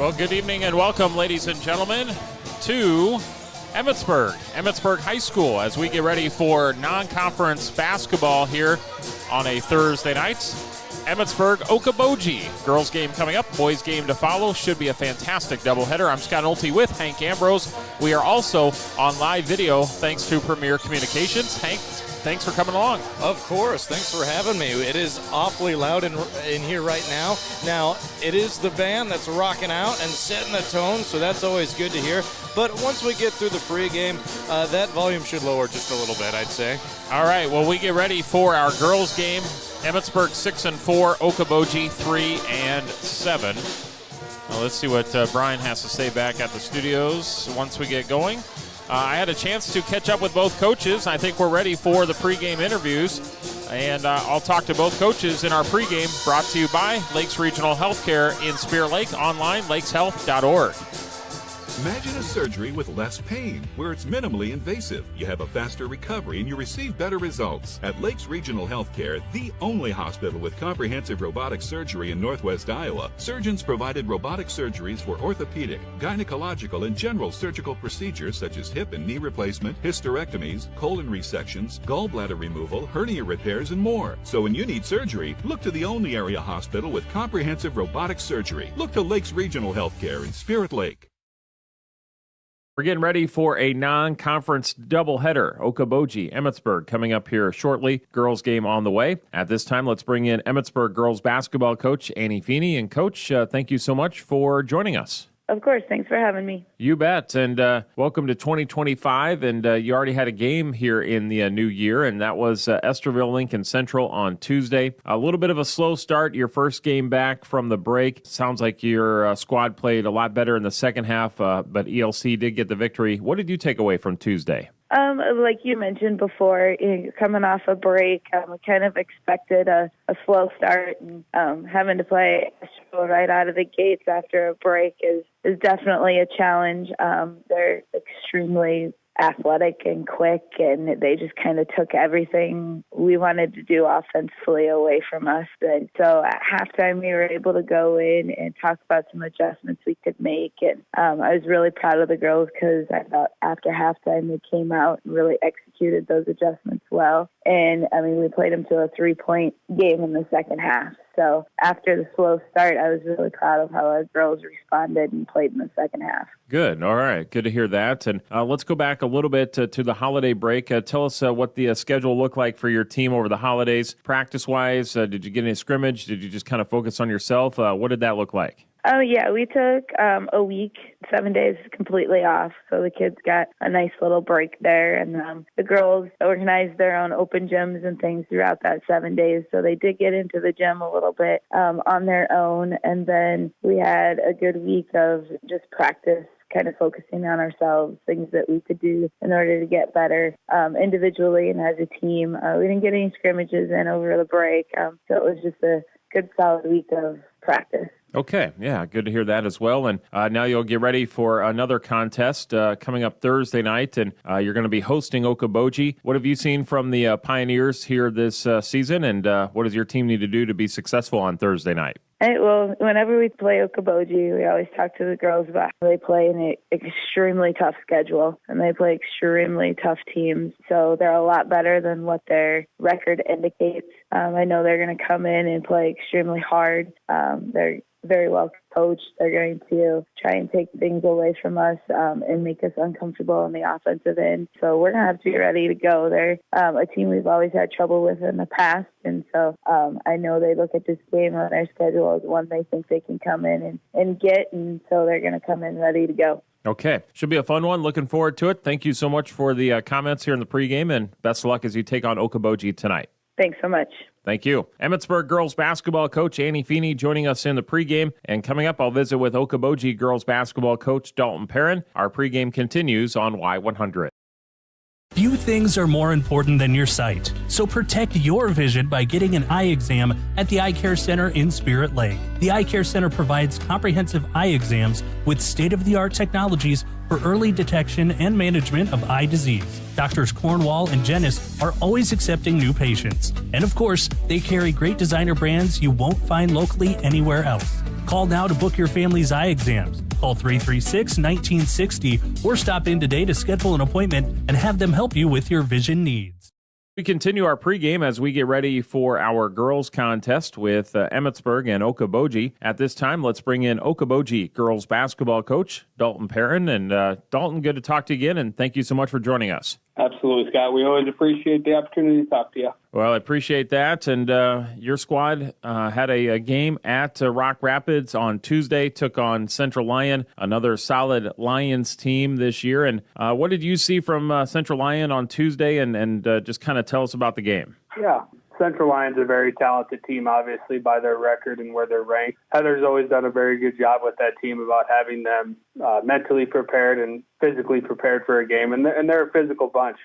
Well, good evening and welcome, ladies and gentlemen, to Emmitsburg High School as we get ready for non-conference basketball here on a Thursday night. Emmitsburg, Okoboji. Girls game coming up, boys game to follow. Should be a fantastic doubleheader. I'm Scott Nolte with Hank Ambrose. We are also on live video thanks to Premier Communications. Hank, thanks for coming along. Of course. Thanks for having me. It is awfully loud in here right now. Now, it is the band that's rocking out and setting the tone, so that's always good to hear. But once we get through the pregame, that volume should lower just a little bit, I'd say. All right, well, we get ready for our girls game. Emmitsburg 6-4, Okoboji 3-7. Now let's see what Brian has to say back at the studios once we get going. I had a chance to catch up with both coaches. I think we're ready for the pregame interviews. And I'll talk to both coaches in our pregame, brought to you by Lakes Regional Healthcare in Spear Lake, online, lakeshealth.org. Imagine a surgery with less pain, where it's minimally invasive. You have a faster recovery and you receive better results. At Lakes Regional Healthcare, the only hospital with comprehensive robotic surgery in Northwest Iowa, surgeons provided robotic surgeries for orthopedic, gynecological, and general surgical procedures such as hip and knee replacement, hysterectomies, colon resections, gallbladder removal, hernia repairs, and more. So when you need surgery, look to the only area hospital with comprehensive robotic surgery. Look to Lakes Regional Healthcare in Spirit Lake. We're getting ready for a non-conference doubleheader. Okoboji, Emmitsburg coming up here shortly. Girls game on the way. At this time, let's bring in Emmitsburg girls basketball coach Annie Feeney. And Coach, thank you so much for joining us. Of course. Thanks for having me. You bet. And welcome to 2025. And you already had a game here in the new year, and that was Estherville Lincoln Central on Tuesday. A little bit of a slow start, your first game back from the break. Sounds like your squad played a lot better in the second half, but ELC did get the victory. What did you take away from Tuesday? Like you mentioned before, coming off a break, we kind of expected a slow start, and having to play right out of the gates after a break is definitely a challenge. They're extremely athletic and quick, and they just kind of took everything we wanted to do offensively away from us. And so at halftime, we were able to go in and talk about some adjustments we could make. And I was really proud of the girls because I thought after halftime, they came out and really executed those adjustments well. And, we played them to a 3-point game in the second half. So after the slow start, I was really proud of how our girls responded and played in the second half. Good. All right. Good to hear that. And let's go back a little bit to the holiday break. Tell us what the schedule looked like for your team over the holidays. Practice-wise, did you get any scrimmage? Did you just kind of focus on yourself? What did that look like? Oh, yeah. We took a week, 7 days completely off. So the kids got a nice little break there. And the girls organized their own open gyms and things throughout that 7 days. So they did get into the gym a little bit on their own. And then we had a good week of just practice, kind of focusing on ourselves, things that we could do in order to get better individually and as a team. We didn't get any scrimmages in over the break. So it was just a good solid week of practice. Okay, yeah, good to hear that as well. And now you'll get ready for another contest coming up Thursday night, and you're going to be hosting Okoboji. What have you seen from the Pioneers here this season, and what does your team need to do to be successful on Thursday night? Well, whenever we play Okaboji, we always talk to the girls about how they play an extremely tough schedule, and they play extremely tough teams. So they're a lot better than what their record indicates. I know they're going to come in and play extremely hard. They're very well coached. They're going to try and take things away from us and make us uncomfortable on the offensive end. So we're going to have to be ready to go. They're a team we've always had trouble with in the past. And so I know they look at this game on their schedule as one they think they can come in and get. And so they're going to come in ready to go. Okay. Should be a fun one. Looking forward to it. Thank you so much for the comments here in the pregame, and best of luck as you take on Okoboji tonight. Thanks so much. Thank you. Emmitsburg girls basketball coach Annie Feeney joining us in the pregame. And coming up, I'll visit with Okoboji girls basketball coach Dalton Perrin. Our pregame continues on Y100. Few things are more important than your sight, so protect your vision by getting an eye exam at the Eye Care Center in Spirit Lake. The Eye Care Center provides comprehensive eye exams with state-of-the-art technologies for early detection and management of eye disease. Doctors Cornwall and Jennis are always accepting new patients. And of course, they carry great designer brands you won't find locally anywhere else. Call now to book your family's eye exams. Call 336-1960 or stop in today to schedule an appointment and have them help you with your vision needs. We continue our pregame as we get ready for our girls contest with Emmitsburg and Okoboji. At this time, let's bring in Okoboji girls basketball coach Dalton Perrin. And Dalton, good to talk to you again, and thank you so much for joining us. Absolutely, Scott. We always appreciate the opportunity to talk to you. Well, I appreciate that. And your squad had a game at Rock Rapids on Tuesday, took on Central Lyon, another solid Lions team this year. And what did you see from Central Lyon on Tuesday? And just kind of tell us about the game. Yeah. Central Lyon's a very talented team, obviously, by their record and where they're ranked. Heather's always done a very good job with that team about having them mentally prepared and physically prepared for a game. And they're a physical bunch.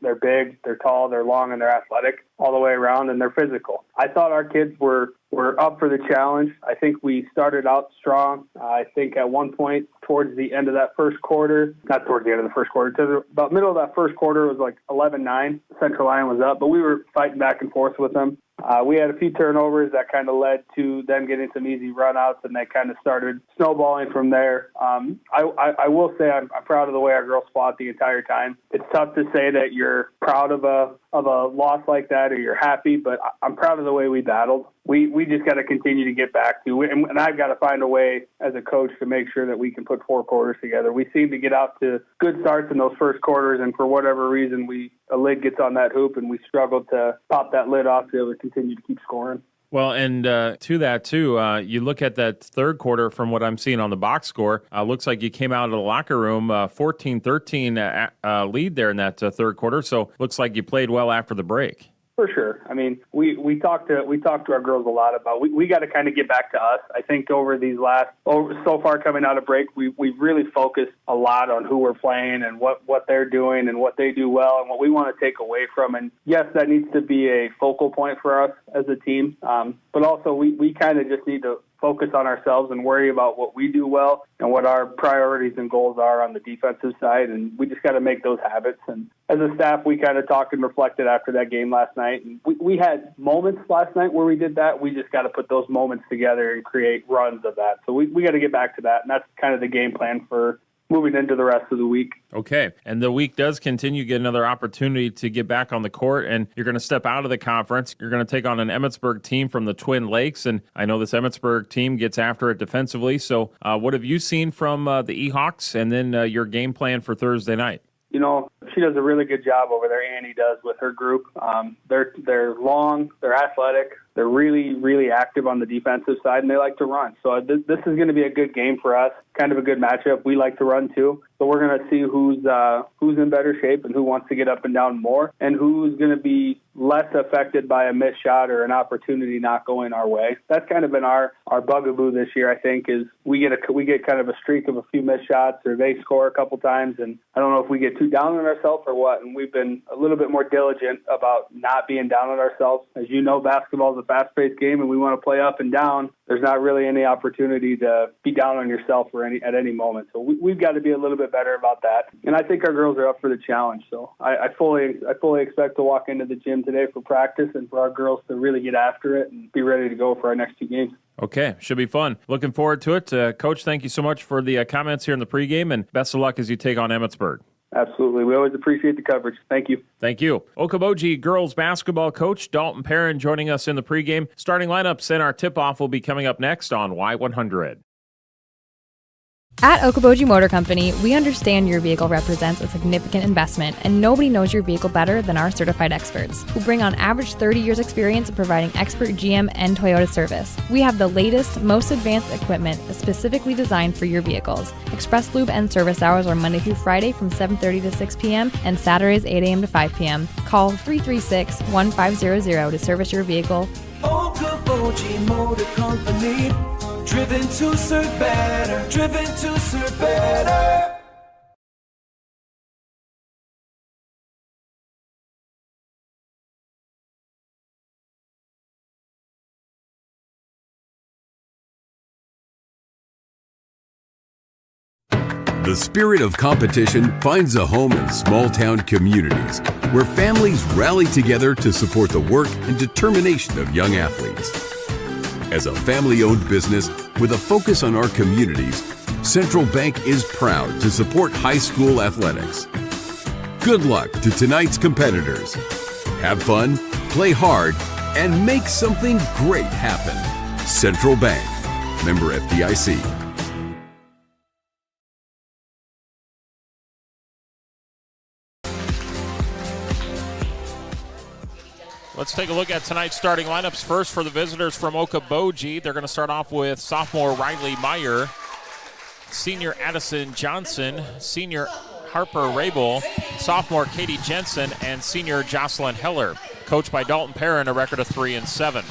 They're big, they're tall, they're long, and they're athletic all the way around, and they're physical. I thought our kids were up for the challenge. I think we started out strong. I think at one point towards the end of that first quarter, not towards the end of the first quarter, to about middle of that first quarter, it was like 11-9. Central Lyon was up, but we were fighting back and forth with them. We had a few turnovers that kind of led to them getting some easy runouts, and they kind of started snowballing from there. I will say I'm proud of the way our girls fought the entire time. It's tough to say that you're proud of a loss like that or you're happy, but I'm proud of the way we battled. We just got to continue to get back to it, and I've got to find a way as a coach to make sure that we can put 4 quarters together. We seem to get out to good starts in those first quarters, and for whatever reason, a lid gets on that hoop, and we struggle to pop that lid off to be able to continue to keep scoring. Well, and to that, too, you look at that third quarter from what I'm seeing on the box score, looks like you came out of the locker room 14-13 lead there in that third quarter, so looks like you played well after the break. For sure. I mean, we talked to our girls a lot about we got to kind of get back to us. I think over these so far coming out of break, we've really focused a lot on who we're playing and what they're doing and what they do well and what we want to take away from. And yes, that needs to be a focal point for us as a team. But also we kind of just need to focus on ourselves and worry about what we do well and what our priorities and goals are on the defensive side. And we just got to make those habits. And as a staff, we kind of talked and reflected after that game last night. And we had moments last night where we did that. We just got to put those moments together and create runs of that. So we got to get back to that. And that's kind of the game plan for moving into the rest of the week. Okay. And the week does continue, get another opportunity to get back on the court, and you're going to step out of the conference. You're going to take on an Emmitsburg team from the Twin Lakes, and I know this Emmitsburg team gets after it defensively. So what have you seen from the E-Hawks, and then your game plan for Thursday night? You know, she does a really good job over there, Annie does, with her group. They're long, they're athletic, they're really, really active on the defensive side, and they like to run. So this is going to be a good game for us, kind of a good matchup. We like to run too. So we're going to see who's in better shape and who wants to get up and down more and who's going to be less affected by a missed shot or an opportunity not going our way. That's kind of been our bugaboo this year, I think, is we get kind of a streak of a few missed shots or they score a couple times, and I don't know if we get too down on ourselves or what, and we've been a little bit more diligent about not being down on ourselves. As you know, basketball is a fast-paced game, and we want to play up and down. There's not really any opportunity to be down on yourself at any moment. So we've got to be a little bit better about that. And I think our girls are up for the challenge. So I fully expect to walk into the gym today for practice and for our girls to really get after it and be ready to go for our next 2 games. Okay, should be fun. Looking forward to it. Coach, thank you so much for the comments here in the pregame, and best of luck as you take on Emmitsburg. Absolutely. We always appreciate the coverage. Thank you. Thank you. Okoboji girls basketball coach Dalton Perrin joining us in the pregame. Starting lineups and our tip-off will be coming up next on Y100. At Okoboji Motor Company, we understand your vehicle represents a significant investment, and nobody knows your vehicle better than our certified experts, who bring on average 30 years experience in providing expert GM and Toyota service. We have the latest, most advanced equipment specifically designed for your vehicles. Express Lube and service hours are Monday through Friday from 7:30 to 6 p.m. and Saturdays 8 a.m. to 5 p.m. Call 336-1500 to service your vehicle. Okoboji Motor Company. Driven to serve better. Driven to serve better. The spirit of competition finds a home in small-town communities where families rally together to support the work and determination of young athletes. As a family-owned business, with a focus on our communities, Central Bank is proud to support high school athletics. Good luck to tonight's competitors. Have fun, play hard, and make something great happen. Central Bank, member FDIC. Let's take a look at tonight's starting lineups. First for the visitors from Okoboji. They're going to start off with sophomore Riley Meyer, senior Addison Johnson, senior Harper Rabel, sophomore Katie Jensen, and senior Jocelyn Heller. Coached by Dalton Perrin, a record of 3-7.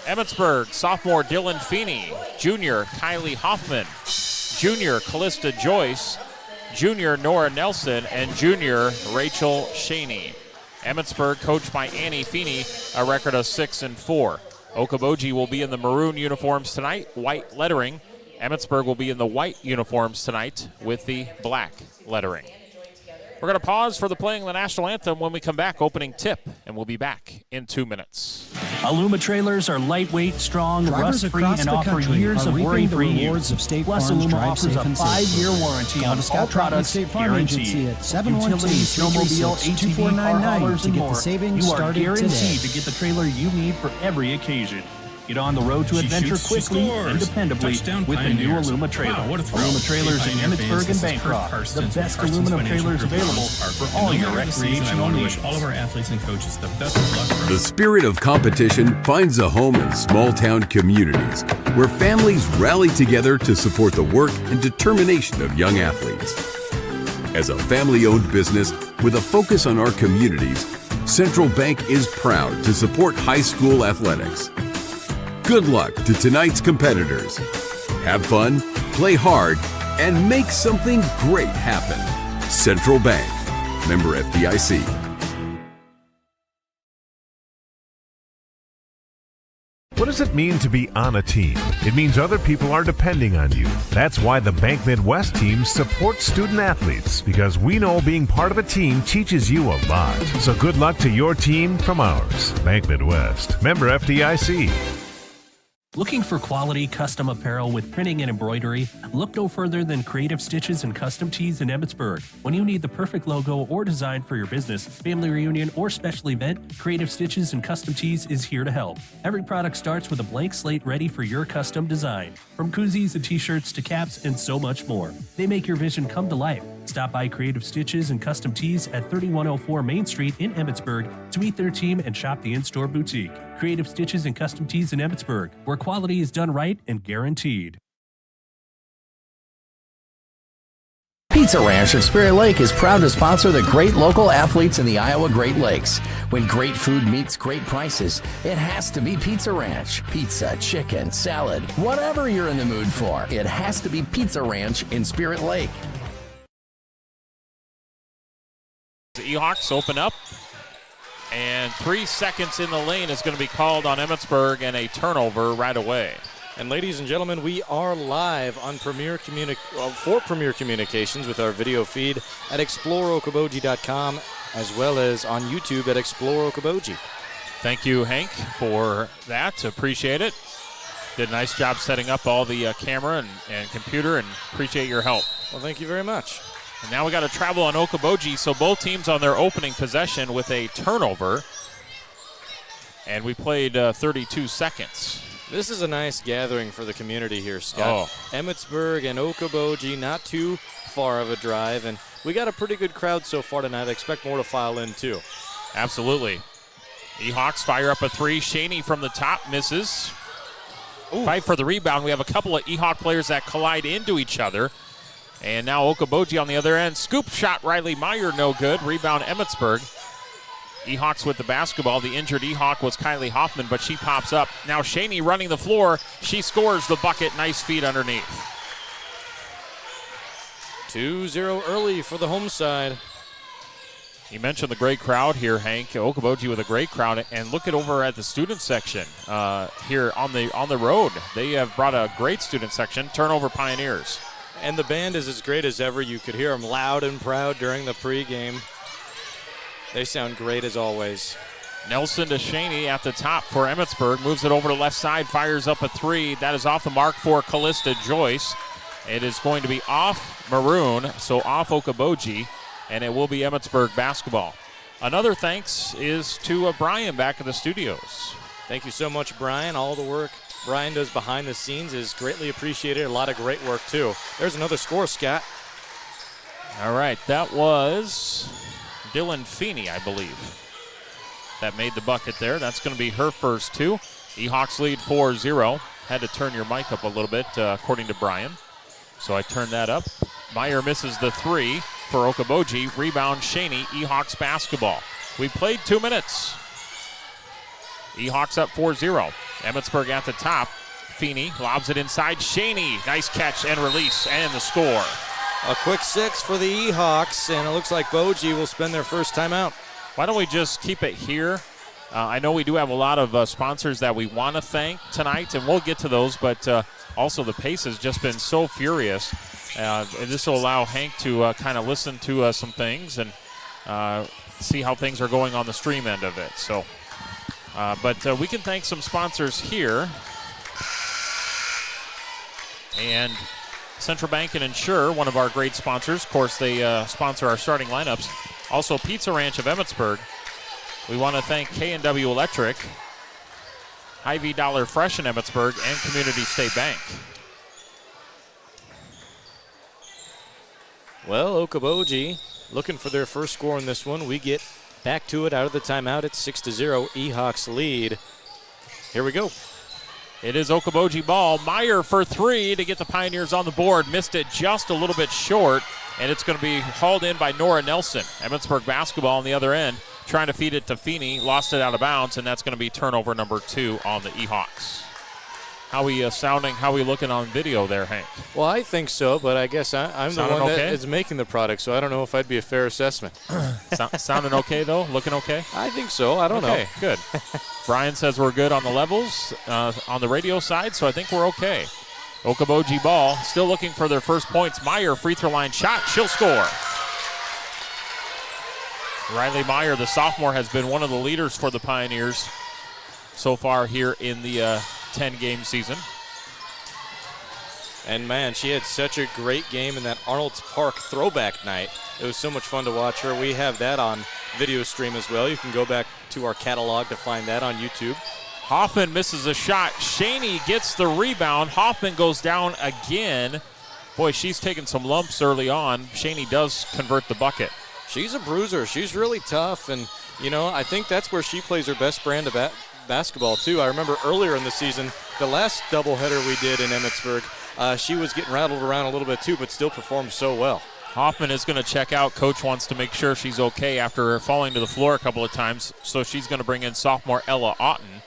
Emmitsburg, sophomore Dylan Feeney, junior Kylie Hoffman, junior Callista Joyce, junior Nora Nelson, and junior Rachel Shaney. Emmitsburg, coached by Annie Feeney, a record of 6-4. Okoboji will be in the maroon uniforms tonight, white lettering. Emmitsburg will be in the white uniforms tonight with the black lettering. We're going to pause for the playing of the national anthem. When we come back, opening tip, and we'll be back in 2 minutes. Aluma trailers are lightweight, strong, rust-free, and offer years of worry-free use. Plus, Aluma offers a 5-year warranty on all products, guaranteed. Utilities, snowmobile, ATV, car haulers, and more. You are guaranteed to get the trailer you need for every occasion. Get on the road to adventure quickly and dependably with the new Aluma trailer. Wow, Aluma trailers in Emmitsburg and Bancroft. The best aluminum trailers available for all your recreational needs. All of our athletes and coaches the best of luck. The spirit of competition finds a home in small-town communities where families rally together to support the work and determination of young athletes. As a family-owned business with a focus on our communities, Central Bank is proud to support high school athletics. Good luck to tonight's competitors. Have fun, play hard, and make something great happen. Central Bank, member FDIC. What does it mean to be on a team? It means other people are depending on you. That's why the Bank Midwest team supports student athletes, because we know being part of a team teaches you a lot. So good luck to your team from ours. Bank Midwest, member FDIC. Looking for quality custom apparel with printing and embroidery? Look no further than Creative Stitches and Custom Tees in Emmitsburg. When you need the perfect logo or design for your business, family reunion, or special event, Creative Stitches and Custom Tees is here to help. Every product starts with a blank slate ready for your custom design. From koozies and t-shirts to caps and so much more. They make your vision come to life. Stop by Creative Stitches and Custom Tees at 3104 Main Street in Emmitsburg to meet their team and shop the in-store boutique. Creative Stitches and Custom Tees in Emmitsburg, where quality is done right and guaranteed. Pizza Ranch of Spirit Lake is proud to sponsor the great local athletes in the Iowa Great Lakes. When great food meets great prices, it has to be Pizza Ranch. Pizza, chicken, salad, whatever you're in the mood for, it has to be Pizza Ranch in Spirit Lake. The Ehawks open up, and 3 seconds in the lane is going to be called on Emmitsburg and a turnover right away. And ladies and gentlemen, we are live on Premier Communications with our video feed at exploreokoboji.com, as well as on YouTube at Explore Okoboji. Thank you, Hank, for that. Appreciate it. Did a nice job setting up all the camera and computer, and appreciate your help. Well, thank you very much. And now we got to travel on Okoboji, so both teams on their opening possession with a turnover. And we played 32 seconds. This is a nice gathering for the community here, Scott. Emmitsburg and Okoboji, not too far of a drive, and we got a pretty good crowd so far tonight. I expect more to file in, too. Absolutely. Ehawks fire up a three. Shaney from the top misses. Fight for the rebound. We have a couple of Ehawk players that collide into each other. And now Okoboji on the other end. Scoop shot, Riley Meyer, no good. Rebound, Emmitsburg. Ehawks with the basketball. The injured Ehawk was Kylie Hoffman, but she pops up. Now Shaney running the floor. She scores the bucket. Nice feed underneath. 2-0 early for the home side. You mentioned the great crowd here, Hank. Okoboji with a great crowd, and look at over at the student section here on the road. They have brought a great student section. Turnover Pioneers. And the band is as great as ever. You could hear them loud and proud during the pregame. They sound great as always. Nelson to Shaney at the top for Emmitsburg. Moves it over to left side, fires up a three. That is off the mark for Callista Joyce. It is going to be off Maroon, so off Okoboji, and it will be Emmitsburg basketball. Another thanks is to Brian back at the studios. Thank you so much, Brian. All the work Brian does behind the scenes is greatly appreciated. A lot of great work, too. There's another score, Scott. All right, that was Dylan Feeney, I believe, that made the bucket there. That's going to be her first two. E-Hawks lead 4-0. Had to turn your mic up a little bit, according to Brian. So I turned that up. Meyer misses the three for Okaboji. Rebound, Shaney, E-Hawks basketball. We played 2 minutes. E-Hawks up 4-0. Emmitsburg at the top. Feeney lobs it inside. Shaney, nice catch and release, and the score. A quick 6 for the E-Hawks, and it looks like Boji will spend their first timeout. Why don't we just keep it here? I know we do have a lot of sponsors that we want to thank tonight, and we'll get to those, but also the pace has just been so furious. And this will allow Hank to kind of listen to some things and see how things are going on the stream end of it. So, but we can thank some sponsors here. And Central Bank and Insure, one of our great sponsors. Of course, they sponsor our starting lineups. Also, Pizza Ranch of Emmitsburg. We want to thank K&W Electric, Hy-Vee Dollar Fresh in Emmitsburg, and Community State Bank. Well, Okaboji looking for their first score in this one. We get back to it out of the timeout. It's 6-0. E-Hawks lead. Here we go. It is Okoboji ball. Meyer for three to get the Pioneers on the board. Missed it just a little bit short, and it's going to be hauled in by Nora Nelson. Emmitsburg basketball on the other end, trying to feed it to Feeney. Lost it out of bounds, and that's going to be turnover number 2 on the E-Hawks. How we sounding, how we looking on video there, Hank? Well, I think so, but I guess I'm the one okay? that is making the product, so I don't know if I'd be a fair assessment. Sounding okay, though? Looking okay? I think so. I don't know. Okay, good. Brian says we're good on the levels on the radio side, so I think we're okay. Okaboji ball, still looking for their first points. Meyer, free throw line shot. She'll score. Riley Meyer, the sophomore, has been one of the leaders for the Pioneers so far here in the 10-game season. And, man, she had such a great game in that Arnold's Park throwback night. It was so much fun to watch her. We have that on video stream as well. You can go back to our catalog to find that on YouTube. Hoffman misses a shot. Shaney gets the rebound. Hoffman goes down again. Boy, she's taken some lumps early on. Shaney does convert the bucket. She's a bruiser. She's really tough, and, you know, I think that's where she plays her best brand of basketball, too. I remember earlier in the season, the last doubleheader we did in Emmitsburg, she was getting rattled around a little bit, too, but still performed so well. Hoffman is going to check out. Coach wants to make sure she's okay after falling to the floor a couple of times, so she's going to bring in sophomore Ella Otten.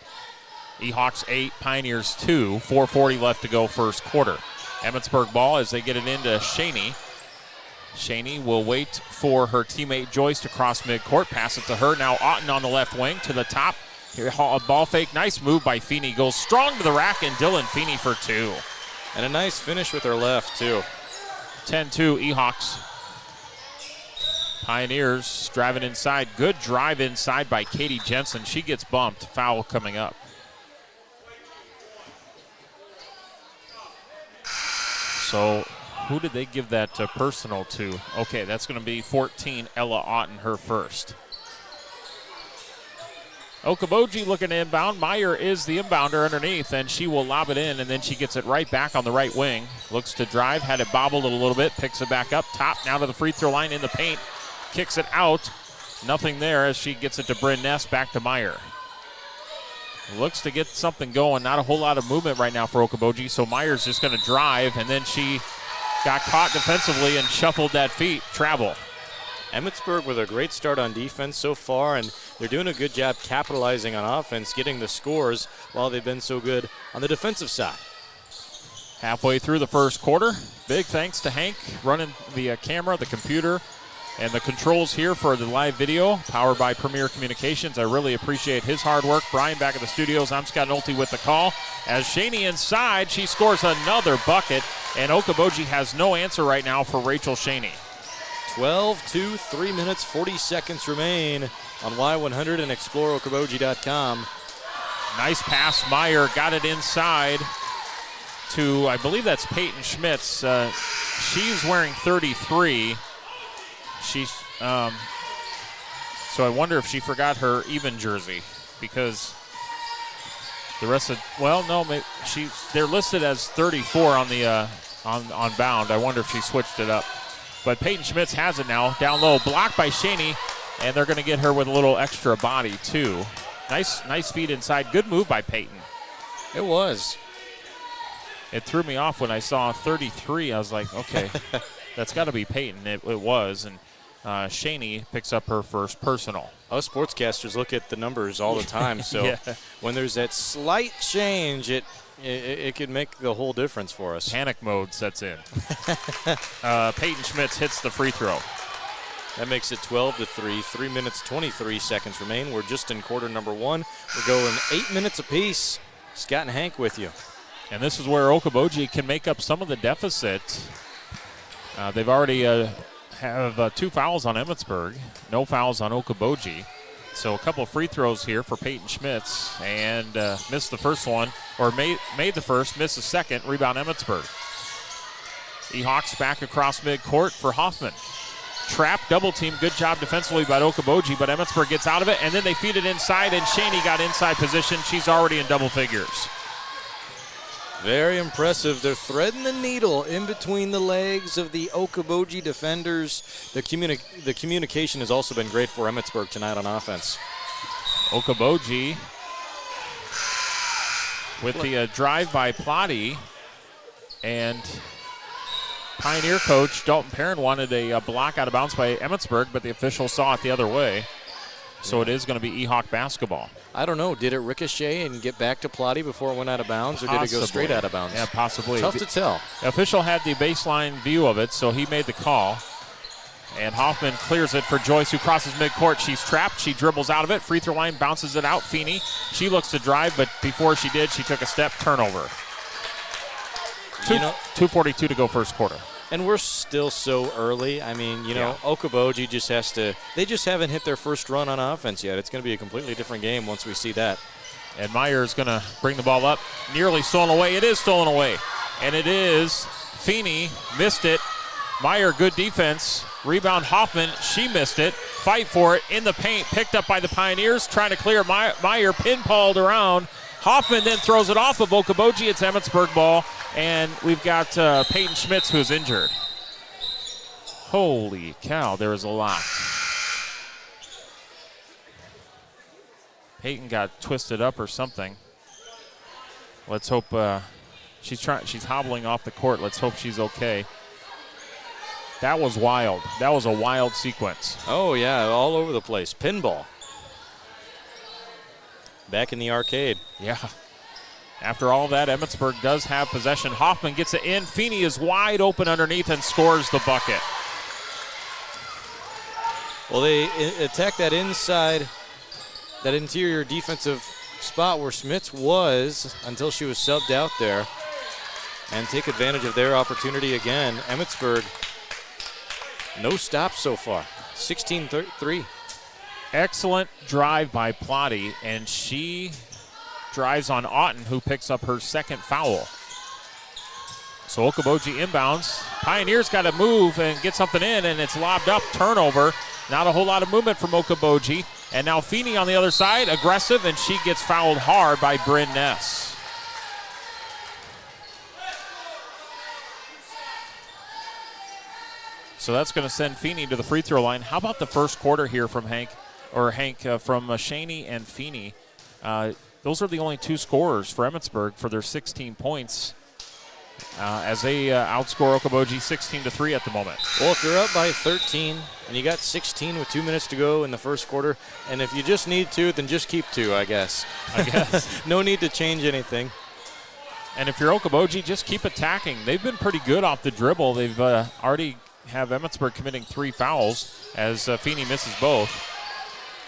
E-Hawks 8, Pioneers 2, 4:40 left to go first quarter. Emmitsburg ball as they get it into Shaney. Shaney will wait for her teammate Joyce to cross midcourt, pass it to her. Now Otten on the left wing to the top. Here, a ball fake, nice move by Feeney. Goes strong to the rack, and Dylan Feeney for 2. And a nice finish with her left, too. 10-2 E-Hawks. Pioneers driving inside. Good drive inside by Katie Jensen. She gets bumped. Foul coming up. So who did they give that personal to? Okay, that's going to be 14, Ella Otten, her first. Okaboji looking to inbound. Meyer is the inbounder underneath, and she will lob it in, and then she gets it right back on the right wing. Looks to drive, had it bobbled a little bit, picks it back up top, now to the free throw line in the paint, kicks it out. Nothing there as she gets it to Bryn Ness, back to Meyer. Looks to get something going. Not a whole lot of movement right now for Okaboji, so Meyer's just going to drive, and then she got caught defensively and shuffled that feet. Travel. Emmitsburg with a great start on defense so far, and they're doing a good job capitalizing on offense, getting the scores while they've been so good on the defensive side. Halfway through the first quarter, big thanks to Hank running the camera, the computer, and the controls here for the live video, powered by Premier Communications. I really appreciate his hard work. Brian back at the studios. I'm Scott Nolte with the call. As Shaney inside, she scores another bucket, and Okaboji has no answer right now for Rachel Shaney. 12-2, 3 minutes, 40 seconds remain on Y100 and explore Okoboji.com. Nice pass. Meyer got it inside to, I believe that's Peyton Schmitz. She's wearing 33. She's so I wonder if she forgot her even jersey, because the rest of, well, no, maybe they're listed as 34 on the on bound. I wonder if she switched it up. But Peyton Schmitz has it now, down low, blocked by Shaney, and they're going to get her with a little extra body too. Nice feed inside. Good move by Peyton. It was. It threw me off when I saw 33. I was like, okay, that's got to be Peyton. It was, and Shaney picks up her first personal. Us sportscasters look at the numbers all the time, so when there's that slight change, it could make the whole difference for us. Panic mode sets in. Peyton Schmitz hits the free throw. That makes it 12-3. 3 minutes, 23 seconds remain. We're just in quarter number one. We're going 8 minutes apiece. Scott and Hank with you. And this is where Okaboji can make up some of the deficit. They've already have 2 fouls on Emmitsburg, no fouls on Okaboji. So a couple of free throws here for Peyton Schmitz, and missed the first one, or made the first, missed the second. Rebound Emmitsburg. E-Hawks back across midcourt for Hoffman. Trap, double team, good job defensively by Okaboji, but Emmitsburg gets out of it, and then they feed it inside, and Shaney got inside position. She's already in double figures. Very impressive. They're threading the needle in between the legs of the Okaboji defenders. The communication has also been great for Emmitsburg tonight on offense. Okaboji with the drive by Plotty, and Pioneer coach Dalton Perrin wanted a block out of bounds by Emmitsburg, but the official saw it the other way. So it is going to be E-Hawk basketball. I don't know. Did it ricochet and get back to Plotty before it went out of bounds, or did it go straight out of bounds? Yeah, possibly. Tough to tell. The official had the baseline view of it, so he made the call. And Hoffman clears it for Joyce, who crosses midcourt. She's trapped. She dribbles out of it. Free throw line, bounces it out. Feeney, she looks to drive, but before she did, she took a step. Turnover. 2:42 to go first quarter. And we're still so early. I mean, Okoboji just has to – they just haven't hit their first run on offense yet. It's going to be a completely different game once we see that. And Meyer is going to bring the ball up. Nearly stolen away. It is stolen away. And it is Feeney. Missed it. Meyer, good defense. Rebound Hoffman. She missed it. Fight for it in the paint. Picked up by the Pioneers. Trying to clear. Meyer pinballed around. Hoffman then throws it off of Okoboji. It's Emmitsburg ball. And we've got Peyton Schmitz, who's injured. Holy cow, there is a lot. Peyton got twisted up or something. Let's hope she's hobbling off the court. Let's hope she's okay. That was wild. That was a wild sequence. Oh, yeah, all over the place. Pinball. Back in the arcade. Yeah. After all that, Emmitsburg does have possession. Hoffman gets it in. Feeney is wide open underneath and scores the bucket. Well, they attack that inside, that interior defensive spot where Schmitz was until she was subbed out there, and take advantage of their opportunity again. Emmitsburg, no stops so far. 16-3. Excellent drive by Plotty, and she drives on Otten, who picks up her second foul. So Okaboji inbounds. Pioneers got to move and get something in, and it's lobbed up. Turnover. Not a whole lot of movement from Okaboji. And now Feeney on the other side, aggressive, and she gets fouled hard by Bryn Ness. So that's going to send Feeney to the free throw line. How about the first quarter here from Hank from Shaney and Feeney? Those are the only 2 scorers for Emmitsburg for their 16 points as they outscore Okoboji 16-3 at the moment. Well, if you're up by 13 and you got 16 with 2 minutes to go in the first quarter, and if you just need 2, then just keep 2, I guess. No need to change anything. And if you're Okaboji, just keep attacking. They've been pretty good off the dribble. They've already have Emmitsburg committing 3 fouls as Feeney misses both.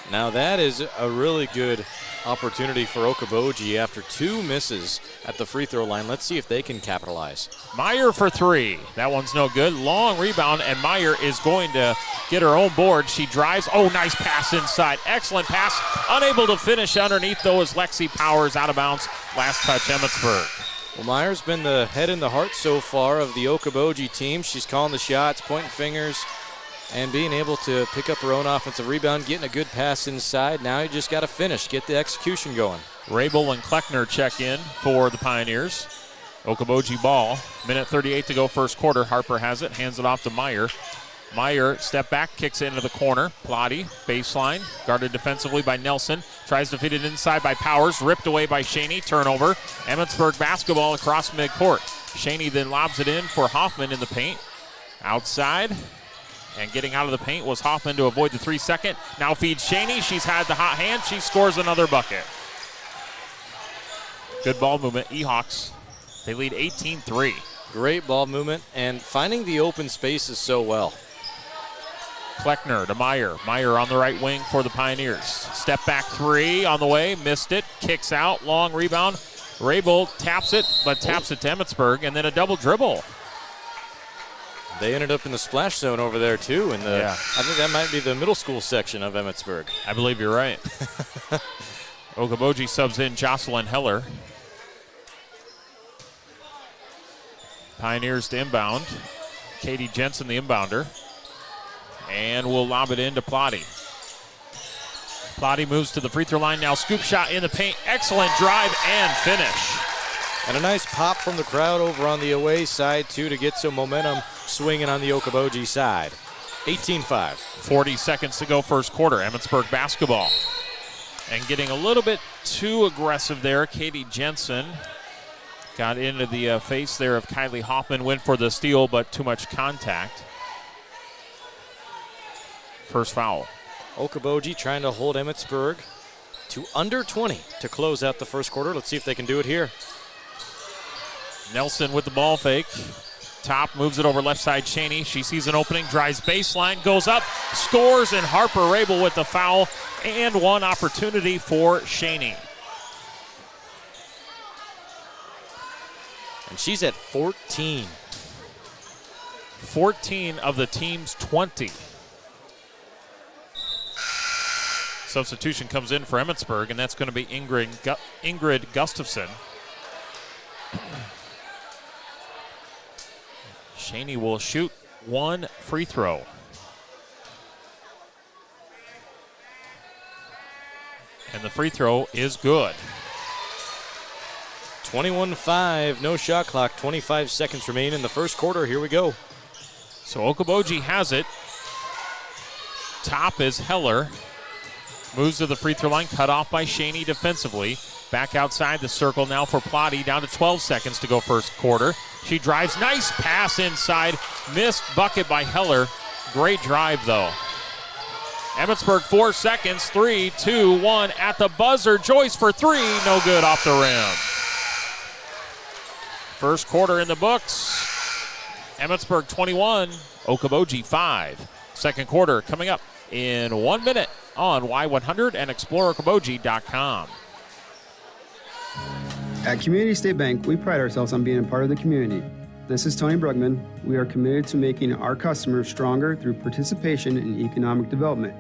Now that is a really good opportunity for Okoboji after 2 misses at the free throw line. Let's see if they can capitalize. Meyer for 3. That one's no good. Long rebound, and Meyer is going to get her own board. She drives. Oh, nice pass inside. Excellent pass. Unable to finish underneath, though, as Lexi Powers out of bounds. Last touch, Emmitsburg. Well, Meyer's been the head and the heart so far of the Okoboji team. She's calling the shots, pointing fingers, and being able to pick up her own offensive rebound, getting a good pass inside. Now you just got to finish, get the execution going. Rabel and Kleckner check in for the Pioneers. Okoboji ball. Minute 38 to go first quarter. Harper has it, hands it off to Meyer. Meyer, step back, kicks it into the corner. Plotty, baseline, guarded defensively by Nelson. Tries to feed it inside by Powers, ripped away by Shaney. Turnover. Emmitsburg basketball across midcourt. Shaney then lobs it in for Hoffman in the paint. Outside. And getting out of the paint was Hoffman to avoid the 3-second. Now feeds Shaney. She's had the hot hand. She scores another bucket. Good ball movement. Ehawks, they lead 18-3. Great ball movement and finding the open spaces so well. Kleckner to Meyer. Meyer on the right wing for the Pioneers. Step back 3 on the way. Missed it. Kicks out. Long rebound. Rabel taps it, but taps it to Emmitsburg. And then a double dribble. They ended up in the splash zone over there, too. I think that might be the middle school section of Emmitsburg. I believe you're right. Okaboji subs in Jocelyn Heller. Pioneers to inbound. Katie Jensen, the inbounder. And we'll lob it into Plotty. Plotty moves to the free throw line. Now scoop shot in the paint. Excellent drive and finish. And a nice pop from the crowd over on the away side, too, to get some momentum swinging on the Okaboji side. 18-5. 40 seconds to go first quarter. Emmitsburg basketball. And getting a little bit too aggressive there. Katie Jensen got into the face there of Kylie Hoffman. Went for the steal, but too much contact. First foul. Okaboji trying to hold Emmitsburg to under 20 to close out the first quarter. Let's see if they can do it here. Nelson with the ball fake. Top moves it over left side. Shaney. She sees an opening, drives baseline, goes up, scores, and Harper Rabel with the foul and one opportunity for Shaney. And she's at 14. 14 of the team's 20. Substitution comes in for Emmitsburg, and that's going to be Ingrid Gustafson. Shaney will shoot one free throw. And the free throw is good. 21-5, no shot clock, 25 seconds remain in the first quarter. Here we go. So Okoboji has it. Top is Heller. Moves to the free throw line, cut off by Shaney defensively. Back outside the circle now for Plotty, down to 12 seconds to go first quarter. She drives, nice pass inside, missed bucket by Heller. Great drive though. Emmitsburg 4 seconds, 3, 2, 1 at the buzzer. Joyce for 3, no good off the rim. First quarter in the books. Emmitsburg 21, Okaboji 5. Second quarter coming up in 1 minute on Y100 and ExploreOkaboji.com. At Community State Bank, we pride ourselves on being a part of the community. This is Tony Brugman. We are committed to making our customers stronger through participation in economic development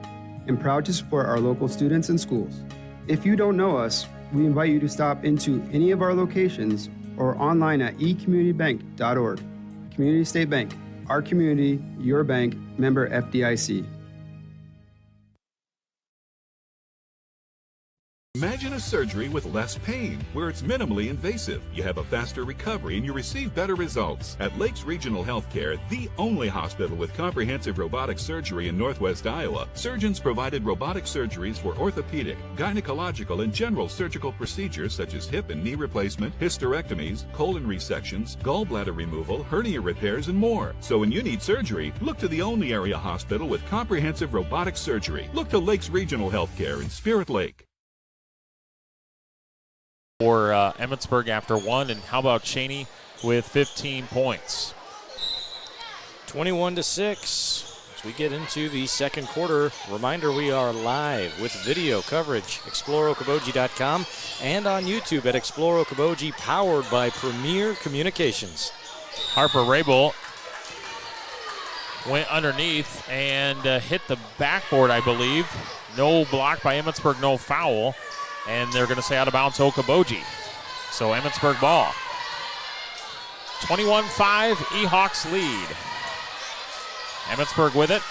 and proud to support our local students and schools. If you don't know us, we invite you to stop into any of our locations or online at ecommunitybank.org. Community State Bank, our community, your bank, member FDIC. Imagine a surgery with less pain, where it's minimally invasive. You have a faster recovery and you receive better results. At Lakes Regional Healthcare, the only hospital with comprehensive robotic surgery in Northwest Iowa, surgeons provided robotic surgeries for orthopedic, gynecological, and general surgical procedures such as hip and knee replacement, hysterectomies, colon resections, gallbladder removal, hernia repairs, and more. So when you need surgery, look to the only area hospital with comprehensive robotic surgery. Look to Lakes Regional Healthcare in Spirit Lake. For Emmitsburg after one, and how about Shaney with 15 points? 21-6. As we get into the second quarter, reminder we are live with video coverage. ExploreOkoboji.com and on YouTube at Explore Okoboji, powered by Premier Communications. Harper Rabel went underneath and hit the backboard, I believe. No block by Emmitsburg, no foul. And they're going to say out of bounds Okaboji. So Emmitsburg ball. 21-5, Ehawks lead. Emmitsburg with it.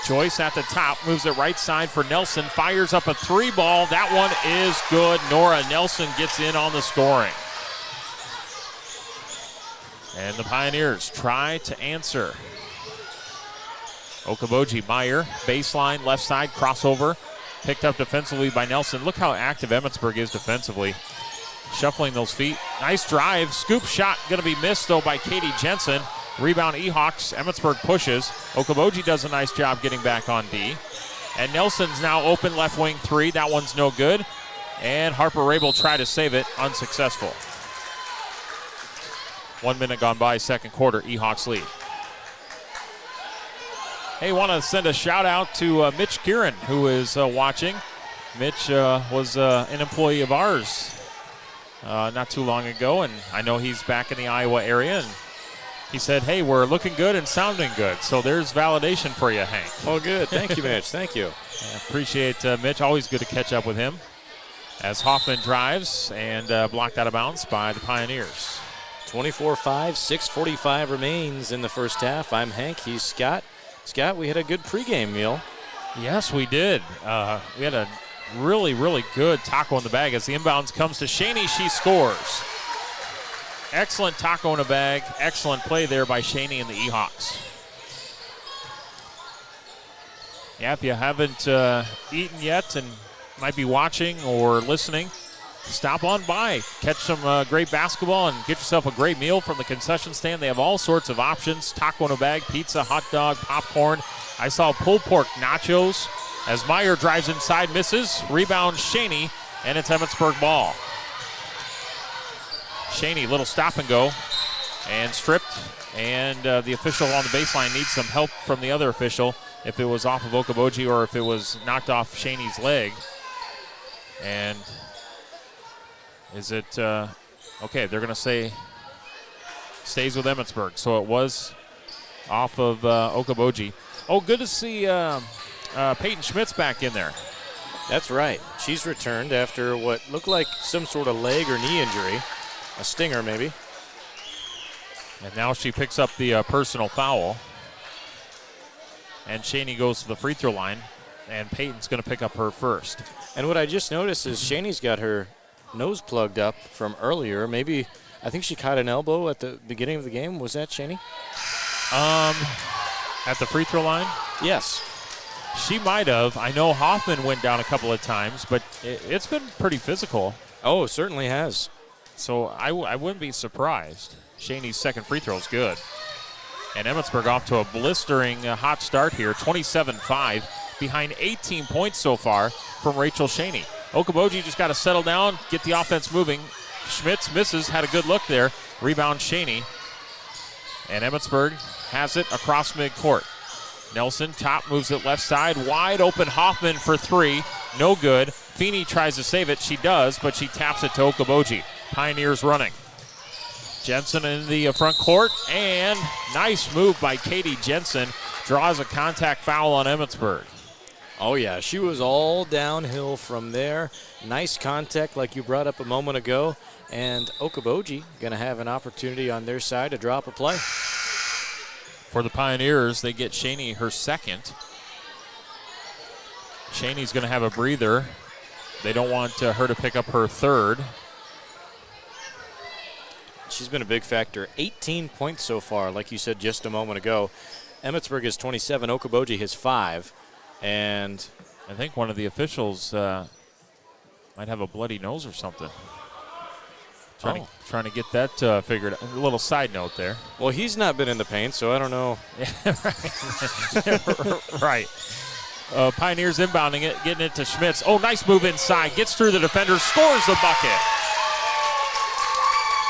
Joyce at the top, moves it right side for Nelson, fires up a 3-ball. That one is good. Nora Nelson gets in on the scoring. And the Pioneers try to answer. Okoboji, Meyer, baseline, left side, crossover. Picked up defensively by Nelson. Look how active Emmitsburg is defensively. Shuffling those feet. Nice drive. Scoop shot going to be missed, though, by Katie Jensen. Rebound Ehawks. Emmitsburg pushes. Okoboji does a nice job getting back on D. And Nelson's now open left wing 3. That one's no good. And Harper Rabel tried to save it. Unsuccessful. 1 minute gone by, second quarter. Ehawks lead. Hey, want to send a shout out to Mitch Kieran, who is watching. Mitch was an employee of ours not too long ago, and I know he's back in the Iowa area. And he said, hey, we're looking good and sounding good. So there's validation for you, Hank. Oh, good. Thank you, Mitch. Thank you. Appreciate Mitch. Always good to catch up with him. As Hoffman drives and blocked out of bounds by the Pioneers. 24-5, 6:45 remains in the first half. I'm Hank. He's Scott. Scott, we had a good pregame meal. Yes, we did. We had a really, really good taco in the bag. As the inbounds comes to Shaney, she scores. Excellent taco in the bag. Excellent play there by Shaney and the Ehawks. Yeah, if you haven't eaten yet and might be watching or listening, stop on by. Catch some great basketball and get yourself a great meal from the concession stand. They have all sorts of options. Taco in a bag, pizza, hot dog, popcorn. I saw pulled pork nachos as Meyer drives inside, misses. Rebound Shaney, and it's Emmitsburg ball. Shaney, little stop and go, and stripped. And the official on the baseline needs some help from the other official if it was off of Okoboji or if it was knocked off Shaney's leg. And is it, okay, they're going to say stays with Emmitsburg. So it was off of Okoboji. Oh, good to see Peyton Schmitz back in there. That's right. She's returned after what looked like some sort of leg or knee injury. A stinger, maybe. And now she picks up the personal foul. And Shaney goes to the free throw line. And Peyton's going to pick up her first. And what I just noticed is Shaney's got her nose plugged up from earlier. Maybe, I think she caught an elbow at the beginning of the game. Was that Shaney? At the free throw line? Yes. She might have. I know Hoffman went down a couple of times, but it's been pretty physical. Oh, it certainly has. So I wouldn't be surprised. Shaney's second free throw is good. And Emmitsburg off to a blistering hot start here, 27-5, behind 18 points so far from Rachel Shaney. Okoboji just got to settle down, get the offense moving. Schmitz misses, had a good look there. Rebound Shaney. And Emmitsburg has it across midcourt. Nelson, top, moves it left side. Wide open Hoffman for 3. No good. Feeney tries to save it. She does, but she taps it to Okaboji. Pioneers running. Jensen in the front court, and nice move by Katie Jensen. Draws a contact foul on Emmitsburg. Oh, yeah, she was all downhill from there. Nice contact like you brought up a moment ago. And Okaboji going to have an opportunity on their side to drop a play. For the Pioneers, they get Shaney her second. Shaney's going to have a breather. They don't want her to pick up her third. She's been a big factor. 18 points so far, like you said just a moment ago. Emmitsburg has 27, Okaboji has 5. And I think one of the officials might have a bloody nose or something. Trying to get that figured out. A little side note there. Well, he's not been in the paint, so I don't know. Right. Pioneers inbounding it, getting it to Schmitz. Oh, nice move inside. Gets through the defenders, scores the bucket.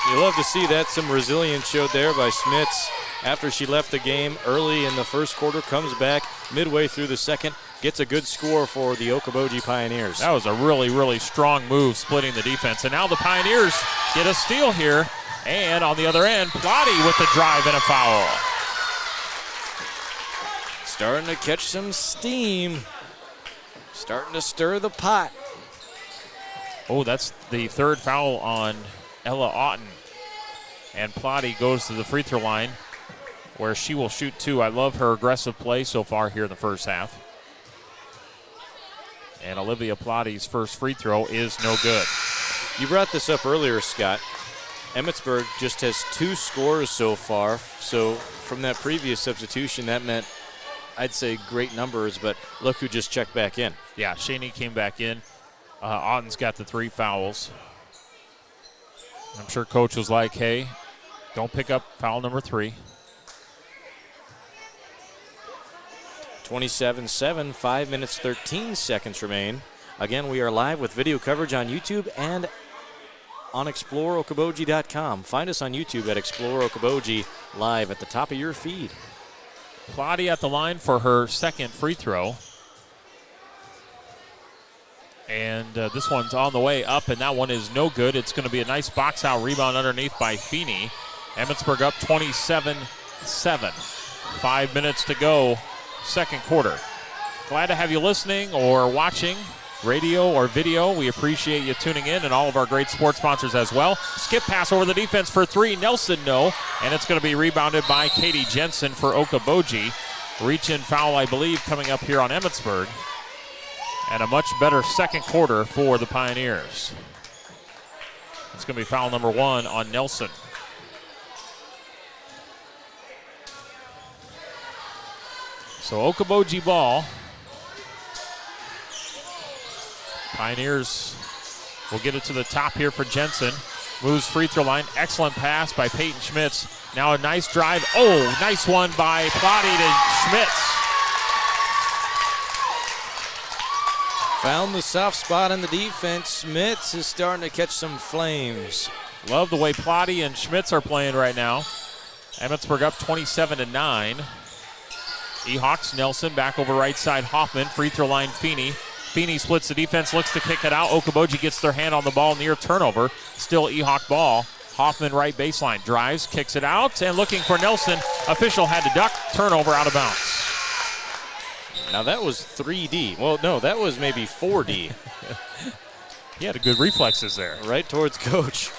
You love to see that. Some resilience showed there by Schmitz. after she left the game early in the first quarter, comes back midway through the second, gets a good score for the Okoboji Pioneers. That was a really, really strong move, splitting the defense. And now the Pioneers get a steal here. And on the other end, Plotty with the drive and a foul. Starting to catch some steam. Starting to stir the pot. Oh, that's the third foul on Ella Otten. And Plotty goes to the free throw line where she will shoot 2. I love her aggressive play so far here in the first half. And Olivia Plotty's first free throw is no good. You brought this up earlier, Scott. Emmitsburg just has 2 scores so far. So from that previous substitution, that meant, I'd say, great numbers, but look who just checked back in. Yeah, Shaney came back in. Otten's got the 3 fouls. I'm sure coach was like, hey, don't pick up foul number 3. 27-7, 5 minutes, 13 seconds remain. Again, we are live with video coverage on YouTube and on ExploreOkoboji.com. Find us on YouTube at Explore Okoboji, live at the top of your feed. Plotty at the line for her second free throw. And this one's on the way up, and that one is no good. It's going to be a nice box-out rebound underneath by Feeney. Emmitsburg up 27-7. 5 minutes to go, second quarter. Glad to have you listening or watching, radio or video. We appreciate you tuning in, and all of our great sports sponsors as well. Skip pass over the defense for 3. Nelson, no. And it's going to be rebounded by Katie Jensen for Okaboji. Reach-in foul, I believe, coming up here on Emmitsburg. And a much better second quarter for the Pioneers. It's going to be foul number 1 on Nelson. So Okaboji ball. Pioneers will get it to the top here for Jensen. Moves free throw line. Excellent pass by Peyton Schmitz. Now a nice drive. Oh, nice one by Plotty to Schmitz. Found the soft spot in the defense. Schmitz is starting to catch some flames. Love the way Plotty and Schmitz are playing right now. Emmitsburg up 27-9. E-Hawks, Nelson back over right side. Hoffman, free throw line, Feeney. Feeney splits the defense, looks to kick it out. Okaboji gets their hand on the ball near turnover. Still E-Hawk ball. Hoffman right baseline, drives, kicks it out, and looking for Nelson. Official had to duck, turnover out of bounds. Now that was 3D. Well, no, that was maybe 4D. He had a good reflexes there. Right towards coach.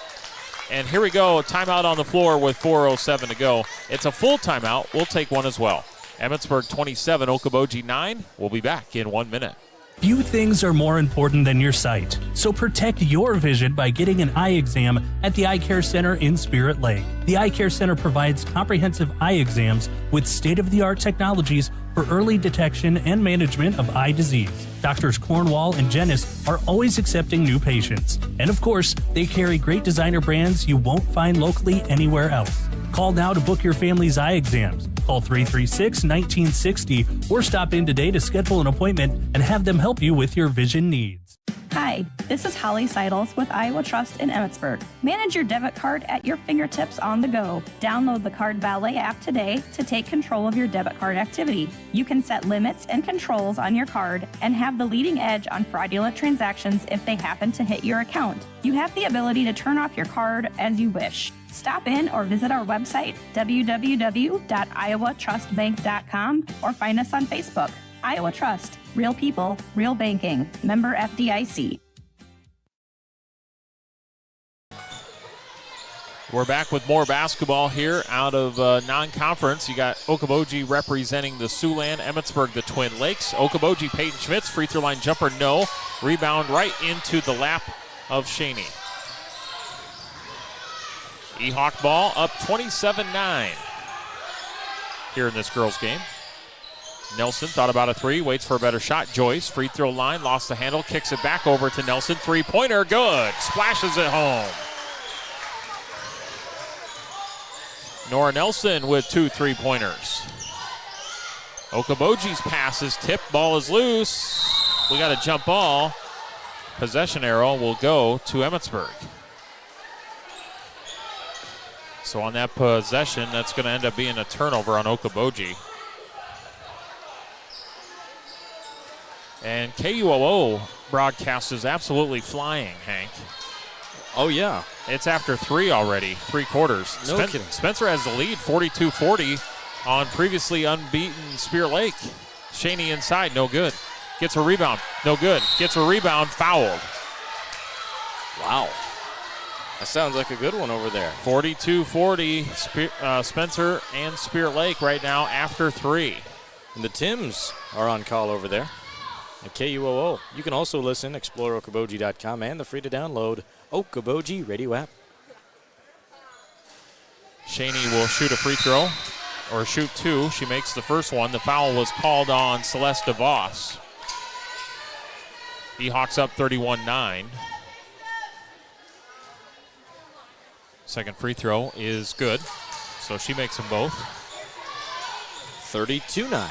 And here we go, a timeout on the floor with 4:07 to go. It's a full timeout. We'll take one as well. Emmitsburg 27, Okaboji 9. We'll be back in 1 minute. Few things are more important than your sight, so protect your vision by getting an eye exam at the Eye Care Center in Spirit Lake. The Eye Care Center provides comprehensive eye exams with state-of-the-art technologies for early detection and management of eye disease. Doctors Cornwall and Jennis are always accepting new patients. And of course, they carry great designer brands you won't find locally anywhere else. Call now to book your family's eye exams. Call 336-1960 or stop in today to schedule an appointment and have them help you with your vision needs. Hi, this is Holly Seidels with Iowa Trust in Emmitsburg. Manage your debit card at your fingertips on the go. Download the Card Valet app today to take control of your debit card activity. You can set limits and controls on your card and have the leading edge on fraudulent transactions if they happen to hit your account. You have the ability to turn off your card as you wish. Stop in or visit our website, www.iowatrustbank.com, or find us on Facebook. Iowa Trust. Real people, real banking. Member FDIC. We're back with more basketball here out of non-conference. You got Okoboji representing the Siouxland, Emmitsburg, the Twin Lakes. Okoboji, Peyton Schmitz, free throw line jumper, no. Rebound right into the lap of Shaney. E-Hawk ball up 27-9 here in this girls' game. Nelson thought about a 3, waits for a better shot. Joyce, free throw line, lost the handle, kicks it back over to Nelson. 3-pointer, good. Splashes it home. Nora Nelson with 2 3-pointers. Okoboji's pass is tipped, ball is loose. We got a jump ball. Possession arrow will go to Emmitsburg. So on that possession, that's going to end up being a turnover on Okoboji. And KUOO broadcast is absolutely flying, Hank. Oh, yeah. It's after 3 already, 3 quarters. No kidding. Spencer has the lead, 42-40 on previously unbeaten Spirit Lake. Shaney inside, no good. Gets a rebound, no good. Gets a rebound, fouled. Wow. That sounds like a good one over there. 42-40, Spencer and Spirit Lake right now after 3. And the Tims are on call over there at KUOO. You can also listen, explore Okoboji.com, and the free-to-download Okoboji radio app. Shaney will shoot a free throw, or shoot 2. She makes the first one. The foul was called on Celeste DeVos. Hawks up 31-9. Second free throw is good, so she makes them both. 32-9.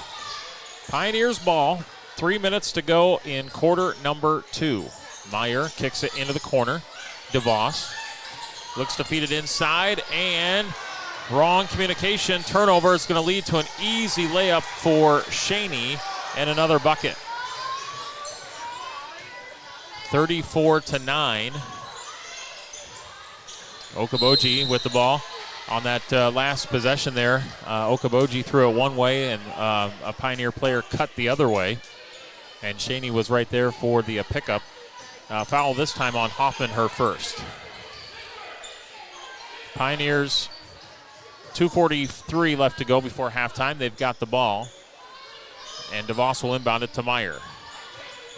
Pioneers ball. 3 minutes to go in quarter number 2. Meyer kicks it into the corner. DeVos looks to feed it inside, and wrong communication. Turnover is going to lead to an easy layup for Shaney and another bucket. 34-9. Okaboji with the ball. On that last possession there, Okaboji threw it one way, and a Pioneer player cut the other way. And Shaney was right there for the pickup. Foul this time on Hoffman, her first. Pioneers, 2:43 left to go before halftime. They've got the ball. And DeVos will inbound it to Meyer.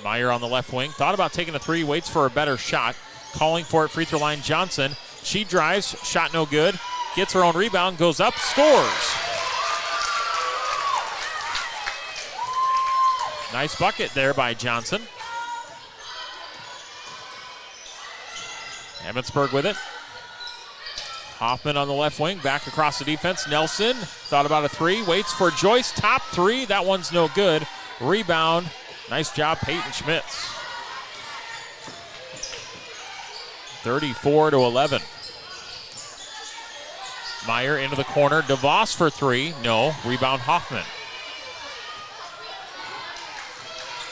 Meyer on the left wing. Thought about taking a 3, waits for a better shot. Calling for it, free throw line, Johnson. She drives, shot no good. Gets her own rebound, goes up, scores. Nice bucket there by Johnson. Emmitsburg with it. Hoffman on the left wing, back across the defense. Nelson thought about a 3, waits for Joyce, top 3. That one's no good. Rebound. Nice job, Peyton Schmitz. 34-11. Meyer into the corner. DeVos for 3. No. Rebound Hoffman.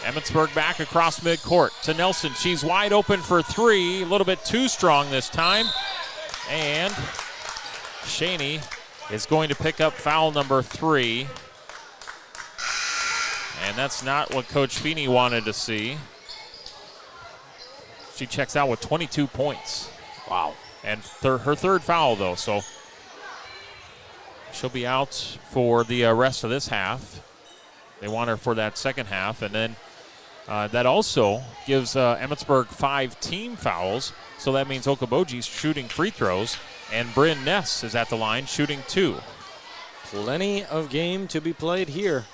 Emmitsburg back across midcourt to Nelson. She's wide open for 3. A little bit too strong this time. And Shaney is going to pick up foul number 3. And that's not what Coach Feeney wanted to see. She checks out with 22 points. Wow. And her third foul, though, so she'll be out for the rest of this half. They want her for that second half. And then that also gives Emmitsburg 5 team fouls, so that means Okaboji's shooting free throws, and Bryn Ness is at the line shooting 2. Plenty of game to be played here.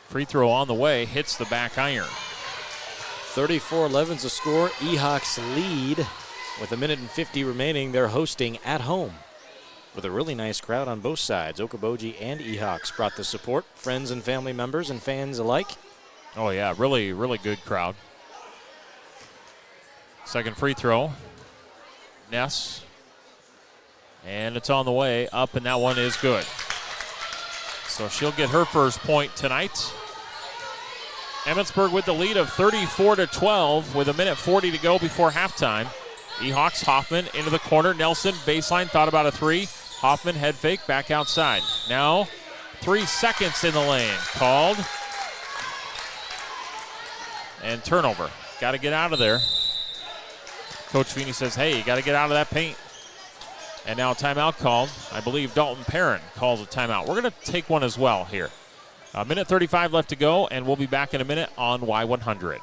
Free throw on the way, hits the back iron. 34-11's the score. Ehawks lead with 1:50 remaining. They're hosting at home with a really nice crowd on both sides. Okoboji and Ehawks brought the support. Friends and family members and fans alike. Oh, yeah, really, really good crowd. Second free throw. Ness. And it's on the way up, and that one is good. So she'll get her first point tonight. Emmitsburg with the lead of 34-12 with 1:40 to go before halftime. Ehawks, Hoffman into the corner. Nelson, baseline, thought about a 3. Hoffman, head fake, back outside. Now 3 seconds in the lane. Called. And turnover. Got to get out of there. Coach Feeney says, hey, you got to get out of that paint. And now a timeout called. I believe Dalton Perrin calls a timeout. We're going to take one as well here. 1:35 left to go, and we'll be back in a minute on Y100.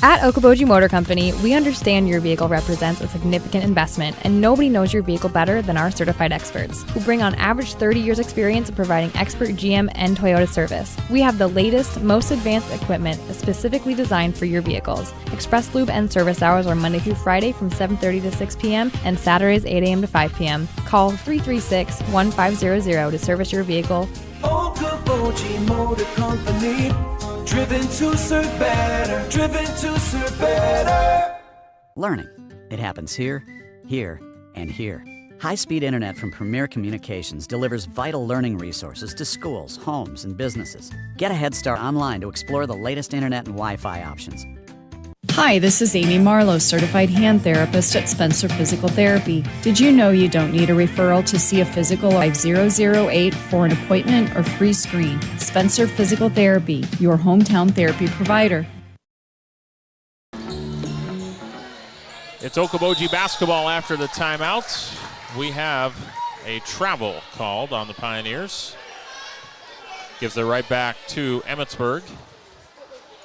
At Okoboji Motor Company, we understand your vehicle represents a significant investment, and nobody knows your vehicle better than our certified experts, who bring on average 30 years experience in providing expert GM and Toyota service. We have the latest, most advanced equipment specifically designed for your vehicles. Express Lube and service hours are Monday through Friday from 7:30 to 6 p.m. and Saturdays 8 a.m. to 5 p.m. Call 336-1500 to service your vehicle. Okoboji Motor Company, Driven to serve better. Driven to serve better. Learning. It happens here, here, and here. High-speed internet from Premier Communications delivers vital learning resources to schools, homes, and businesses. Get a head start online to explore the latest internet and Wi-Fi options. Hi, this is Amy Marlowe, certified hand therapist at Spencer Physical Therapy. Did you know you don't need a referral to see a physical 5008 for an appointment or free screen? Spencer Physical Therapy, your hometown therapy provider. It's Okoboji basketball after the timeout. We have a travel called on the Pioneers. Gives it right back to Emmitsburg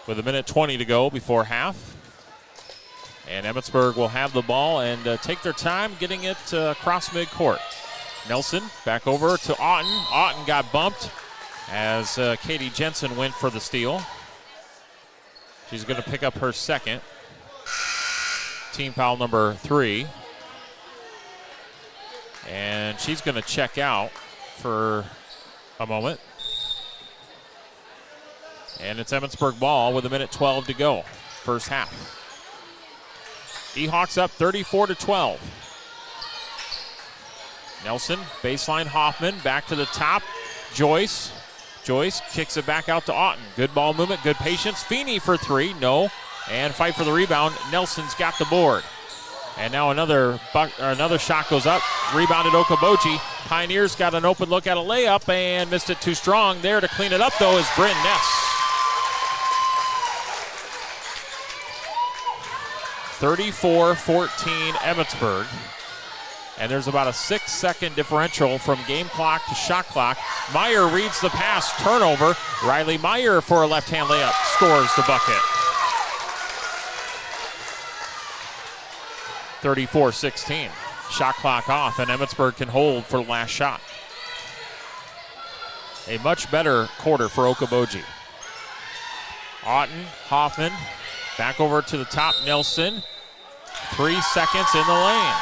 with 1:20 to go before half. And Emmitsburg will have the ball and take their time getting it across midcourt. Nelson back over to Otten. Otten got bumped as Katie Jensen went for the steal. She's going to pick up her second. Team foul number 3. And she's going to check out for a moment. And it's Emmitsburg ball with 1:12 to go, first half. E-Hawks up 34-12. Nelson, baseline Hoffman, back to the top. Joyce kicks it back out to Otten. Good ball movement, good patience. Feeney for 3, no. And fight for the rebound. Nelson's got the board. And now another shot goes up. Rebounded Okoboji. Pioneers got an open look at a layup and missed it too strong. There to clean it up, though, is Bryn Ness. 34-14 Emmitsburg. And there's about a 6-second differential from game clock to shot clock. Meyer reads the pass, turnover. Riley Meyer for a left-hand layup scores the bucket. 34-16. Shot clock off, and Emmitsburg can hold for the last shot. A much better quarter for Okaboji. Otten, Hoffman, back over to the top, Nelson. 3 seconds in the lane.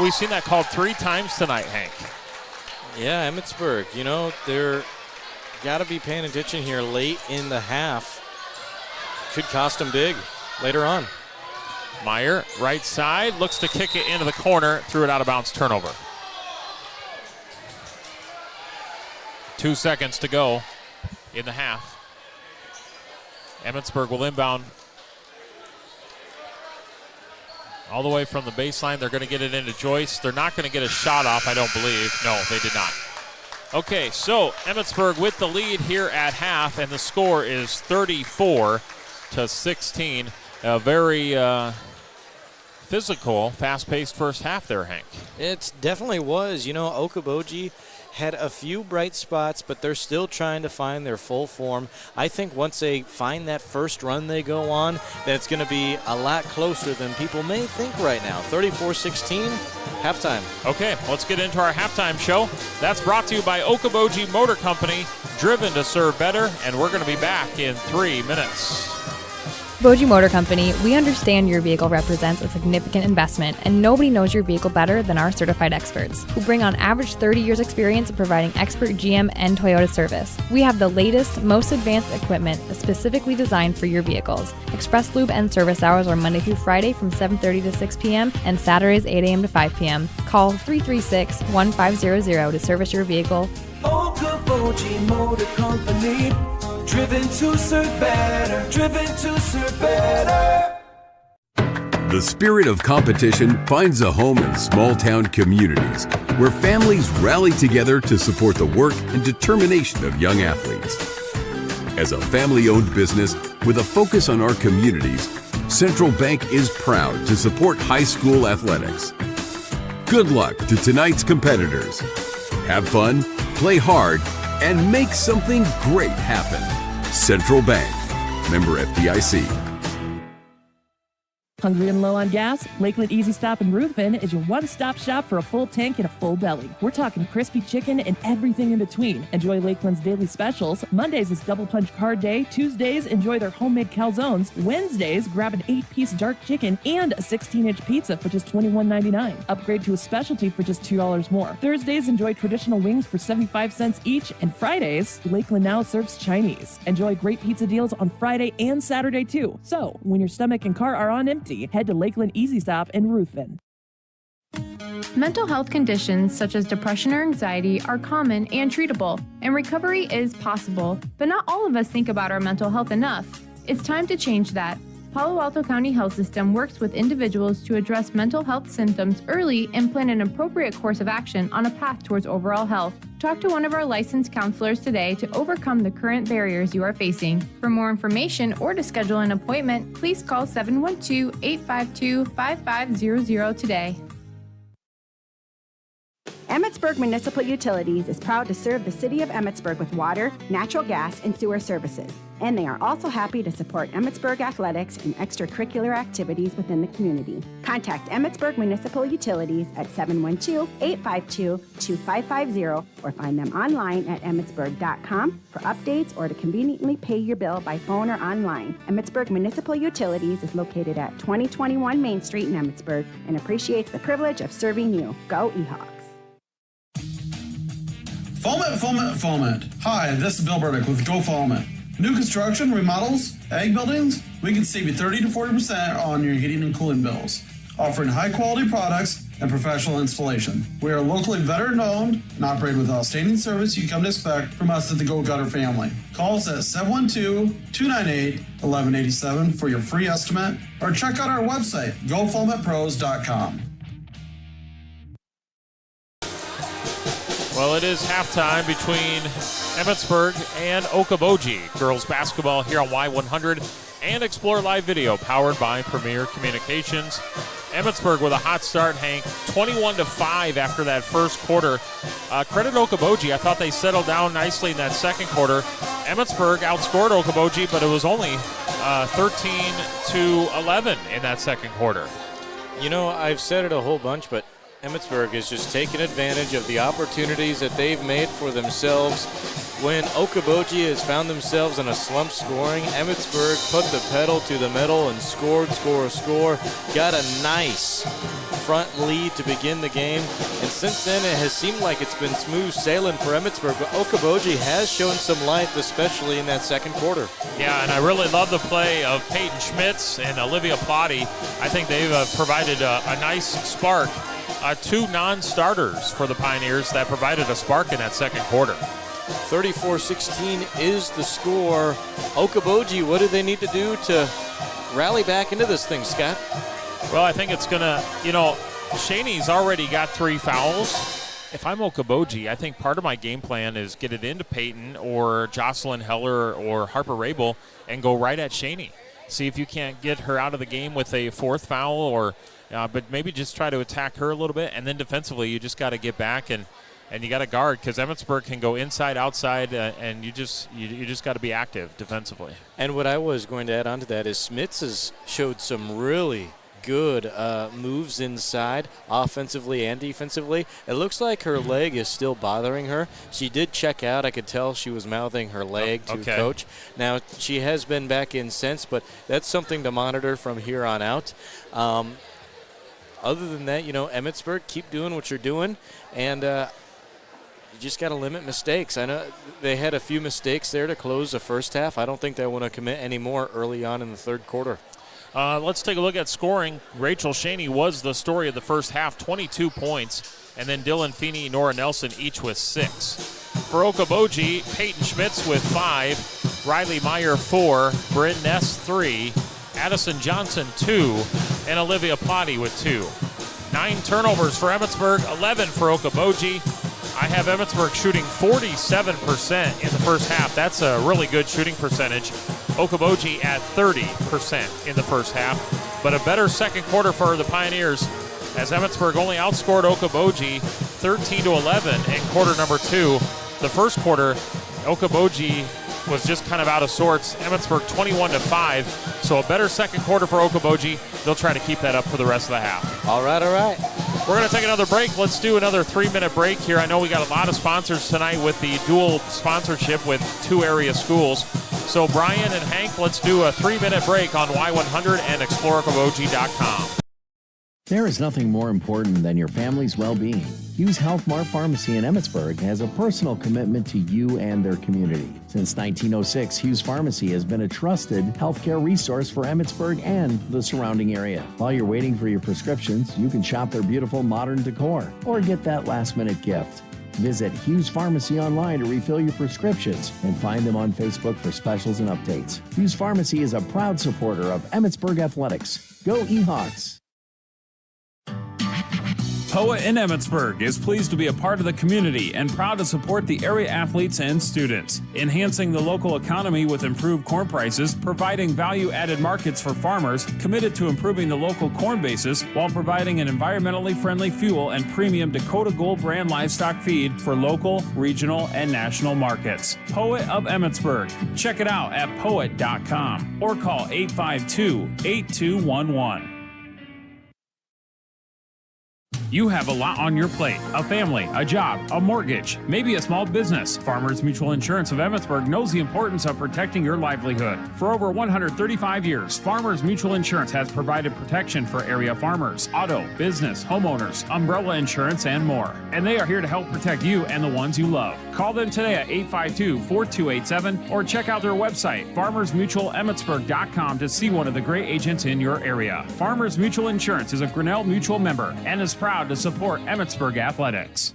We've seen that called 3 times tonight, Hank. Yeah, Emmitsburg, they're got to be paying attention here late in the half. Could cost them big later on. Meyer, right side, looks to kick it into the corner, threw it out of bounds, turnover. 2 seconds to go in the half. Emmitsburg will inbound all the way from the baseline. They're going to get it into Joyce. They're not going to get a shot off, I don't believe. No, they did not. Okay, so Emmitsburg with the lead here at half, and the score is 34-16. A very physical, fast-paced first half there, Hank. It definitely was. Okaboji had a few bright spots, but they're still trying to find their full form. I think once they find that first run they go on, that it's going to be a lot closer than people may think right now. 34-16, halftime. Okay, let's get into our halftime show. That's brought to you by Okoboji Motor Company, driven to serve better, and we're going to be back in 3 minutes. Okoboji Motor Company, we understand your vehicle represents a significant investment, and nobody knows your vehicle better than our certified experts, who bring on average 30 years experience in providing expert GM and Toyota service. We have the latest, most advanced equipment specifically designed for your vehicles. Express Lube and service hours are Monday through Friday from 7:30 to 6 p.m. and Saturdays 8 a.m. to 5 p.m. Call 336-1500 to service your vehicle. Okoboji Motor Company. Driven to serve better. Driven to serve better. The spirit of competition finds a home in small-town communities where families rally together to support the work and determination of young athletes. As a family-owned business with a focus on our communities, Central Bank is proud to support high school athletics. Good luck to tonight's competitors. Have fun, play hard, and make something great happen. Central Bank, member FDIC. Hungry and low on gas? Lakeland Easy Stop in Ruthven is your one-stop shop for a full tank and a full belly. We're talking crispy chicken and everything in between. Enjoy Lakeland's daily specials. Mondays is Double Punch Card Day. Tuesdays, enjoy their homemade calzones. Wednesdays, grab an 8-piece dark chicken and a 16-inch pizza for just $21.99. Upgrade to a specialty for just $2 more. Thursdays, enjoy traditional wings for 75 cents each. And Fridays, Lakeland now serves Chinese. Enjoy great pizza deals on Friday and Saturday too. So, when your stomach and car are on empty, head to Lakeland Easy Stop in Ruthven. Mental health conditions such as depression or anxiety are common and treatable, and recovery is possible, but not all of us think about our mental health enough. It's time to change that. Palo Alto County Health System works with individuals to address mental health symptoms early and plan an appropriate course of action on a path towards overall health. Talk to one of our licensed counselors today to overcome the current barriers you are facing. For more information or to schedule an appointment, please call 712-852-5500 today. Emmitsburg Municipal Utilities is proud to serve the city of Emmitsburg with water, natural gas, and sewer services. And they are also happy to support Emmitsburg athletics and extracurricular activities within the community. Contact Emmitsburg Municipal Utilities at 712-852-2550 or find them online at emmitsburg.com for updates or to conveniently pay your bill by phone or online. Emmitsburg Municipal Utilities is located at 2021 Main Street in Emmitsburg and appreciates the privilege of serving you. Go Ehawks! Foment. Hi, this is Bill Burdick with Go Foment. New construction, remodels, ag buildings, we can save you 30 to 40% on your heating and cooling bills. Offering high quality products and professional installation. We are locally veteran owned and operate with outstanding service you come to expect from us at the Go Gutter family. Call us at 712-298-1187 for your free estimate or check out our website, gofoamentpros.com. Well, it is halftime between Emmitsburg and Okoboji. Girls basketball here on Y100 and Explore Live Video, powered by Premier Communications. Emmitsburg with a hot start, Hank, 21-5 after that first quarter. Credit Okoboji. I thought they settled down nicely in that second quarter. Emmitsburg outscored Okoboji, but it was only 13-11 in that second quarter. You know, I've said it a whole bunch, but Emmitsburg is just taking advantage of the opportunities that they've made for themselves. When Okaboji has found themselves in a slump scoring, Emmitsburg put the pedal to the metal and scored. Got a nice front lead to begin the game. And since then, it has seemed like it's been smooth sailing for Emmitsburg. But Okaboji has shown some life, especially in that second quarter. Yeah, and I really love the play of Peyton Schmitz and Olivia Plotty. I think they've provided a nice spark. Two non-starters for the Pioneers that provided a spark in that second quarter. 34-16 is the score. Okaboji, what do they need to do to rally back into this thing, Scott? Well, I think it's going to, Shaney's already got 3 fouls. If I'm Okaboji, I think part of my game plan is get it into Peyton or Jocelyn Heller or Harper Rabel and go right at Shaney. See if you can't get her out of the game with a 4th foul or but maybe just try to attack her a little bit, and then defensively you just got to get back and you got to guard because Emmitsburg can go inside, outside, and you just got to be active defensively. And what I was going to add on to that is Smits has showed some really good moves inside, offensively and defensively. It looks like her leg is still bothering her. She did check out. I could tell she was mouthing her leg to coach. Now, she has been back in since, but that's something to monitor from here on out. Other than that, Emmitsburg, keep doing what you're doing, and you just got to limit mistakes. I know they had a few mistakes there to close the first half. I don't think they want to commit any more early on in the third quarter. Let's take a look at scoring. Rachel Shaney was the story of the first half, 22 points, and then Dylan Feeney, Nora Nelson each with 6. For Okaboji, Peyton Schmitz with 5, Riley Meyer 4, Bryn Ness 3, Addison Johnson 2, and Olivia Plotty with 2. 9 turnovers for Emmitsburg, 11 for Okaboji. I have Emmitsburg shooting 47% in the first half. That's a really good shooting percentage. Okaboji at 30% in the first half. But a better second quarter for the Pioneers as Emmitsburg only outscored Okaboji 13-11 in quarter number 2. The first quarter, Okaboji was just kind of out of sorts. Emmitsburg 21-5, so a better second quarter for Okaboji. they'll try to keep that up for the rest of the half. All right, all right. We're going to take another break. Let's do another 3-minute break here. I know we got a lot of sponsors tonight with the dual sponsorship with 2 area schools. So Brian and Hank, let's do a 3-minute break on Y100 and ExploreOkoboji.com. There is nothing more important than your family's well-being. Hughes Health Mart Pharmacy in Emmitsburg has a personal commitment to you and their community. Since 1906, Hughes Pharmacy has been a trusted healthcare resource for Emmitsburg and the surrounding area. While you're waiting for your prescriptions, you can shop their beautiful modern decor or get that last-minute gift. Visit Hughes Pharmacy online to refill your prescriptions and find them on Facebook for specials and updates. Hughes Pharmacy is a proud supporter of Emmitsburg Athletics. Go Ehawks! POA in Emmitsburg is pleased to be a part of the community and proud to support the area athletes and students, enhancing the local economy with improved corn prices, providing value-added markets for farmers, committed to improving the local corn basis while providing an environmentally friendly fuel and premium Dakota Gold brand livestock feed for local, regional, and national markets. POA of Emmitsburg. Check it out at poet.com or call 852-8211. You have a lot on your plate: a family, a job, a mortgage, maybe a small business. Farmers Mutual Insurance of Emmitsburg knows the importance of protecting your livelihood. For over 135 years, Farmers Mutual Insurance has provided protection for area farmers, auto, business, homeowners, umbrella insurance, and more. And they are here to help protect you and the ones you love. Call them today at 852-4287 or check out their website, farmersmutualemitsburg.com, to see one of the great agents in your area. Farmers Mutual Insurance is a Grinnell Mutual member and is proud to support Emmitsburg Athletics.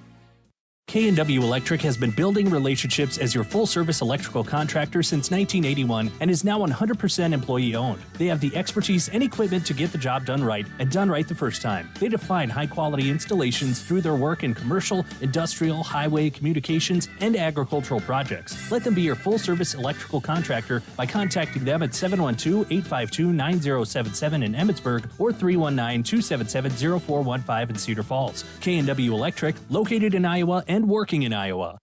K&W Electric has been building relationships as your full-service electrical contractor since 1981 and is now 100% employee-owned. They have the expertise and equipment to get the job done right and done right the first time. They define high-quality installations through their work in commercial, industrial, highway, communications, and agricultural projects. Let them be your full-service electrical contractor by contacting them at 712-852-9077 in Emmitsburg or 319-277-0415 in Cedar Falls. K&W Electric, located in Iowa and working in Iowa.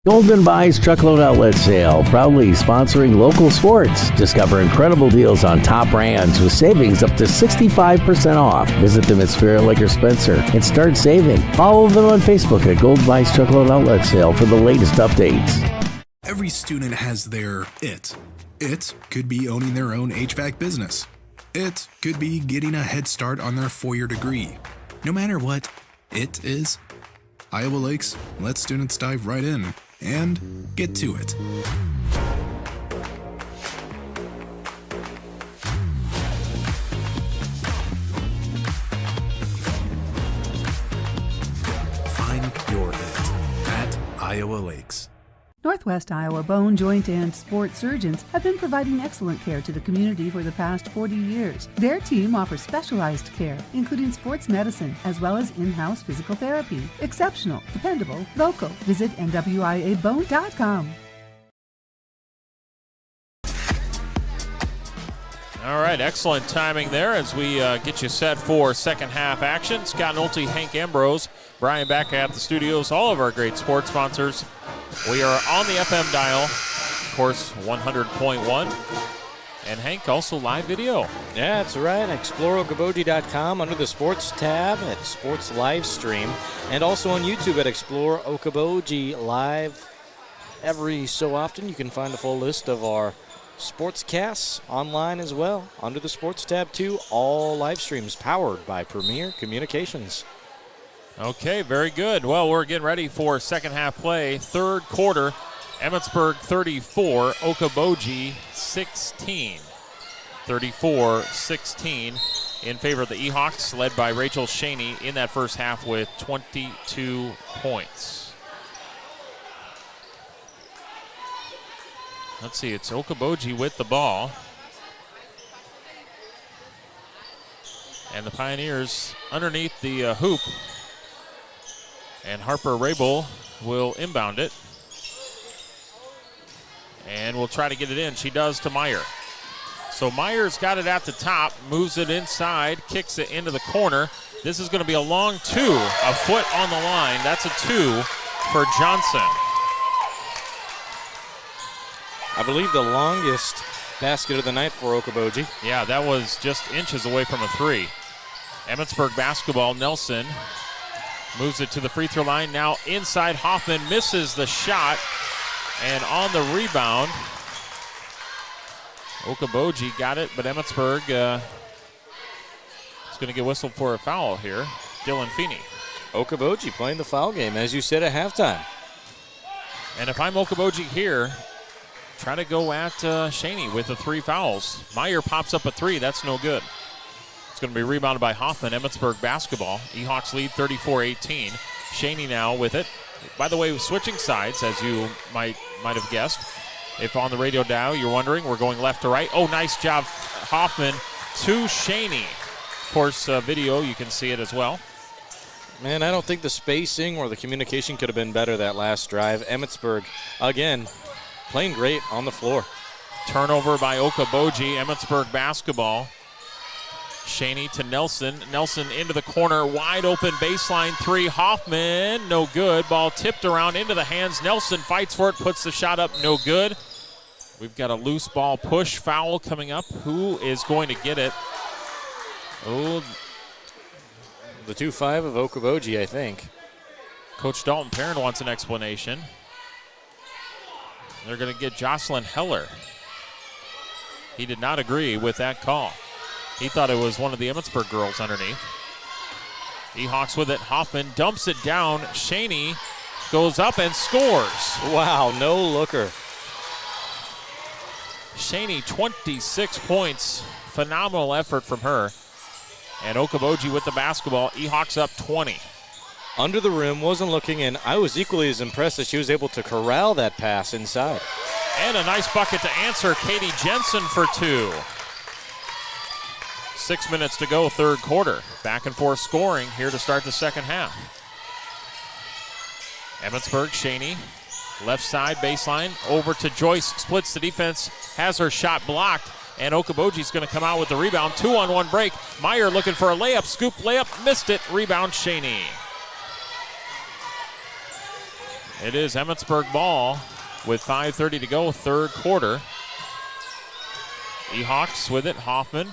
Golden Buys Truckload Outlet Sale, proudly sponsoring local sports. Discover incredible deals on top brands with savings up to 65% off. Visit them at Spirit Lake or Spencer and start saving. Follow them on Facebook at Golden Buys Truckload Outlet Sale for the latest updates. Every student has their it. It could be owning their own HVAC business. It could be getting a head start on their 4-year degree. No matter what it is, Iowa Lakes lets students dive right in and get to it. Find your it at Iowa Lakes. Northwest Iowa Bone, Joint, and Sports Surgeons have been providing excellent care to the community for the past 40 years. Their team offers specialized care, including sports medicine, as well as in-house physical therapy. Exceptional, dependable, local. Visit NWIABone.com. All right, excellent timing there as we get you set for second half action. Scott Nolte, Hank Ambrose, Brian back at the studios, all of our great sports sponsors. We are on the FM dial, of course, 100.1. And Hank, also live video. Yeah, that's right. ExploreOkoboji.com under the Sports tab at Sports Live Stream. And also on YouTube at Explore Okoboji Live. Every so often you can find a full list of our sportscasts online as well. Under the Sports tab, too, all live streams powered by Premier Communications. Okay, very good. Well, we're getting ready for second half play. Third quarter, Emmitsburg 34, Okoboji 16. 34-16 in favor of the Ehawks, led by Rachel Shaney in that first half with 22 points. Let's see, it's Okoboji with the ball. And the Pioneers underneath the hoop. And Harper Rabel will inbound it. And will try to get it in. She does to Meyer. So Meyer's got it at the top, moves it inside, kicks it into the corner. This is going to be a long two, a foot on the line. That's a two for Johnson. I believe the longest basket of the night for Okoboji. Yeah, that was just inches away from a three. Emmitsburg basketball. Nelson moves it to the free throw line. Now inside, Hoffman misses the shot. And on the rebound, Okaboji got it, but Emmitsburg is going to get whistled for a foul here. Dylan Feeney. Okaboji playing the foul game, as you said at halftime. And if I'm Okaboji here, try to go at Shaney with the 3 fouls. Meyer pops up a 3. That's no good. It's going to be rebounded by Hoffman. Emmitsburg basketball. Ehawks lead 34-18. Shaney now with it. By the way, switching sides, as you might have guessed. If on the radio dial you're wondering, we're going left to right. Oh, nice job, Hoffman to Shaney. Of course, video, you can see it as well. Man, I don't think the spacing or the communication could have been better that last drive. Emmitsburg, again, playing great on the floor. Turnover by Okoboji. Emmitsburg basketball. Shaney to Nelson. Nelson into the corner. Wide open baseline 3. Hoffman, no good. Ball tipped around into the hands. Nelson fights for it, puts the shot up, no good. We've got a loose ball push foul coming up. Who is going to get it? Oh, the 2-5 of Okoboji, I think. Coach Dalton Perrin wants an explanation. They're going to get Jocelyn Heller. He did not agree with that call. He thought it was one of the Emmitsburg girls underneath. Ehawks with it. Hoffman dumps it down. Shaney goes up and scores. Wow, no looker. Shaney, 26 points. Phenomenal effort from her. And Okaboji with the basketball. Ehawks up 20. Under the rim, wasn't looking in. I was equally as impressed that she was able to corral that pass inside. And a nice bucket to answer. Katie Jensen for 2. 6 minutes to go, third quarter. Back and forth scoring here to start the second half. Emmitsburg, Shaney, left side baseline, over to Joyce, splits the defense, has her shot blocked, and Okoboji's going to come out with the rebound. 2-on-1 break. Meyer looking for a layup, scoop layup, missed it, rebound Shaney. It is Emmitsburg ball with 5:30 to go, third quarter. Ehawks with it, Hoffman.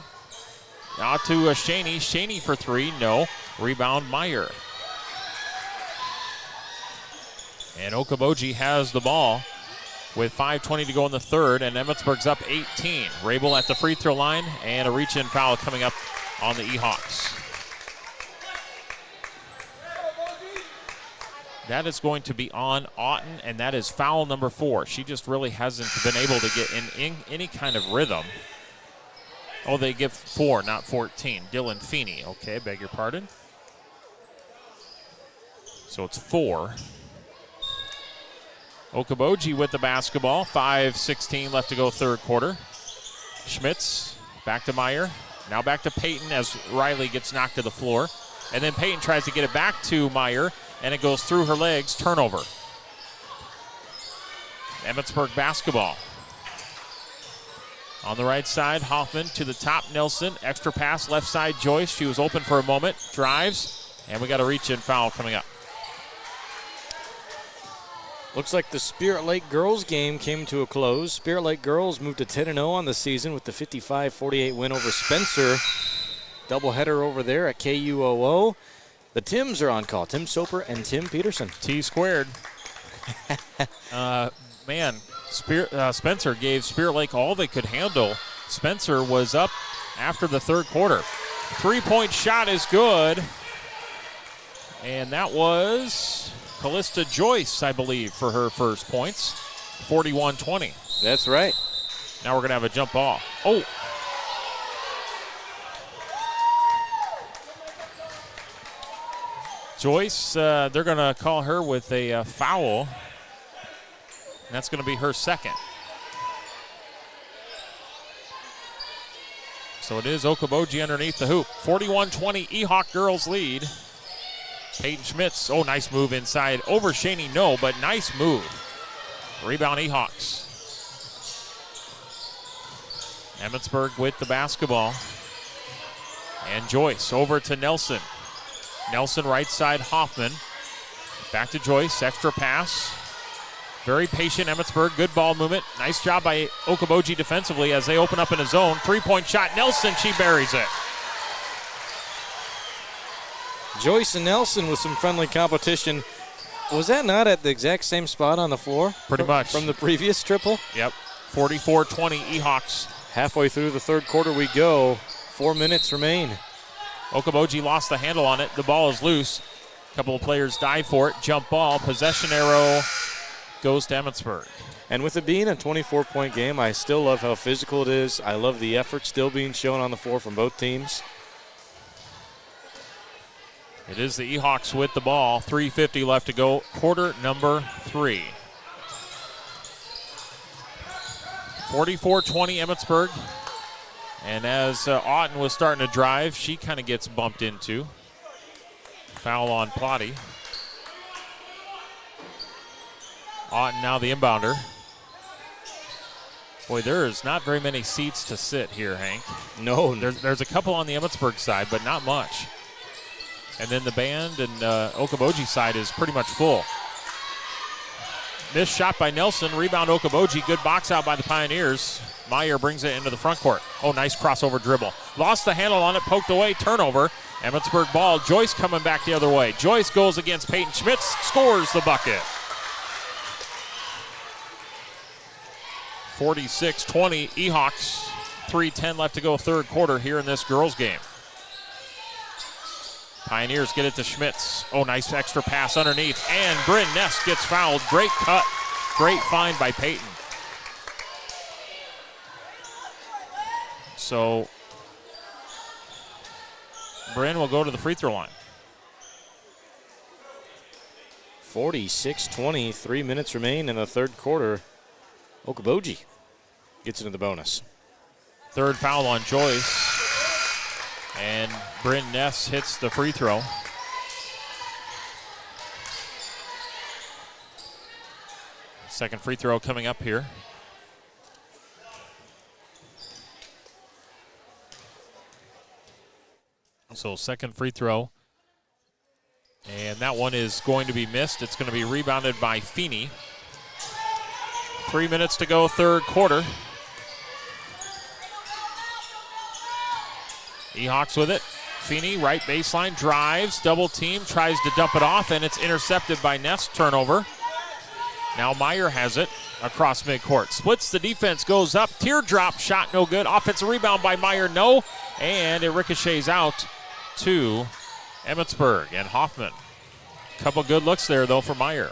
Out to Shaney. Shaney for 3, no. Rebound Meyer. And Okaboji has the ball with 5:20 to go in the third, and Emmitsburg's up 18. Rabel at the free throw line, and a reach-in foul coming up on the Ehawks. That is going to be on Otten, and that is foul number 4. She just really hasn't been able to get in any kind of rhythm. Oh, they give 4, not 14. Dylan Feeney. Okay, beg your pardon. So it's 4. Okoboji with the basketball. 5:16 left to go, third quarter. Schmitz back to Meyer. Now back to Peyton as Riley gets knocked to the floor. And then Peyton tries to get it back to Meyer, and it goes through her legs. Turnover. Emmitsburg basketball. On the right side, Hoffman to the top, Nelson. Extra pass, left side, Joyce. She was open for a moment. Drives, and we got a reach-in foul coming up. Looks like the Spirit Lake girls game came to a close. Spirit Lake girls moved to 10-0 on the season with the 55-48 win over Spencer. Doubleheader over there at KUOO. The Tims are on call. Tim Soper and Tim Peterson. T squared. Man. Spencer gave Spirit Lake all they could handle. Spencer was up after the third quarter. 3-point shot is good. And that was Callista Joyce, I believe, for her first points. 41-20. That's right. Now we're going to have a jump ball. Oh. Joyce, they're going to call her with a foul. And that's going to be her second. So it is Okaboji underneath the hoop. 41-20, Ehawk girls lead. Peyton Schmitz, oh, nice move inside. Over Shaney, no, but nice move. Rebound Ehawks. Emmitsburg with the basketball. And Joyce over to Nelson. Nelson right side, Hoffman. Back to Joyce, extra pass. Very patient Emmitsburg. Good ball movement. Nice job by Okoboji defensively as they open up in a zone. 3-point shot. Nelson, she buries it. Joyce and Nelson with some friendly competition. Was that not at the exact same spot on the floor? Pretty much. From the previous triple? Yep. 44-20 Ehawks. Halfway through the third quarter we go. 4 minutes remain. Okoboji lost the handle on it. The ball is loose. A couple of players dive for it. Jump ball. Possession arrow goes to Emmitsburg. And with it being a 24-point game, I still love how physical it is. I love the effort still being shown on the floor from both teams. It is the Ehawks with the ball. 3:50 left to go. Quarter number 3. 44-20 Emmitsburg. And as Otten was starting to drive, she kind of gets bumped into. Foul on Plotty. Otten now the inbounder. Boy, there is not very many seats to sit here, Hank. No. There's a couple on the Emmitsburg side, but not much. And then the band and Okoboji side is pretty much full. Missed shot by Nelson. Rebound Okoboji. Good box out by the Pioneers. Meyer brings it into the front court. Oh, nice crossover dribble. Lost the handle on it. Poked away. Turnover. Emmitsburg ball. Joyce coming back the other way. Joyce goes against Peyton Schmitz. Scores the bucket. 46-20 Ehawks. 3:10 left to go third quarter here in this girls game. Pioneers get it to Schmitz. Oh, nice extra pass underneath. And Bryn Ness gets fouled. Great cut. Great find by Peyton. So Bryn will go to the free throw line. 46-20, 3 minutes remain in the third quarter. Okaboji gets into the bonus. Third foul on Joyce. And Bryn Ness hits the free throw. Second free throw coming up here. So second free throw. And that one is going to be missed. It's going to be rebounded by Feeney. 3 minutes to go, third quarter. Ehawks with it. Feeney, right baseline, drives, double team, tries to dump it off, and it's intercepted by Ness. Turnover. Now Meyer has it across midcourt. Splits the defense, goes up. Teardrop shot, no good. Offensive rebound by Meyer, no. And it ricochets out to Emmitsburg and Hoffman. Couple good looks there, though, for Meyer.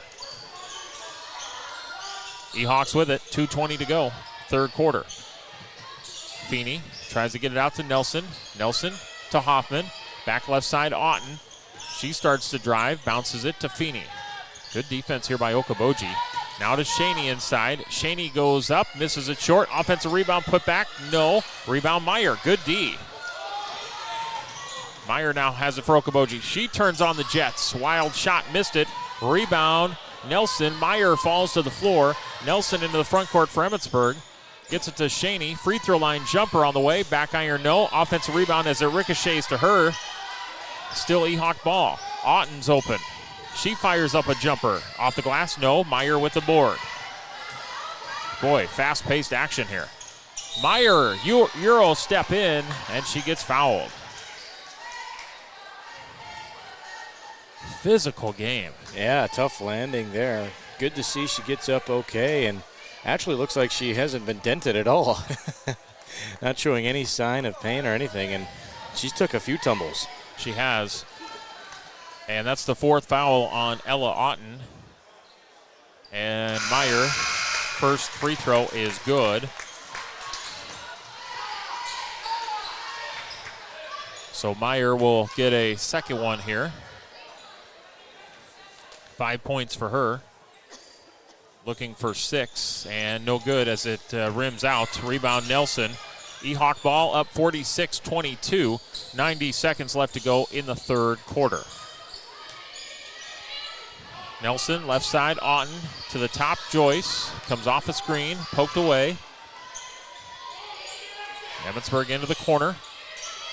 Ehawks with it. 2:20 to go. Third quarter. Feeney tries to get it out to Nelson. Nelson to Hoffman. Back left side, Otten. She starts to drive, bounces it to Feeney. Good defense here by Okoboji. Now to Shaney inside. Shaney goes up, misses it short. Offensive rebound put back, no. Rebound Meyer, good D. Meyer now has it for Okoboji. She turns on the Jets. Wild shot, missed it. Rebound, Nelson. Meyer falls to the floor. Nelson into the front court for Emmitsburg. Gets it to Shaney. Free throw line jumper on the way. Back iron, no. Offensive rebound as it ricochets to her. Still Ehawk ball. Otten's open. She fires up a jumper. Off the glass, no. Meyer with the board. Boy, fast-paced action here. Meyer, Euro step in, and she gets fouled. Physical game. Yeah, tough landing there. Good to see she gets up okay, and actually looks like she hasn't been dented at all. Not showing any sign of pain or anything, and she's took a few tumbles. She has. And that's the fourth foul on Ella Otten. And Meyer, first free throw is good. So Meyer will get a second one here. 5 points for her. Looking for 6, and no good as it rims out. Rebound Nelson. Ehawk ball up 46-22. 90 seconds left to go in the third quarter. Nelson, left side, Otten to the top. Joyce comes off a screen, poked away. Emmitsburg into the corner.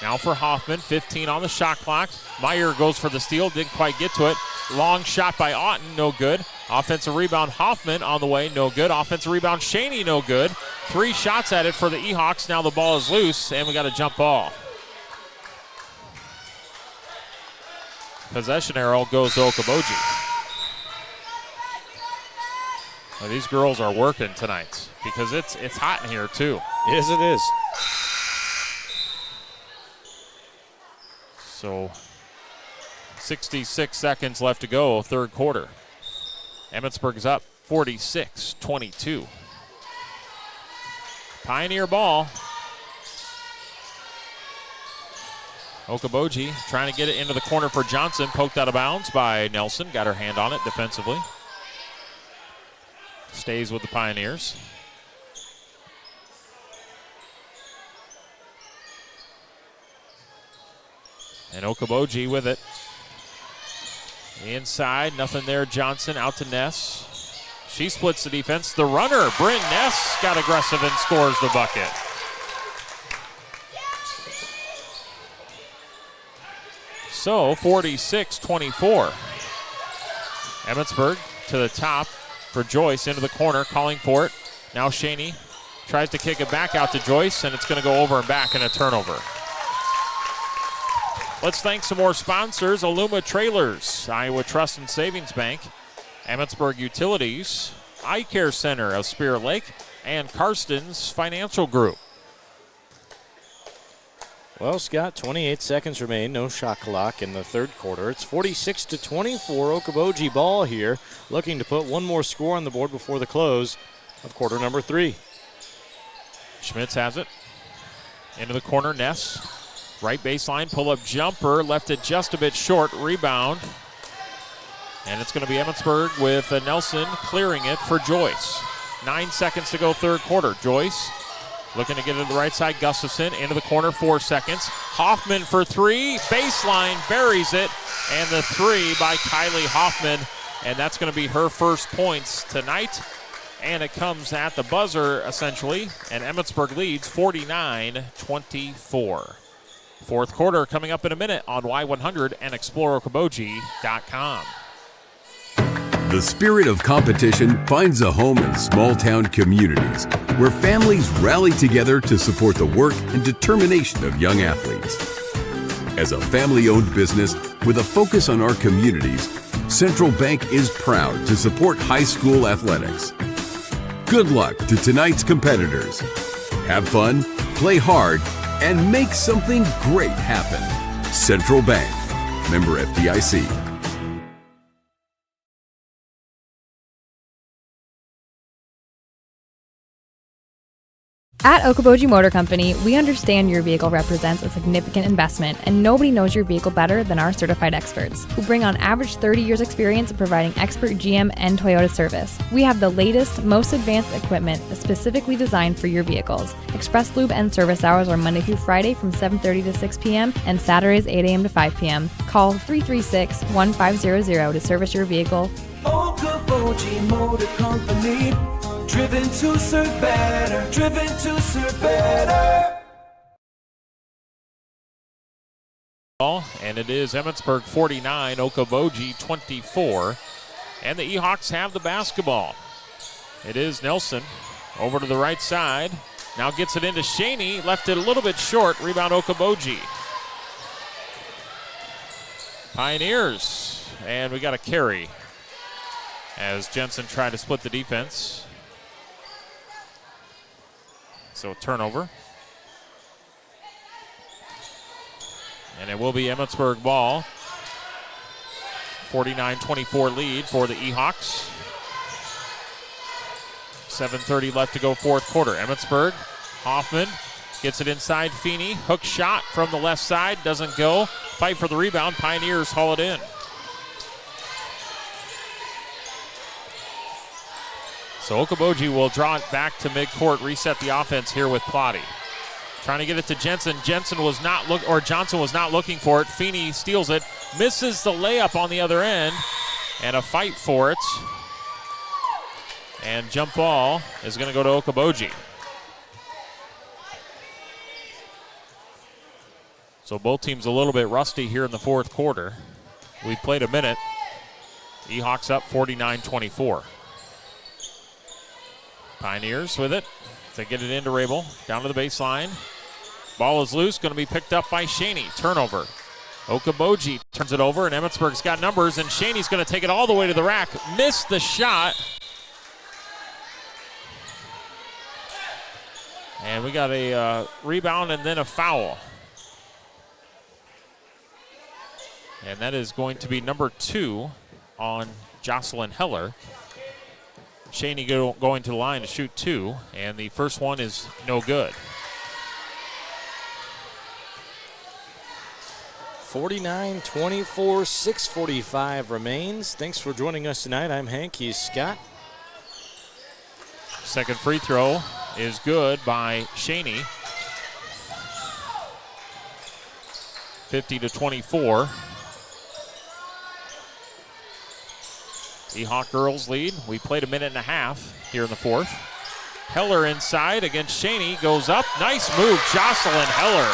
Now for Hoffman, 15 on the shot clock. Meyer goes for the steal, didn't quite get to it. Long shot by Otten, no good. Offensive rebound, Hoffman on the way, no good. Offensive rebound, Shaney, no good. 3 shots at it for the E-Hawks. Now the ball is loose, and we got a jump ball. Possession arrow goes to Okoboji. Well, these girls are working tonight because it's hot in here too. Yes, it is. So 66 seconds left to go, third quarter. Emmitsburg's up 46-22. Pioneer ball. Okoboji trying to get it into the corner for Johnson. Poked out of bounds by Nelson. Got her hand on it defensively. Stays with the Pioneers. And Okoboji with it. Inside, nothing there. Johnson out to Ness. She splits the defense. The runner, Bryn Ness, got aggressive and scores the bucket. So 46-24. Emmitsburg to the top for Joyce into the corner, calling for it. Now Shaney tries to kick it back out to Joyce, and it's going to go over and back in a turnover. Let's thank some more sponsors. Aluma Trailers, Iowa Trust and Savings Bank, Emmitsburg Utilities, Eye Care Center of Spirit Lake, and Karsten's Financial Group. Well, Scott, 28 seconds remain. No shot clock in the third quarter. It's 46-24. Okoboji ball here, looking to put one more score on the board before the close of quarter number 3. Schmitz has it. Into the corner, Ness. Right baseline, pull-up jumper. Left it just a bit short. Rebound. And it's going to be Emmitsburg with Nelson clearing it for Joyce. 9 seconds to go, third quarter. Joyce looking to get it to the right side. Gustafson into the corner, 4 seconds. Hoffman for 3. Baseline, buries it. And the 3 by Kylie Hoffman. And that's going to be her first points tonight. And it comes at the buzzer, essentially. And Emmitsburg leads 49-24. Fourth quarter coming up in a minute on Y100 and ExploreOkoboji.com. The spirit of competition finds a home in small-town communities where families rally together to support the work and determination of young athletes. As a family-owned business with a focus on our communities, Central Bank is proud to support high school athletics. Good luck to tonight's competitors. Have fun, play hard, and make something great happen. Central Bank, member FDIC. At Okoboji Motor Company, we understand your vehicle represents a significant investment, and nobody knows your vehicle better than our certified experts, who bring on average 30 years experience in providing expert GM and Toyota service. We have the latest, most advanced equipment specifically designed for your vehicles. Express Lube and service hours are Monday through Friday from 7:30 to 6 p.m. and Saturdays 8 a.m. to 5 p.m. Call 336-1500 to service your vehicle. Okoboji Motor Company. Driven to serve better. Driven to serve better. And it is Emmitsburg 49, Okoboji 24. And the E-Hawks have the basketball. It is Nelson over to the right side. Now gets it into Shaney. Left it a little bit short. Rebound Okoboji. Pioneers. And we got a carry as Jensen tried to split the defense. So turnover. And it will be Emmitsburg ball. 49-24 lead for the E-Hawks. 7:30 left to go, fourth quarter. Emmitsburg, Hoffman gets it inside. Feeney, hook shot from the left side, doesn't go. Fight for the rebound. Pioneers haul it in. So Okoboji will draw it back to midcourt, reset the offense here with Plotty. Trying to get it to Jensen. Johnson was not looking for it. Feeney steals it, misses the layup on the other end, and a fight for it. And jump ball is going to go to Okoboji. So both teams a little bit rusty here in the fourth quarter. We played a minute. E-Hawks up 49-24. Pioneers with it. They get it into Rabel. Down to the baseline. Ball is loose. Going to be picked up by Shaney. Turnover. Okoboji turns it over, and Emmitsburg's got numbers, and Shaney's going to take it all the way to the rack. Missed the shot. And we got a rebound and then a foul. And that is going to be number 2 on Jocelyn Heller. Shaney going to the line to shoot 2, and the first one is no good. 49-24, 6:45 remains. Thanks for joining us tonight. I'm Hank. He's Scott. Second free throw is good by Shaney. 50-24. E-Hawk girls lead. We played a minute and a half here in the fourth. Heller inside against Shaney. Goes up. Nice move, Jocelyn Heller.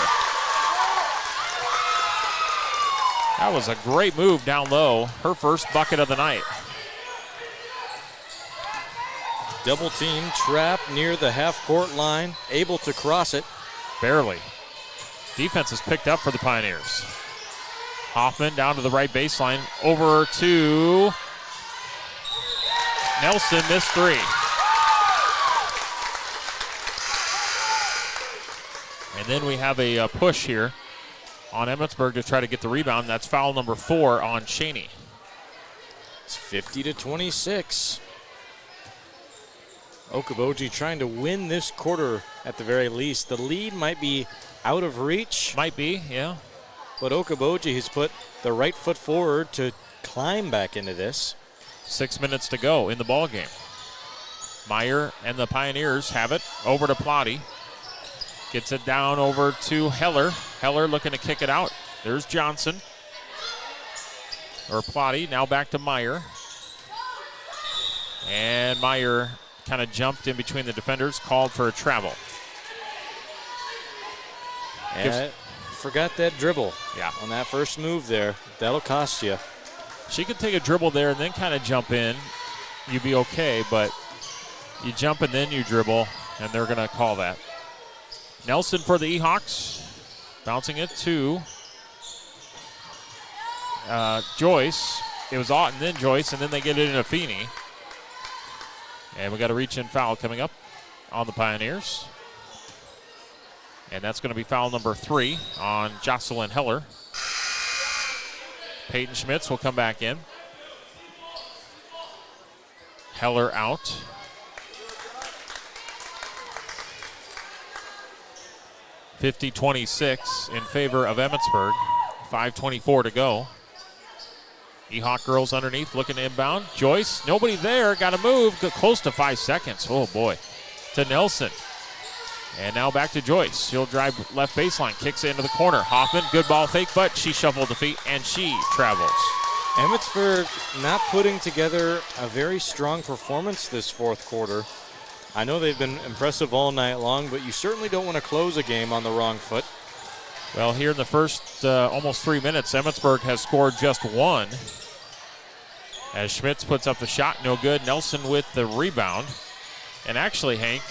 That was a great move down low. Her first bucket of the night. Double team trap near the half-court line. Able to cross it. Barely. Defense is picked up for the Pioneers. Hoffman down to the right baseline. Over to Nelson, missed 3. And then we have a push here on Emmitsburg to try to get the rebound. That's foul number 4 on Shaney. It's 50-26. Okoboji trying to win this quarter at the very least. The lead might be out of reach. Might be, yeah. But Okoboji has put the right foot forward to climb back into this. 6 minutes to go in the ball game. Meyer and the Pioneers have it. Over to Plotty. Gets it down over to Heller. Heller looking to kick it out. There's Johnson. Or Plotty. Now back to Meyer. And Meyer kind of jumped in between the defenders. Called for a travel. Forgot that dribble. Yeah. On that first move there. That'll cost you. She could take a dribble there and then kind of jump in. You'd be okay, but you jump and then you dribble, and they're going to call that. Nelson for the E-Hawks. Bouncing it to Joyce. It was Otten, then Joyce, and then they get it into Feeney. And we got a reach-in foul coming up on the Pioneers. And that's going to be foul number 3 on Jocelyn Heller. Peyton Schmitz will come back in. Heller out. (50-26) in favor of Emmitsburg. 5:24 to go. E-Hawk girls underneath looking to inbound. Joyce, nobody there. Got to move. Close to 5 seconds. Oh, boy. To Nelson. And now back to Joyce. She'll drive left baseline. Kicks it into the corner. Hoffman, good ball fake, but she shuffled the feet, and she travels. Emmitsburg not putting together a very strong performance this fourth quarter. I know they've been impressive all night long, but you certainly don't want to close a game on the wrong foot. Well, here in the first almost 3 minutes, Emmitsburg has scored just 1. As Schmitz puts up the shot, no good. Nelson with the rebound. And actually, Hank,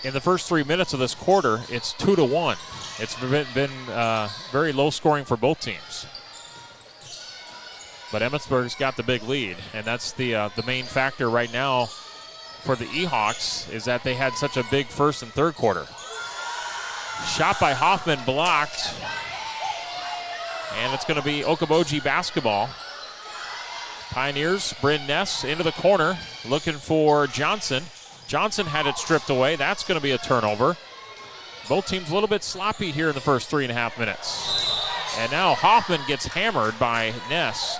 in the first 3 minutes of this quarter, it's 2-1. It's been very low scoring for both teams. But Emmitsburg's got the big lead, and that's the main factor right now for the E-Hawks, is that they had such a big first and third quarter. Shot by Hoffman blocked, and it's going to be Okoboji basketball. Pioneers, Bryn Ness into the corner, looking for Johnson. Johnson had it stripped away. That's going to be a turnover. Both teams a little bit sloppy here in the first 3.5 minutes. And now Hoffman gets hammered by Ness.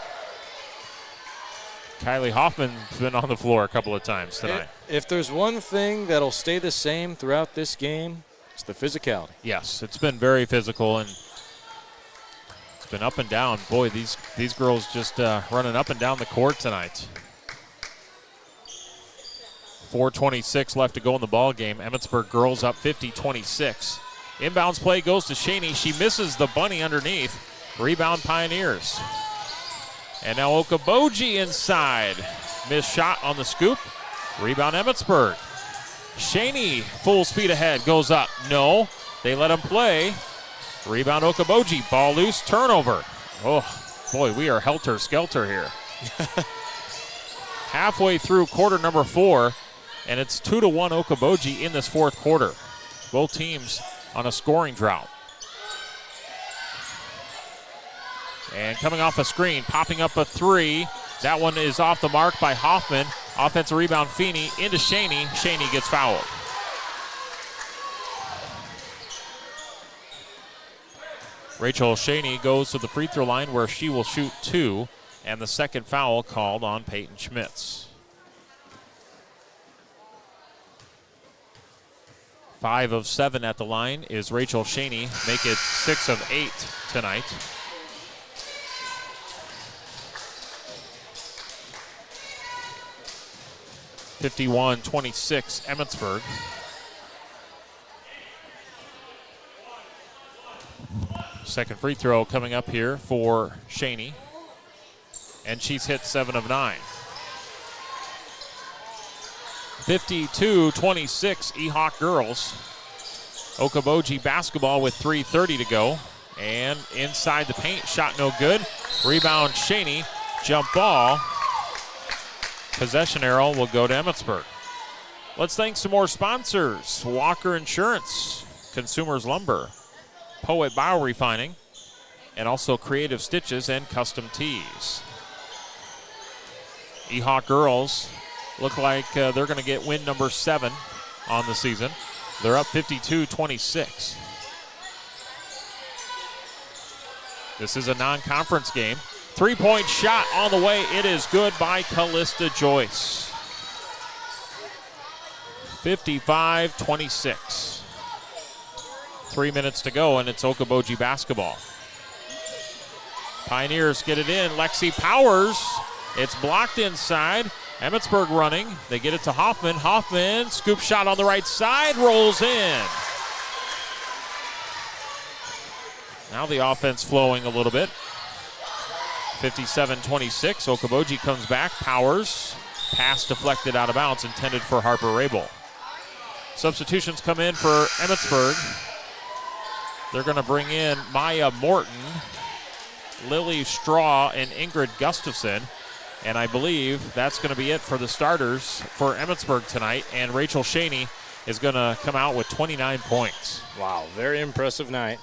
Kylie Hoffman's been on the floor a couple of times tonight. If there's one thing that'll stay the same throughout this game, it's the physicality. Yes, it's been very physical, and it's been up and down. Boy, these girls just running up and down the court tonight. 4:26 left to go in the ball game. Emmitsburg girls up 50-26. Inbounds play goes to Shaney. She misses the bunny underneath. Rebound Pioneers. And now Okoboji inside. Missed shot on the scoop. Rebound Emmitsburg. Shaney full speed ahead, goes up. No, they let him play. Rebound Okoboji, ball loose, turnover. Oh, boy, we are helter-skelter here. Halfway through quarter number 4, and it's 2-1 Okoboji in this fourth quarter. Both teams on a scoring drought. And coming off a screen, popping up a 3. That one is off the mark by Hoffman. Offensive rebound, Feeney into Shaney. Shaney gets fouled. Rachel Shaney goes to the free throw line where she will shoot 2, and the second foul called on Peyton Schmitz. 5 of 7 at the line is Rachel Shaney. Make it 6 of 8 tonight. (51-26) Emmitsburg. Second free throw coming up here for Shaney. And she's hit 7 of 9. 52-26 Ehawk girls. Okoboji basketball with 3:30 to go. And inside the paint, shot no good. Rebound Shaney, jump ball. Possession arrow will go to Emmitsburg. Let's thank some more sponsors. Walker Insurance, Consumers Lumber, Poet Biorefining, and also Creative Stitches and Custom Tees. Ehawk girls look like they're going to get win number 7 on the season. They're up 52-26. This is a non-conference game. 3-point shot on the way. It is good by Callista Joyce. 55-26. 3 minutes to go, and it's Okoboji basketball. Pioneers get it in. Lexi Powers. It's blocked inside. Emmitsburg running. They get it to Hoffman. Hoffman, scoop shot on the right side, rolls in. Now the offense flowing a little bit. 57-26. Okoboji comes back. Powers. Pass deflected out of bounds, intended for Harper Rabel. Substitutions come in for Emmitsburg. They're going to bring in Maya Morton, Lily Straw, and Ingrid Gustafson. And I believe that's going to be it for the starters for Emmitsburg tonight. And Rachel Shaney is going to come out with 29 points. Wow, very impressive night.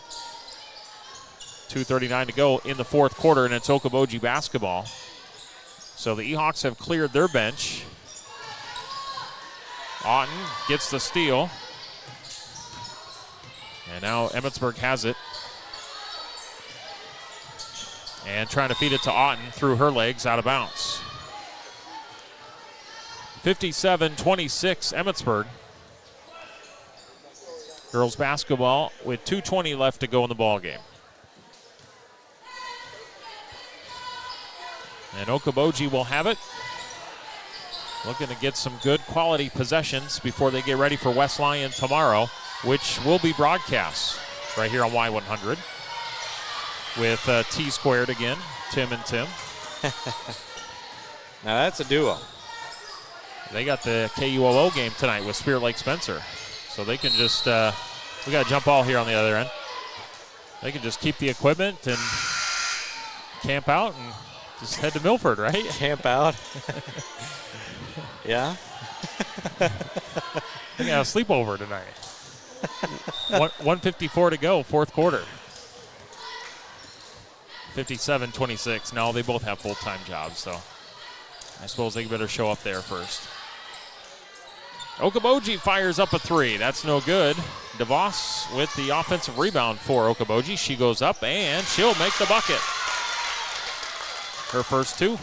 2:39 to go in the fourth quarter, and it's Okoboji basketball. So the Ehawks have cleared their bench. Otten gets the steal. And now Emmitsburg has it. And trying to feed it to Otten through her legs, out of bounds. 57-26 Emmitsburg. Girls basketball with 2:20 left to go in the ball game. And Okaboji will have it. Looking to get some good quality possessions before they get ready for West Lyon tomorrow, which will be broadcast right here on Y100 with T Squared again, Tim and Tim. Now that's a duo. They got the KUOO game tonight with Spirit Lake Spencer. So they can just, we got a jump ball here on the other end. They can just keep the equipment and camp out and just head to Milford, right? Camp out. Yeah. We got a sleepover tonight. 1:54 to go, fourth quarter. 57-26. No, they both have full-time jobs, so I suppose they better show up there first. Okaboji fires up a three. That's no good. DeVos with the offensive rebound for Okaboji. She goes up, and she'll make the bucket. Her first two,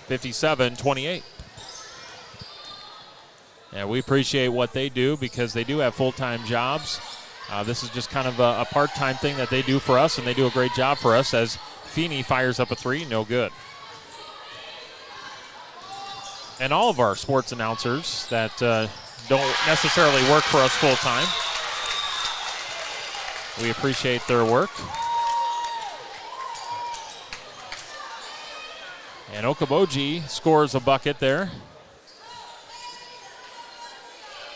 57-28. And we appreciate what they do because they do have full-time jobs. This is just kind of a part-time thing that they do for us, and they do a great job for us as Feeney fires up a three. No good. And all of our sports announcers that don't necessarily work for us full-time, we appreciate their work. And Okoboji scores a bucket there.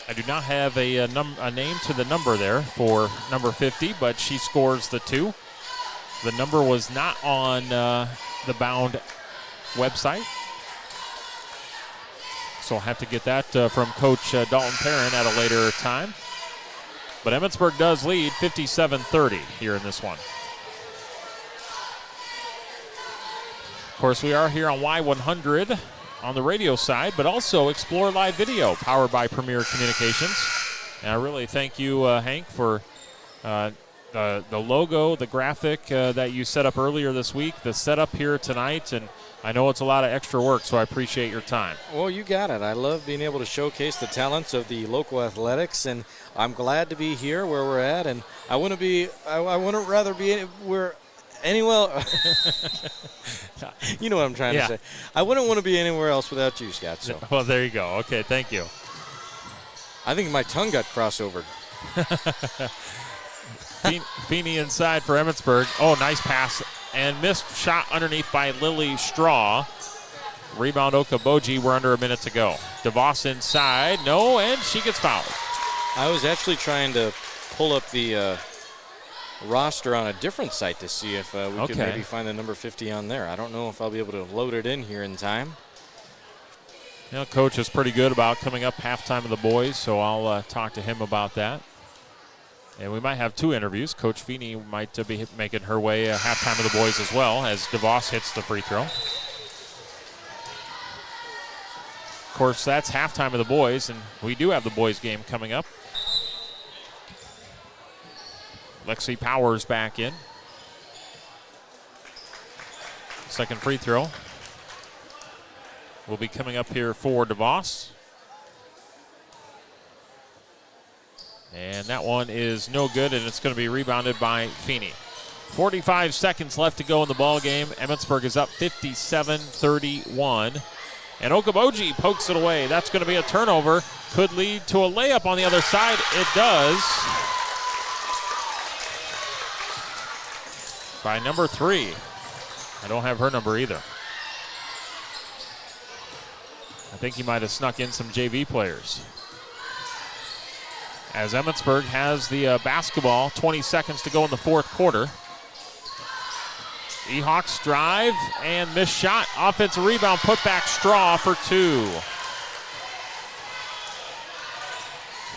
I do not have a name to the number there for number 50, but she scores the 2. The number was not on the Bound website. So I'll have to get that from Coach Dalton Perrin at a later time. But Emmitsburg does lead 57-30 here in this one. Of course, we are here on Y100 on the radio side, but also Explore Live Video, powered by Premier Communications. And I really thank you, Hank, for the logo, the graphic that you set up earlier this week, the setup here tonight, and I know it's a lot of extra work, so I appreciate your time. Well, you got it. I love being able to showcase the talents of the local athletics, and I'm glad to be here where we're at, and I wouldn't rather be where anywhere. You know what I'm trying to say. I wouldn't want to be anywhere else without you, Scott. So. Well, there you go. Okay, thank you. I think my tongue got crossover. Feeney inside for Emmitsburg. Oh, nice pass. And missed shot underneath by Lily Straw. Rebound Okaboji. We're under a minute to go. DeVos inside. No, and she gets fouled. I was actually trying to pull up the roster on a different site to see if we could maybe find the number 50 on there. I don't know if I'll be able to load it in here in time. You know, Coach is pretty good about coming up halftime of the boys, so I'll talk to him about that. And we might have 2 interviews. Coach Feeney might be making her way halftime of the boys as well as DeVos hits the free throw. Of course, that's halftime of the boys, and we do have the boys game coming up. Lexi Powers back in. Second free throw will be coming up here for DeVos. And that one is no good, and it's going to be rebounded by Feeney. 45 seconds left to go in the ball game. Emmitsburg is up 57-31. And Okaboji pokes it away. That's going to be a turnover. Could lead to a layup on the other side. It does. By number 3. I don't have her number either. I think he might have snuck in some JV players. As Emmitsburg has the basketball, 20 seconds to go in the fourth quarter. E-Hawks drive and miss shot. Offensive rebound, put back Straw for 2.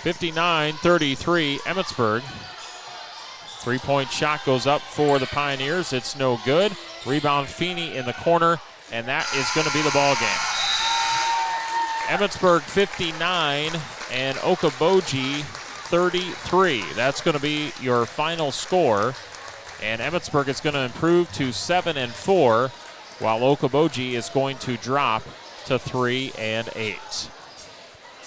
59-33, Emmitsburg. Three-point shot goes up for the Pioneers. It's no good. Rebound Feeney in the corner, and that is going to be the ball game. Emmitsburg 59 and Okoboji 33. That's going to be your final score. And Emmitsburg is going to improve to 7-4, while Okaboji is going to drop to 3-8.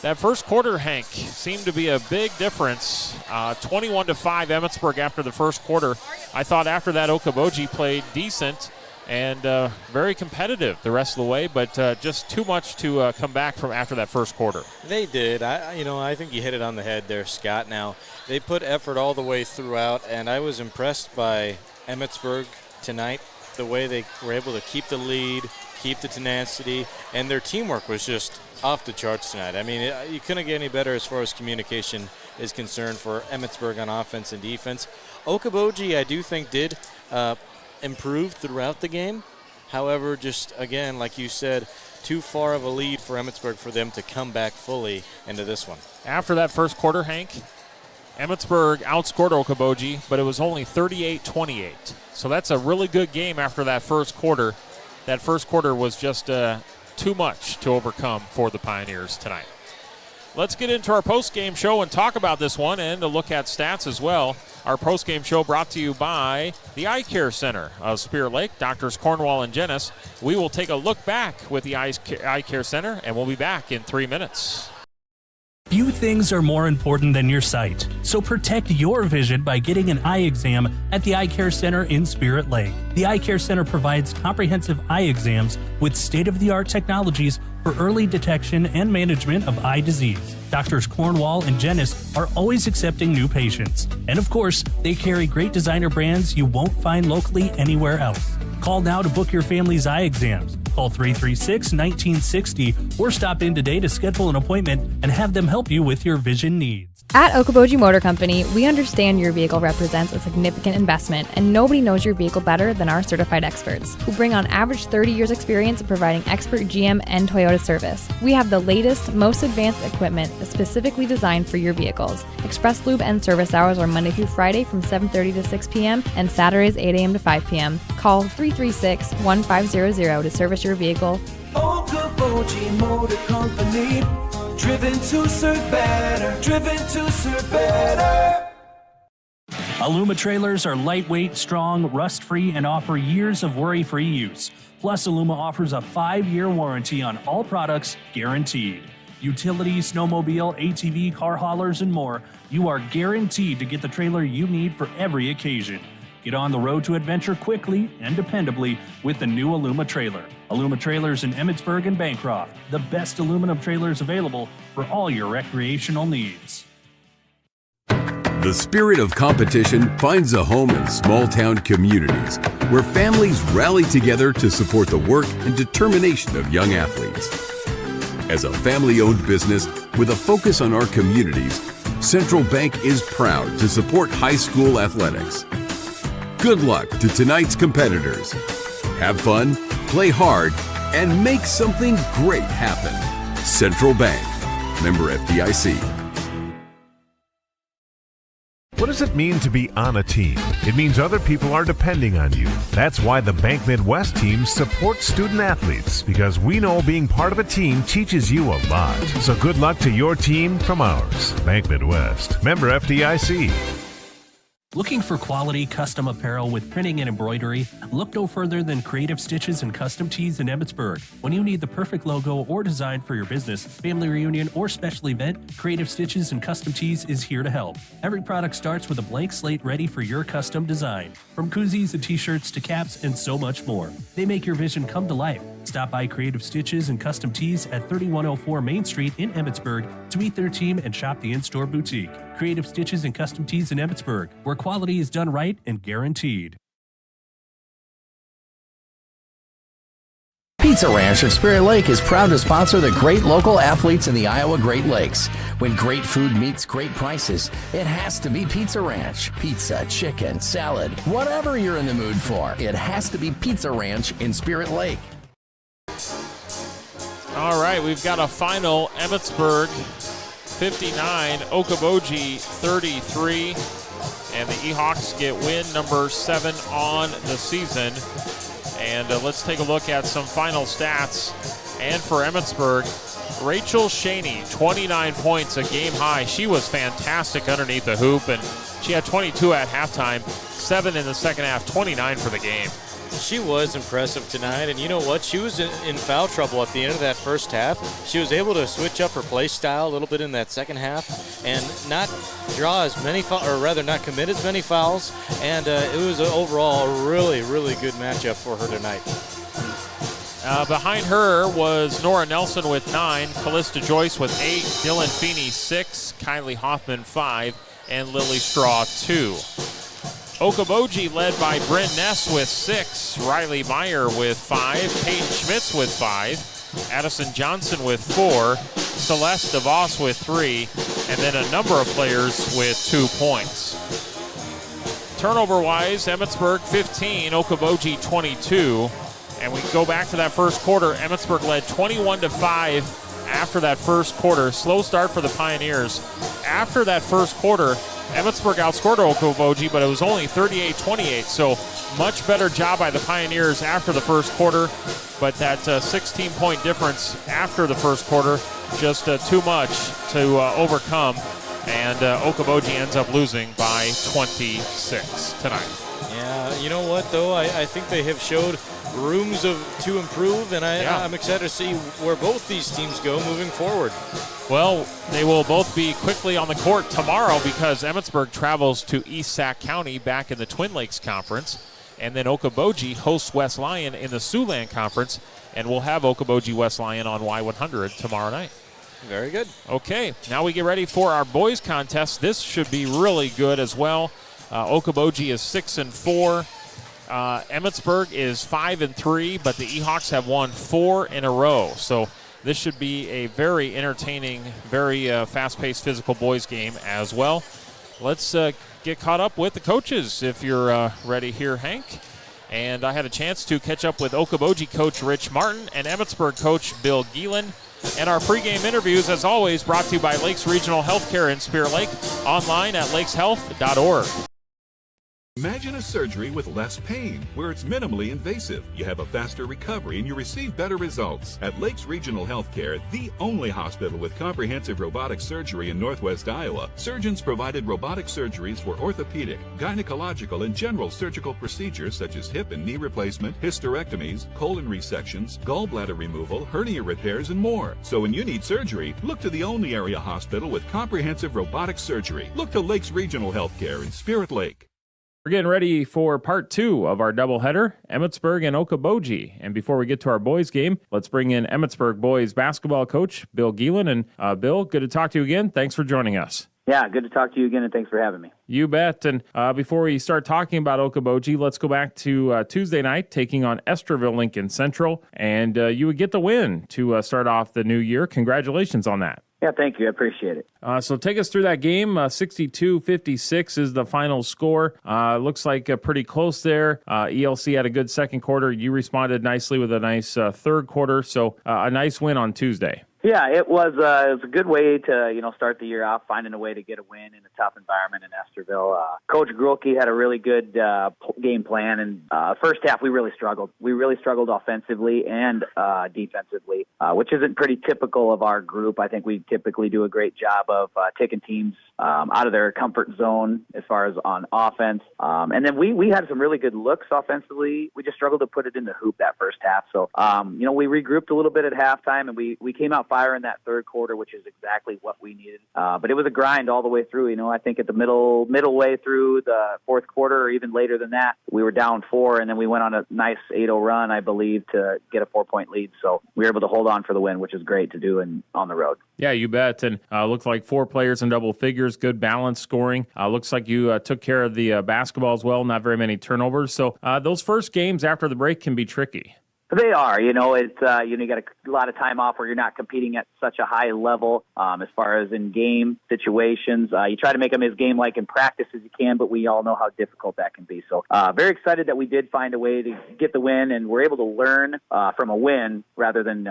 That first quarter, Hank, seemed to be a big difference. 21-5 Emmitsburg after the first quarter. I thought after that Okaboji played decent and very competitive the rest of the way, but just too much to come back from after that first quarter. They did. I think you hit it on the head there, Scott. Now, they put effort all the way throughout, and I was impressed by Emmitsburg tonight, the way they were able to keep the lead, keep the tenacity, and their teamwork was just off the charts tonight. I mean, you couldn't get any better as far as communication is concerned for Emmitsburg on offense and defense. Okaboji, I do think, did improve throughout the game. However, just, again, like you said, too far of a lead for Emmitsburg for them to come back fully into this one. After that first quarter, Hank, Emmitsburg outscored Okaboji, but it was only 38-28. So that's a really good game after that first quarter. That first quarter was just too much to overcome for the Pioneers tonight. Let's get into our post-game show and talk about this one and to look at stats as well. Our post-game show brought to you by the Eye Care Center of Spirit Lake, Doctors Cornwall and Jennis. We will take a look back with the Eye Care Center, and we'll be back in 3 minutes. Few things are more important than your sight, so protect your vision by getting an eye exam at the Eye Care Center in Spirit Lake. The Eye Care Center provides comprehensive eye exams with state-of-the-art technologies for early detection and management of eye disease. Doctors Cornwall and Jennis are always accepting new patients. And of course, they carry great designer brands you won't find locally anywhere else. Call now to book your family's eye exams. Call 336-1960 or stop in today to schedule an appointment and have them help you with your vision needs. At Okoboji Motor Company, we understand your vehicle represents a significant investment, and nobody knows your vehicle better than our certified experts, who bring on average 30 years experience in providing expert GM and Toyota service. We have the latest, most advanced equipment specifically designed for your vehicles. Express Lube and service hours are Monday through Friday from 7:30 to 6 p.m. and Saturdays 8 a.m. to 5 p.m. Call 336-1500 to service your vehicle. Okoboji Motor Company. Driven to serve better. Driven to serve better. Aluma trailers are lightweight, strong, rust-free, and offer years of worry-free use. Plus, Aluma offers a 5-year warranty on all products, guaranteed. Utility, snowmobile, ATV, car haulers, and more, you are guaranteed to get the trailer you need for every occasion. Get on the road to adventure quickly and dependably with the new Aluma trailer. Aluma trailers in Emmitsburg and Bancroft, the best aluminum trailers available for all your recreational needs. The spirit of competition finds a home in small-town communities where families rally together to support the work and determination of young athletes. As a family-owned business with a focus on our communities, Central Bank is proud to support high school athletics. Good luck to tonight's competitors. Have fun, play hard, and make something great happen. Central Bank, member FDIC. What does it mean to be on a team? It means other people are depending on you. That's why the Bank Midwest team supports student athletes, because we know being part of a team teaches you a lot. So good luck to your team from ours. Bank Midwest, member FDIC. Looking for quality custom apparel with printing and embroidery? Look no further than Creative Stitches and Custom Tees in Emmitsburg. When you need the perfect logo or design for your business, family reunion, or special event, Creative Stitches and Custom Tees is here to help. Every product starts with a blank slate ready for your custom design. From koozies and t-shirts to caps and so much more. They make your vision come to life. Stop by Creative Stitches and Custom Tees at 3104 Main Street in Emmitsburg to meet their team and shop the in-store boutique. Creative Stitches and Custom Tees in Emmitsburg, where quality is done right and guaranteed. Pizza Ranch of Spirit Lake is proud to sponsor the great local athletes in the Iowa Great Lakes. When great food meets great prices, it has to be Pizza Ranch. Pizza, chicken, salad, whatever you're in the mood for, it has to be Pizza Ranch in Spirit Lake. All right, we've got a final. Emmitsburg 59, Okoboji 33, and the Ehawks get win number 7 on the season. And let's take a look at some final stats. And for Emmitsburg, Rachel Shaney, 29 points, a game high. She was fantastic underneath the hoop, and she had 22 at halftime, 7 in the second half, 29 for the game. She was impressive tonight, and you know what? She was in foul trouble at the end of that first half. She was able to switch up her play style a little bit in that second half and not draw as many or rather not commit as many fouls, and it was overall a really, really good matchup for her tonight. Behind her was Nora Nelson with 9, Callista Joyce with 8, Dylan Feeney 6, Kylie Hoffman 5, and Lily Straw 2. Okaboji led by Bryn Ness with 6, Riley Meyer with 5, Peyton Schmitz with 5, Addison Johnson with 4, Celeste DeVos with 3, and then a number of players with 2 points. Turnover-wise, Emmitsburg 15, Okoboji 22, and we go back to that first quarter. Emmitsburg led 21-5 after that first quarter. Slow start for the Pioneers. After that first quarter, Emmitsburg outscored Okoboji, but it was only 38-28, so much better job by the Pioneers after the first quarter, but that 16-point difference after the first quarter, just too much to overcome, and Okoboji ends up losing by 26 tonight. Yeah, you know what, though? I think they have showed rooms to improve, and I'm excited to see where both these teams go moving forward. Well, they will both be quickly on the court tomorrow because Emmitsburg travels to East Sac County back in the Twin Lakes Conference, and then Okoboji hosts West Lyon in the Siouxland Conference, and we'll have Okoboji West Lyon on Y100 tomorrow night. Very good. Okay, now we get ready for our boys contest. This should be really good as well. Okoboji is 6-4. Emmitsburg is 5-3, but the Ehawks have won 4 in a row. So this should be a very entertaining, very fast-paced physical boys game as well. Let's get caught up with the coaches if you're ready here, Hank. And I had a chance to catch up with Okoboji coach Rich Martin and Emmitsburg coach Bill Geelan. And our pregame interviews, as always, brought to you by Lakes Regional Healthcare in Spirit Lake, online at lakeshealth.org. Imagine a surgery with less pain, where it's minimally invasive. You have a faster recovery and you receive better results. At Lakes Regional Healthcare, the only hospital with comprehensive robotic surgery in Northwest Iowa, surgeons provided robotic surgeries for orthopedic, gynecological, and general surgical procedures such as hip and knee replacement, hysterectomies, colon resections, gallbladder removal, hernia repairs, and more. So when you need surgery, look to the only area hospital with comprehensive robotic surgery. Look to Lakes Regional Healthcare in Spirit Lake. We're getting ready for part 2 of our doubleheader, Emmitsburg and Okoboji. And before we get to our boys game, let's bring in Emmitsburg boys basketball coach Bill Geelan. And Bill, good to talk to you again. Thanks for joining us. Yeah, good to talk to you again, and thanks for having me. You bet. And before we start talking about Okoboji, let's go back to Tuesday night, taking on Esterville Lincoln Central. And you would get the win to start off the new year. Congratulations on that. Yeah, thank you. I appreciate it. So take us through that game. 62-56 is the final score. Looks like pretty close there. ELC had a good second quarter. You responded nicely with a nice third quarter. So a nice win on Tuesday. Yeah, it was a good way to start the year off, finding a way to get a win in a tough environment in Esterville. Coach Grulke had a really good game plan, and first half we really struggled. We really struggled offensively and defensively, which isn't pretty typical of our group. I think we typically do a great job of taking teams out of their comfort zone as far as on offense. And then we had some really good looks offensively. We just struggled to put it in the hoop that first half. So, we regrouped a little bit at halftime, and we came out fire in that third quarter, which is exactly what we needed. But it was a grind all the way through. I think at the middle way through the fourth quarter, or even later than that, we were down 4, and then we went on a nice 8-0 run, I believe, to get a 4-point lead. So we were able to hold on for the win, which is great to do on the road. Yeah, you bet. And looks like 4 players in double figures, good balance scoring. Looks like you took care of the basketball as well, not very many turnovers. So those first games after the break can be tricky. They are, it's, you got a lot of time off where you're not competing at such a high level as far as in game situations. You try to make them as game-like in practice as you can, but we all know how difficult that can be. So very excited that we did find a way to get the win, and we're able to learn from a win rather than,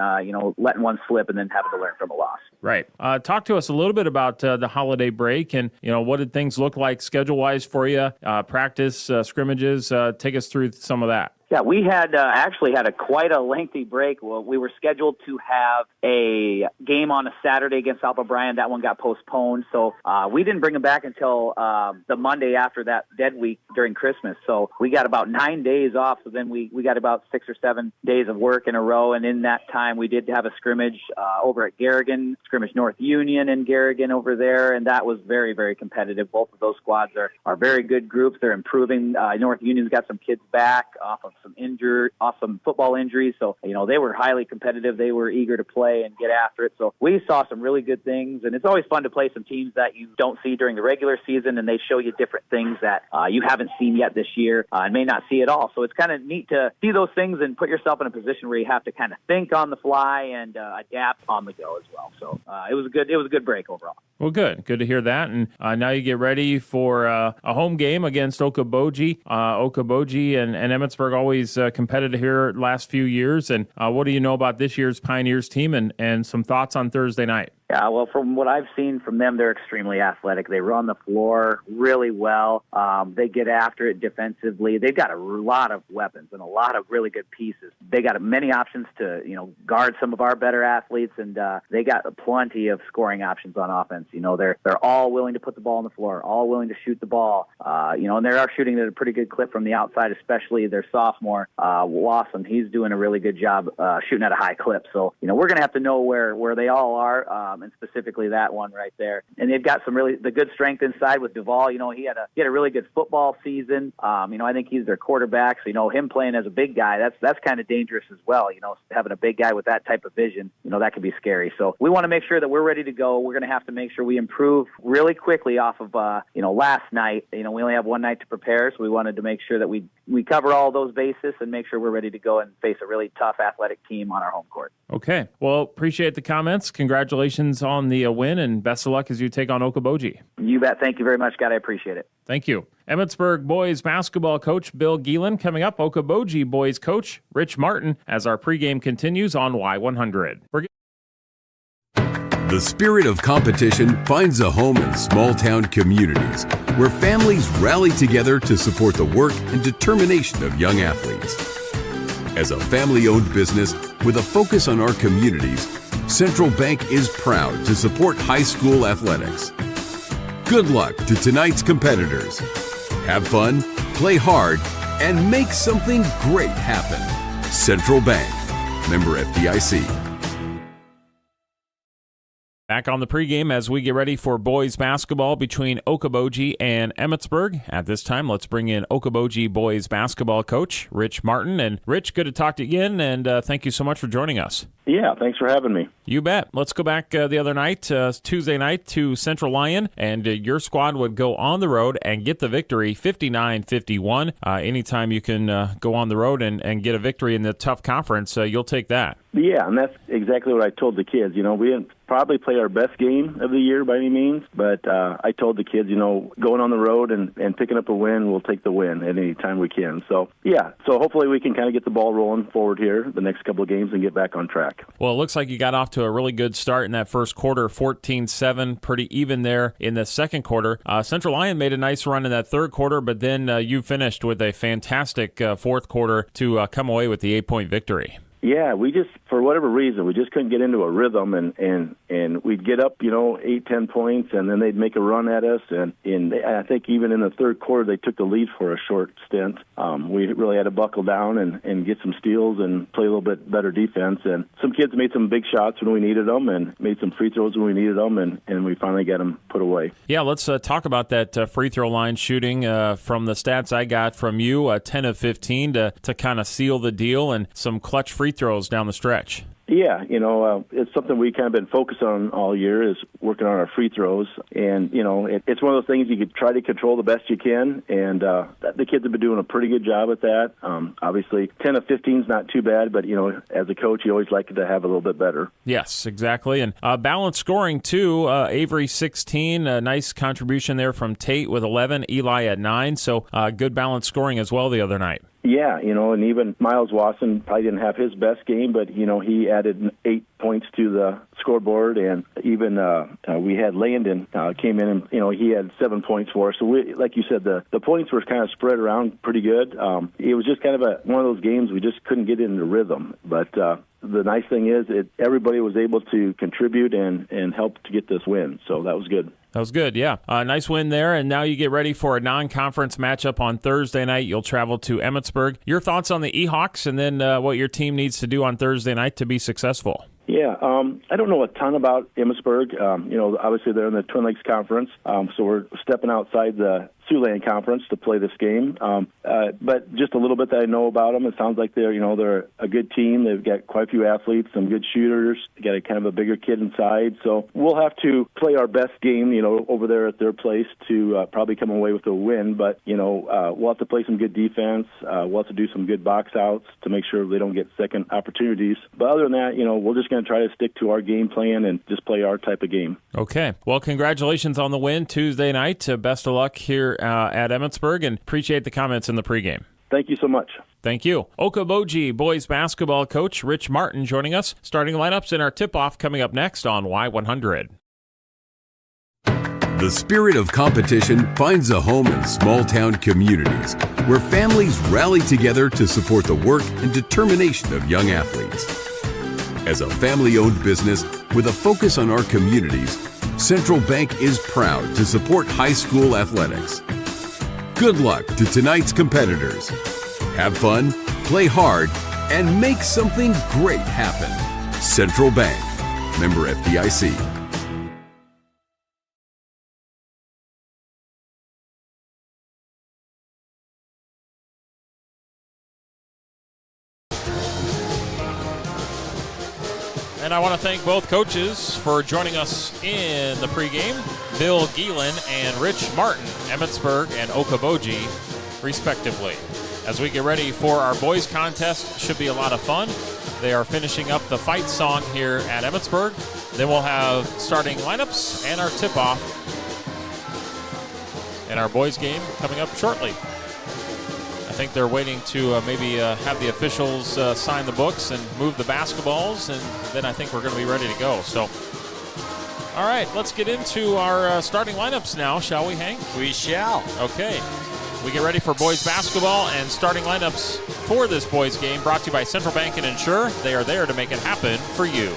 letting one slip and then having to learn from a loss. Right. Talk to us a little bit about the holiday break and, what did things look like schedule-wise for you, practice, scrimmages. Take us through some of that. Yeah, we had actually had quite a lengthy break. Well, we were scheduled to have a game on a Saturday against South O'Brien. That one got postponed, so we didn't bring them back until the Monday after that dead week during Christmas. So we got about 9 days off. So then we got about 6 or 7 days of work in a row, and in that time we did have a scrimmage over at Garrigan, scrimmage North Union and Garrigan over there, and that was very, very competitive. Both of those squads are very good groups. They're improving. North Union's got some kids back off of some football injuries. So, they were highly competitive. They were eager to play and get after it. So we saw some really good things, and it's always fun to play some teams that you don't see during the regular season, and they show you different things that you haven't seen yet this year and may not see at all. So it's kind of neat to see those things and put yourself in a position where you have to kind of think on the fly and adapt on the go as well. So it was a good break overall. Well, good to hear that. And now you get ready for a home game against Okaboji. Okaboji and Emmitsburg always competitive here last few years. And what do you know about this year's Pioneers team and some thoughts on Thursday night? Yeah, well, from what I've seen from them, they're extremely athletic. They run the floor really well. They get after it defensively. They've got a lot of weapons and a lot of really good pieces. They got many options to, guard some of our better athletes, and they got plenty of scoring options on offense. They're all willing to put the ball on the floor, all willing to shoot the ball. And they are shooting at a pretty good clip from the outside, especially their sophomore, Lawson. He's doing a really good job shooting at a high clip. So, we're going to have to know where they all are. and specifically that one right there. And they've got the good strength inside with Duvall. He had a really good football season. I think he's their quarterback. So, him playing as a big guy, that's kind of dangerous as well. Having a big guy with that type of vision, that could be scary. So we want to make sure that we're ready to go. We're going to have to make sure we improve really quickly off of, last night. We only have one night to prepare, so we wanted to make sure that we cover all those bases and make sure we're ready to go and face a really tough athletic team on our home court. Okay. Well, appreciate the comments. Congratulations on the win, and best of luck as you take on Okoboji. You bet. Thank you very much, Scott. I appreciate it. Thank you. Emmitsburg boys basketball coach Bill Geelan coming up. Okoboji boys coach Rich Martin as our pregame continues on Y100. The spirit of competition finds a home in small-town communities where families rally together to support the work and determination of young athletes. As a family-owned business with a focus on our communities, Central Bank is proud to support high school athletics. Good luck to tonight's competitors. Have fun, play hard, and make something great happen. Central Bank. Member FDIC. Back on the pregame as we get ready for boys basketball between Okoboji and Emmitsburg. At this time, let's bring in Okoboji boys basketball coach Rich Martin. And Rich, good to talk to you again, and thank you so much for joining us. Yeah, thanks for having me. You bet. Let's go back the other night, Tuesday night, to Central Lyon, and your squad would go on the road and get the victory, 59-51. Anytime you can go on the road and get a victory in the tough conference, you'll take that. Yeah, and that's exactly what I told the kids. We didn't probably play our best game of the year by any means, but I told the kids, going on the road and picking up a win, we'll take the win at any time we can. So hopefully we can kind of get the ball rolling forward here the next couple of games and get back on track. Well, it looks like you got off to a really good start in that first quarter, 14-7, pretty even there in the second quarter. Central Lyon made a nice run in that third quarter, but then you finished with a fantastic fourth quarter to come away with the 8-point victory. Yeah, we just, for whatever reason, we just couldn't get into a rhythm, and we'd get up, 8-10 points, and then they'd make a run at us. And I think even in the third quarter, they took the lead for a short stint. We really had to buckle down and get some steals and play a little bit better defense. And some kids made some big shots when we needed them and made some free throws when we needed them, and we finally got them put away. Yeah, let's talk about that free throw line shooting. From the stats I got from you, 10 of 15 to kind of seal the deal, and some clutch free throws down the stretch. Yeah, it's something we kind of been focused on all year, is working on our free throws. And, it's one of those things you could try to control the best you can, and the kids have been doing a pretty good job at that. Obviously, 10 of 15 is not too bad, but, as a coach, you always like to have a little bit better. Yes, exactly. And balanced scoring, too. Avery, 16, a nice contribution there from Tate with 11, Eli at 9. So good balanced scoring as well the other night. Yeah, and even Miles Wasson probably didn't have his best game, but, he added 8 points to the scoreboard. And even we had Landon came in and, he had 7 points for us. So, like you said, the points were kind of spread around pretty good. It was just kind of one of those games we just couldn't get into rhythm. But the nice thing is everybody was able to contribute and help to get this win. So that was good. That was good, yeah. Nice win there, and now you get ready for a non-conference matchup on Thursday night. You'll travel to Emmitsburg. Your thoughts on the Ehawks, and then what your team needs to do on Thursday night to be successful? Yeah, I don't know a ton about Emmitsburg. Obviously they're in the Twin Lakes Conference, so we're stepping outside the Siouxland Conference to play this game. But just a little bit that I know about them, it sounds like they're a good team. They've got quite a few athletes, some good shooters. They got a kind of a bigger kid inside. So we'll have to play our best game, over there at their place to probably come away with a win. But, we'll have to play some good defense. We'll have to do some good box outs to make sure they don't get second opportunities. But other than that, we're just going to try to stick to our game plan and just play our type of game. Okay. Well, congratulations on the win Tuesday night. Best of luck here at Emmitsburg, and appreciate the comments in the pregame. Thank you so much. Thank you. Okoboji boys basketball coach Rich Martin joining us. Starting lineups in our tip-off coming up next on Y100. The spirit of competition finds a home in small-town communities where families rally together to support the work and determination of young athletes. As a family-owned business with a focus on our communities, Central Bank is proud to support high school athletics. Good luck to tonight's competitors. Have fun, play hard, and make something great happen. Central Bank. Member FDIC. want to thank both coaches for joining us in the pregame. Bill Geelan and Rich Martin, Emmetsburg and Okoboji, respectively. As we get ready for our boys contest, should be a lot of fun. They are finishing up the fight song here at Emmetsburg. Then we'll have starting lineups and our tip-off and our boys game coming up shortly. I think they're waiting to maybe have the officials sign the books and move the basketballs, and then I think we're going to be ready to go. So, all right, let's get into our starting lineups now, shall we, Hank? We shall. Okay. We get ready for boys basketball and starting lineups for this boys game brought to you by Central Bank and Insure. They are there to make it happen for you.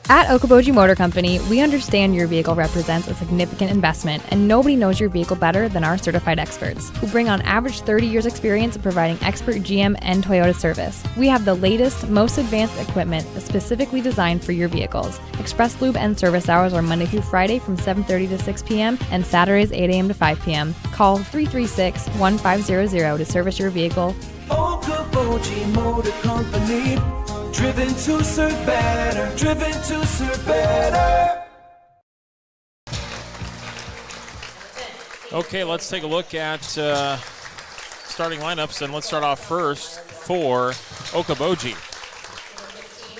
At Okoboji Motor Company, we understand your vehicle represents a significant investment, and nobody knows your vehicle better than our certified experts, who bring on average 30 years experience in providing expert GM and Toyota service. We have the latest, most advanced equipment specifically designed for your vehicles. Express Lube and service hours are Monday through Friday from 7:30 to 6 p.m. and Saturdays 8 a.m. to 5 p.m. Call 336-1500 to service your vehicle. Okoboji Motor Company. Driven to serve better. Driven to serve better. Okay, let's take a look at starting lineups, and let's start off first for Okoboji.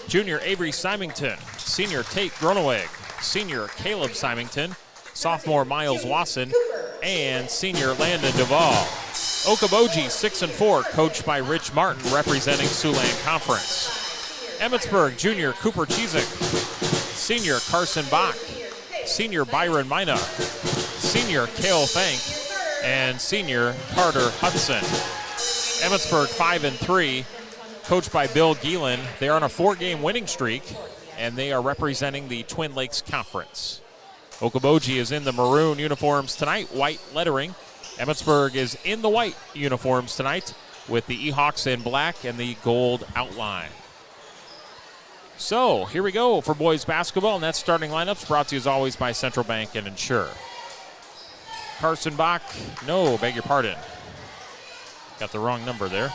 Junior Avery Symington, senior Tate Groneweg, senior Caleb Symington, sophomore Miles Wasson, and senior Landon Duvall. Okoboji 6-4, coached by Rich Martin, representing Siouxland Conference. Emmetsburg, junior Cooper Chizik, senior Carson Bach, senior Byron Mina, senior Cale Fank, and senior Carter Hudson. Emmetsburg 5-3, coached by Bill Geelan. They are on a 4-game winning streak, and they are representing the Twin Lakes Conference. Okoboji is in the maroon uniforms tonight, white lettering. Emmetsburg is in the white uniforms tonight with the Ehawks in black and the gold outline. So, here we go for boys basketball, and that's starting lineups brought to you as always by Central Bank and Insure. Carson Bach, no, beg your pardon. Got the wrong number there.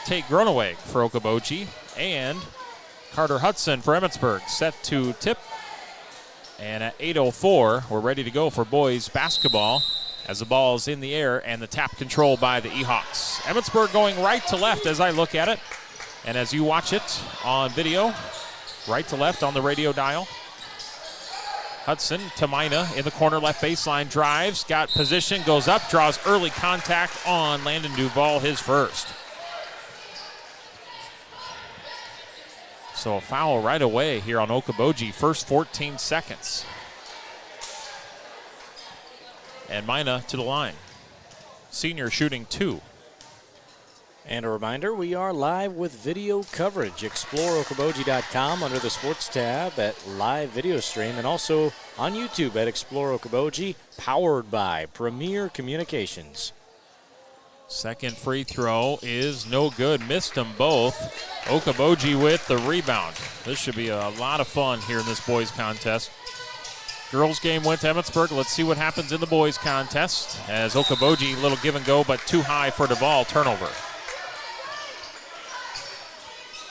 Tate Groneweg for Okoboji, and Carter Hudson for Emmetsburg, set to tip. And at 8:04, we're ready to go for boys basketball as the ball is in the air and the tap control by the Ehawks. Emmetsburg going right to left as I look at it. And as you watch it on video, right to left on the radio dial. Hudson to Mina in the corner, left baseline, drives, got position, goes up, draws early contact on Landon Duvall, his first. So a foul right away here on Okoboji, first 14 seconds. And Mina to the line. Senior shooting 2. And a reminder, we are live with video coverage. Explore Okoboji.com under the sports tab at live video stream, and also on YouTube at Explore Okoboji, powered by Premier Communications. Second free throw is no good. Missed them both. Okoboji with the rebound. This should be a lot of fun here in this boys contest. Girls game went to Emmetsburg. Let's see what happens in the boys contest as Okoboji, little give and go, but too high for Duvall, turnover.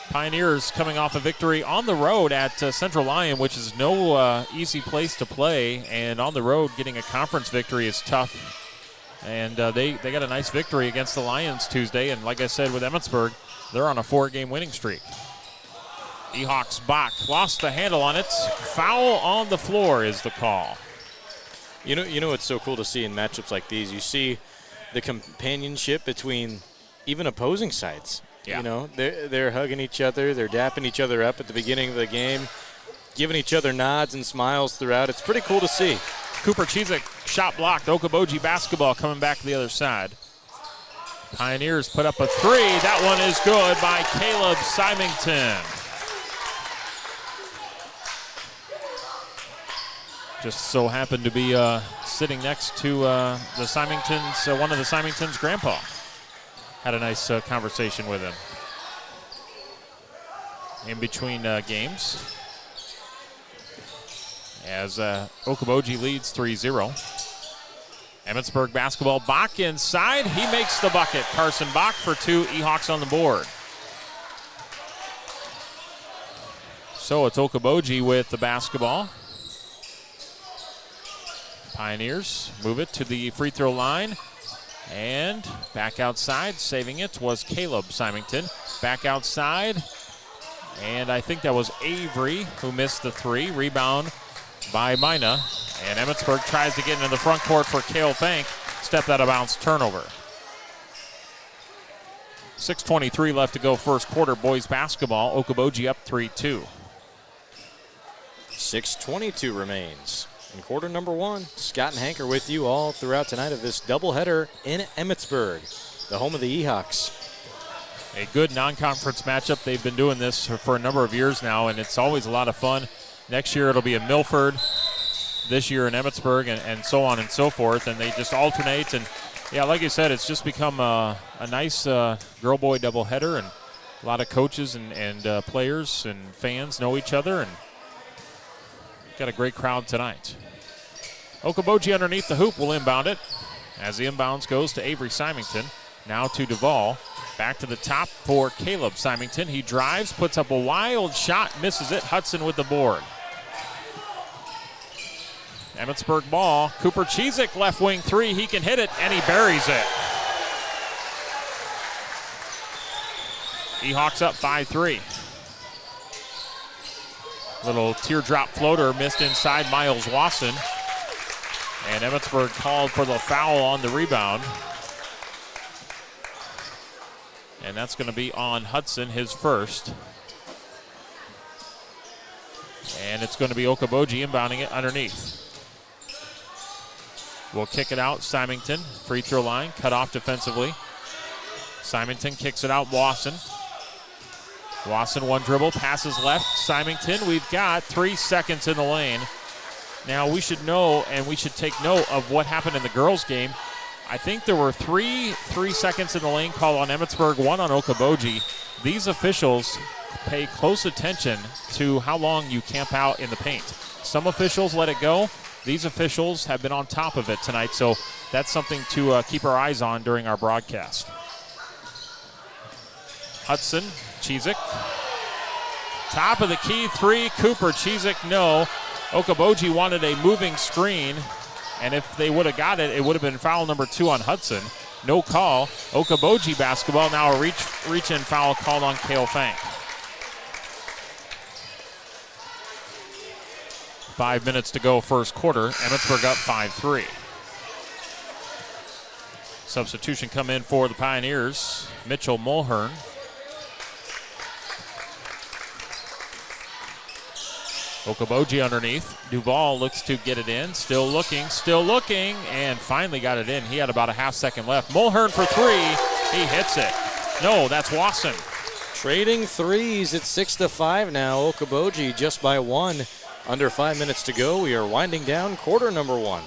Pioneers coming off a victory on the road at Central Lyon, which is no easy place to play, and on the road getting a conference victory is tough. And they got a nice victory against the Lions Tuesday, and like I said with Emmetsburg, they're on a 4-game winning streak. Ehawks Bach lost the handle on it. Foul on the floor is the call. You know what's so cool to see in matchups like these? You see the companionship between even opposing sides. Yeah. You know, they're hugging each other, they're dapping each other up at the beginning of the game, giving each other nods and smiles throughout. It's pretty cool to see. Cooper Chizik, shot blocked. Okoboji basketball coming back to the other side. Pioneers put up a 3. That one is good by Caleb Symington. Just so happened to be sitting next to the Symingtons, one of the Symingtons' grandpa. Had a nice conversation with him in between games. As Okoboji leads 3-0. Emmetsburg basketball. Bach inside. He makes the bucket. Carson Bach for 2. Ehawks on the board. So it's Okoboji with the basketball. Pioneers move it to the free throw line. And back outside, saving it was Caleb Symington. Back outside, and I think that was Avery who missed the three. Rebound by Mina. And Emmitsburg tries to get into the front court for Cale Fank. Stepped out of bounds, turnover. 6:23 left to go first quarter, boys basketball. Okoboji up 3-2. 6:22 remains in quarter number one. Scott and Hank are with you all throughout tonight of this doubleheader in Emmitsburg, the home of the Ehawks. A good non-conference matchup. They've been doing this for a number of years now, and it's always a lot of fun. Next year it'll be in Milford, this year in Emmitsburg, and so on and so forth, and they just alternate. And yeah, like you said, it's just become a nice girl-boy doubleheader, and a lot of coaches and players and fans know each other, and got a great crowd tonight. Okoboji underneath the hoop will inbound it, as the inbounds goes to Avery Symington. Now to Duvall. Back to the top for Caleb Symington. He drives, puts up a wild shot, misses it. Hudson with the board. Emmitsburg ball. Cooper Chizik, left wing three. He can hit it, and he buries it. Ehawks up 5-3. Little teardrop floater missed inside Miles Wasson. And Emmitsburg called for the foul on the rebound. And that's going to be on Hudson, his first. And it's going to be Okoboji inbounding it underneath. We'll kick it out. Symington, free throw line, cut off defensively. Symington kicks it out. Wasson, one dribble, passes left. Symington, we've got 3 seconds in the lane. Now we should know, and we should take note of what happened in the girls' game. I think there were 3 seconds in the lane call on Emmitsburg, 1 on Okaboji. These officials pay close attention to how long you camp out in the paint. Some officials let it go. These officials have been on top of it tonight, so that's something to keep our eyes on during our broadcast. Hudson, Chizik. Top of the key three, Cooper Chizik, no. Okaboji wanted a moving screen, and if they would have got it, it would have been foul number 2 on Hudson. No call. Okaboji basketball, now a reach-in foul called on Cale Fank. 5 minutes to go first quarter. Emmitsburg up 5-3. Substitution come in for the Pioneers. Mitchell Mulhern. Okoboji underneath. Duvall looks to get it in. Still looking, and finally got it in. He had about a half second left. Mulhern for 3. He hits it. No, that's Wasson. Trading threes. It's 6-5 now. Okoboji just by 1. Under 5 minutes to go. We are winding down quarter number 1.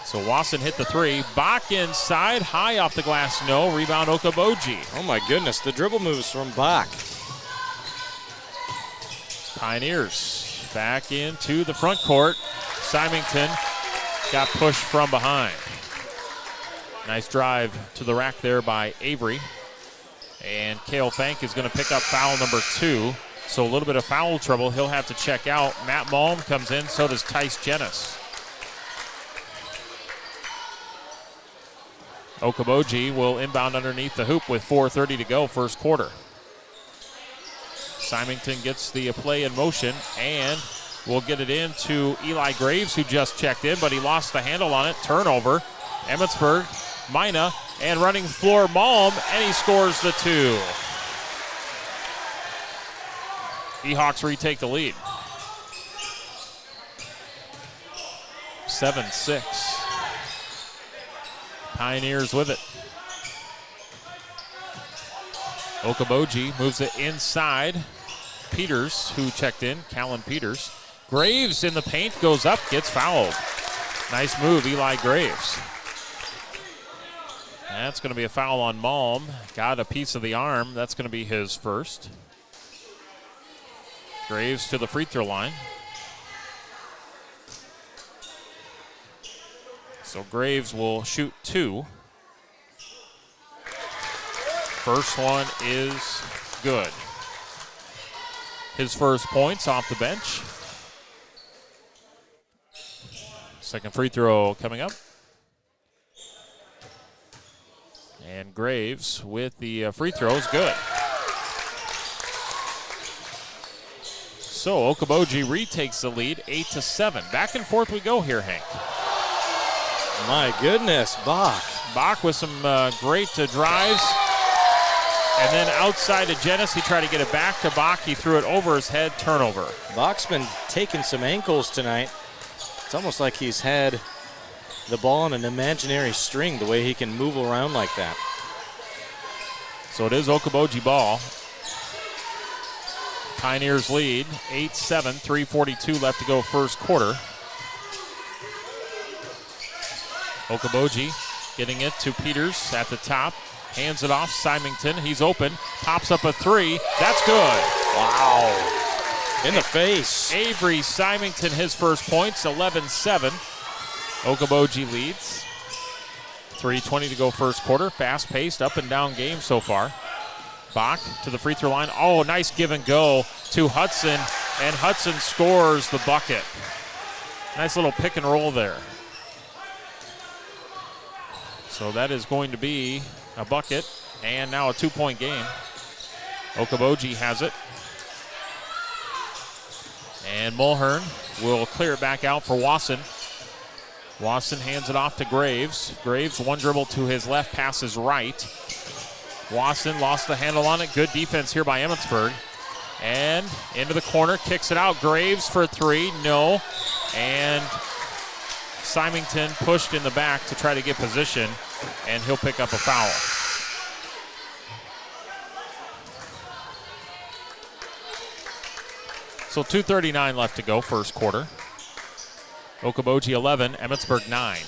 So Wasson hit the 3. Bach inside, high off the glass, no. Rebound Okoboji. Oh my goodness, the dribble moves from Bach. Pioneers back into the front court. Symington got pushed from behind. Nice drive to the rack there by Avery. And Cale Fank is going to pick up foul number 2. So a little bit of foul trouble. He'll have to check out. Matt Malm comes in, so does Tice Jennis. Okaboji will inbound underneath the hoop with 4:30 to go first quarter. Symington gets the play in motion, and we'll get it in to Eli Graves, who just checked in, but he lost the handle on it. Turnover. Emmitsburg, Mina, and running floor Malm, and he scores the 2. Ehawks retake the lead. 7-6. Pioneers with it. Okaboji moves it inside. Peters, who checked in, Callan Peters. Graves in the paint, goes up, gets fouled. Nice move, Eli Graves. That's going to be a foul on Malm. Got a piece of the arm. That's going to be his first. Graves to the free throw line. So Graves will shoot 2. First one is good. his first points off the bench. Second free throw coming up. And Graves with the free throws, good. So Okoboji retakes the lead, 8-7. Back and forth we go here, Hank. My goodness, Bach. Bach with some great drives. And then outside to Jennis, he tried to get it back to Bach. He threw it over his head, turnover. Bach's been taking some ankles tonight. It's almost like he's had the ball on an imaginary string, the way he can move around like that. So it is Okaboji ball. Pioneers lead, 8-7, 3:42 left to go first quarter. Okaboji getting it to Peters at the top. Hands it off, Symington, he's open, pops up a three, that's good. Wow, in the face. Avery Symington, his first points, 11-7. Okaboji leads. 3:20 to go first quarter, fast-paced, up-and-down game so far. Bach to the free throw line, oh, nice give and go to Hudson, and Hudson scores the bucket. Nice little pick and roll there. So that is going to be a bucket, and now a 2-point game. Okaboji has it. And Mulhern will clear it back out for Wasson. Wasson hands it off to Graves. Graves, one dribble to his left, passes right. Wasson lost the handle on it. Good defense here by Emmitsburg. And into the corner, kicks it out. Graves for three, no. And Symington pushed in the back to try to get position, and he'll pick up a foul. So 2:39 left to go, first quarter. Okoboji 11, Emmitsburg 9.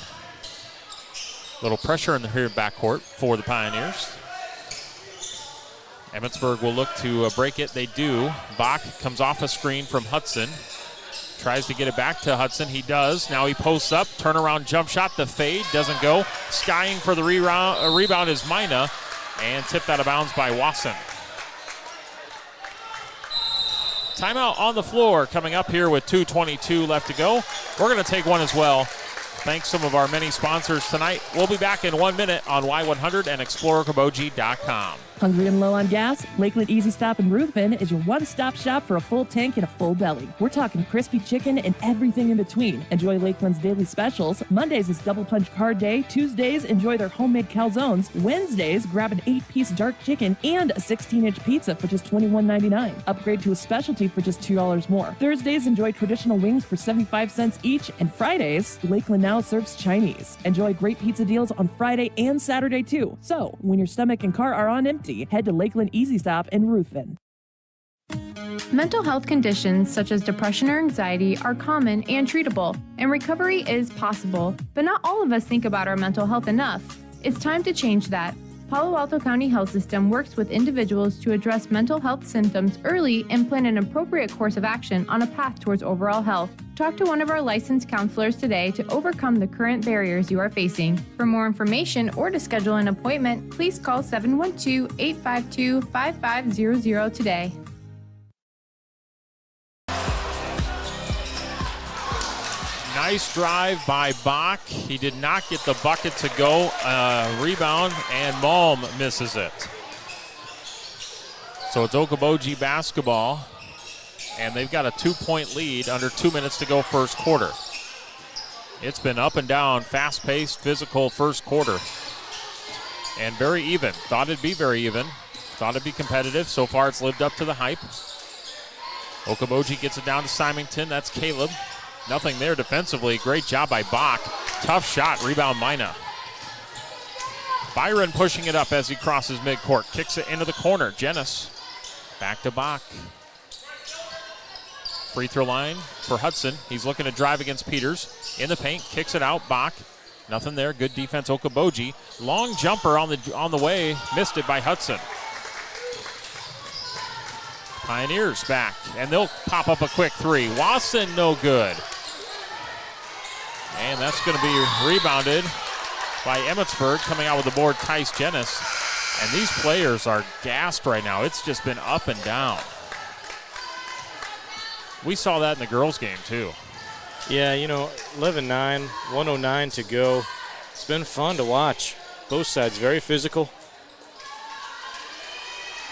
Little pressure in the here backcourt for the Pioneers. Emmitsburg will look to break it. They do. Bach comes off a screen from Hudson. Tries to get it back to Hudson. He does. Now he posts up. Turnaround jump shot. The fade doesn't go. Skying for the rebound is Mina. And tipped out of bounds by Wasson. Timeout on the floor coming up here with 2:22 left to go. We're going to take one as well. Thanks some of our many sponsors tonight. We'll be back in 1 minute on Y100 and ExploreOkoboji.com. Hungry and low on gas? Lakeland Easy Stop in Ruthven is your one-stop shop for a full tank and a full belly. We're talking crispy chicken and everything in between. Enjoy Lakeland's daily specials. Mondays is Double Punch Card Day. Tuesdays, enjoy their homemade calzones. Wednesdays, grab an 8-piece dark chicken and a 16-inch pizza for just $21.99. Upgrade to a specialty for just $2 more. Thursdays, enjoy traditional wings for 75 cents each. And Fridays, Lakeland now serves Chinese. Enjoy great pizza deals on Friday and Saturday too. So, when your stomach and car are on empty, head to Lakeland Easy Stop in Ruthven. Mental health conditions such as depression or anxiety are common and treatable, and recovery is possible, but not all of us think about our mental health enough. It's time to change that. Palo Alto County Health System works with individuals to address mental health symptoms early and plan an appropriate course of action on a path towards overall health. Talk to one of our licensed counselors today to overcome the current barriers you are facing. For more information or to schedule an appointment, please call 712-852-5500 today. Nice drive by Bach. He did not get the bucket to go. Rebound, and Malm misses it. So it's Okaboji basketball, and they've got a 2-point lead under 2 minutes to go first quarter. It's been up and down, fast-paced, physical first quarter, and very even. Thought it'd be very even. Thought it'd be competitive. So far it's lived up to the hype. Okaboji gets it down to Symington. That's Caleb. Nothing there defensively. Great job by Bach. Tough shot. Rebound Mina. Byron pushing it up as he crosses midcourt. Kicks it into the corner. Jennis. Back to Bach. Free throw line for Hudson. He's looking to drive against Peters. In the paint. Kicks it out. Bach. Nothing there. Good defense. Okaboji. Long jumper on the way. Missed it by Hudson. Pioneers back. And they'll pop up a quick three. Wasson no good. And that's going to be rebounded by Emmitsburg, coming out with the board, Tice Jennis. And these players are gassed right now. It's just been up and down. We saw that in the girls' game, too. Yeah, 11-9, 109 to go. It's been fun to watch. Both sides very physical.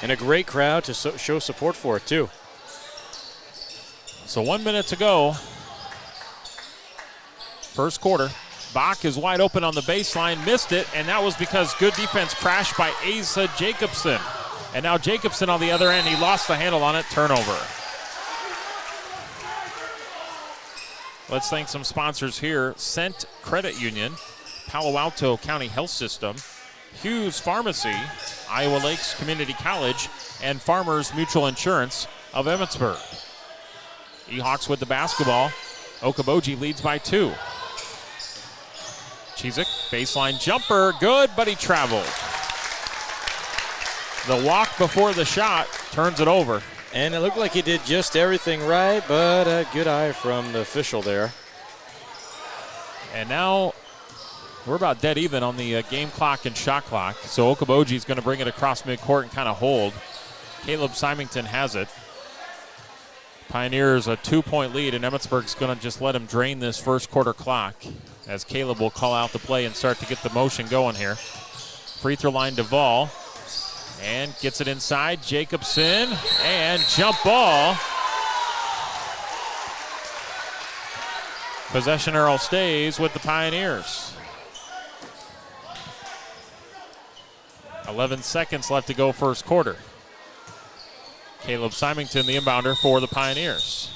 And a great crowd to show support for it, too. So 1 minute to go. First quarter. Bach is wide open on the baseline, missed it, and that was because good defense crashed by Asa Jacobson. And now Jacobson on the other end, he lost the handle on it, turnover. Let's thank some sponsors here. Cent Credit Union, Palo Alto County Health System, Hughes Pharmacy, Iowa Lakes Community College, and Farmers Mutual Insurance of Emmitsburg. Ehawks with the basketball. Okoboji leads by 2. Chizik, baseline jumper, good, but he traveled. The walk before the shot turns it over. And it looked like he did just everything right, but a good eye from the official there. And now we're about dead even on the game clock and shot clock. So Okoboji is going to bring it across midcourt and kind of hold. Caleb Symington has it. Pioneers a 2-point lead, and Emmitsburg's going to just let him drain this first quarter clock as Caleb will call out the play and start to get the motion going here. Free throw line Duvall, and gets it inside. Jacobson, and jump ball. Possession arrow stays with the Pioneers. 11 seconds left to go first quarter. Caleb Symington, the inbounder for the Pioneers.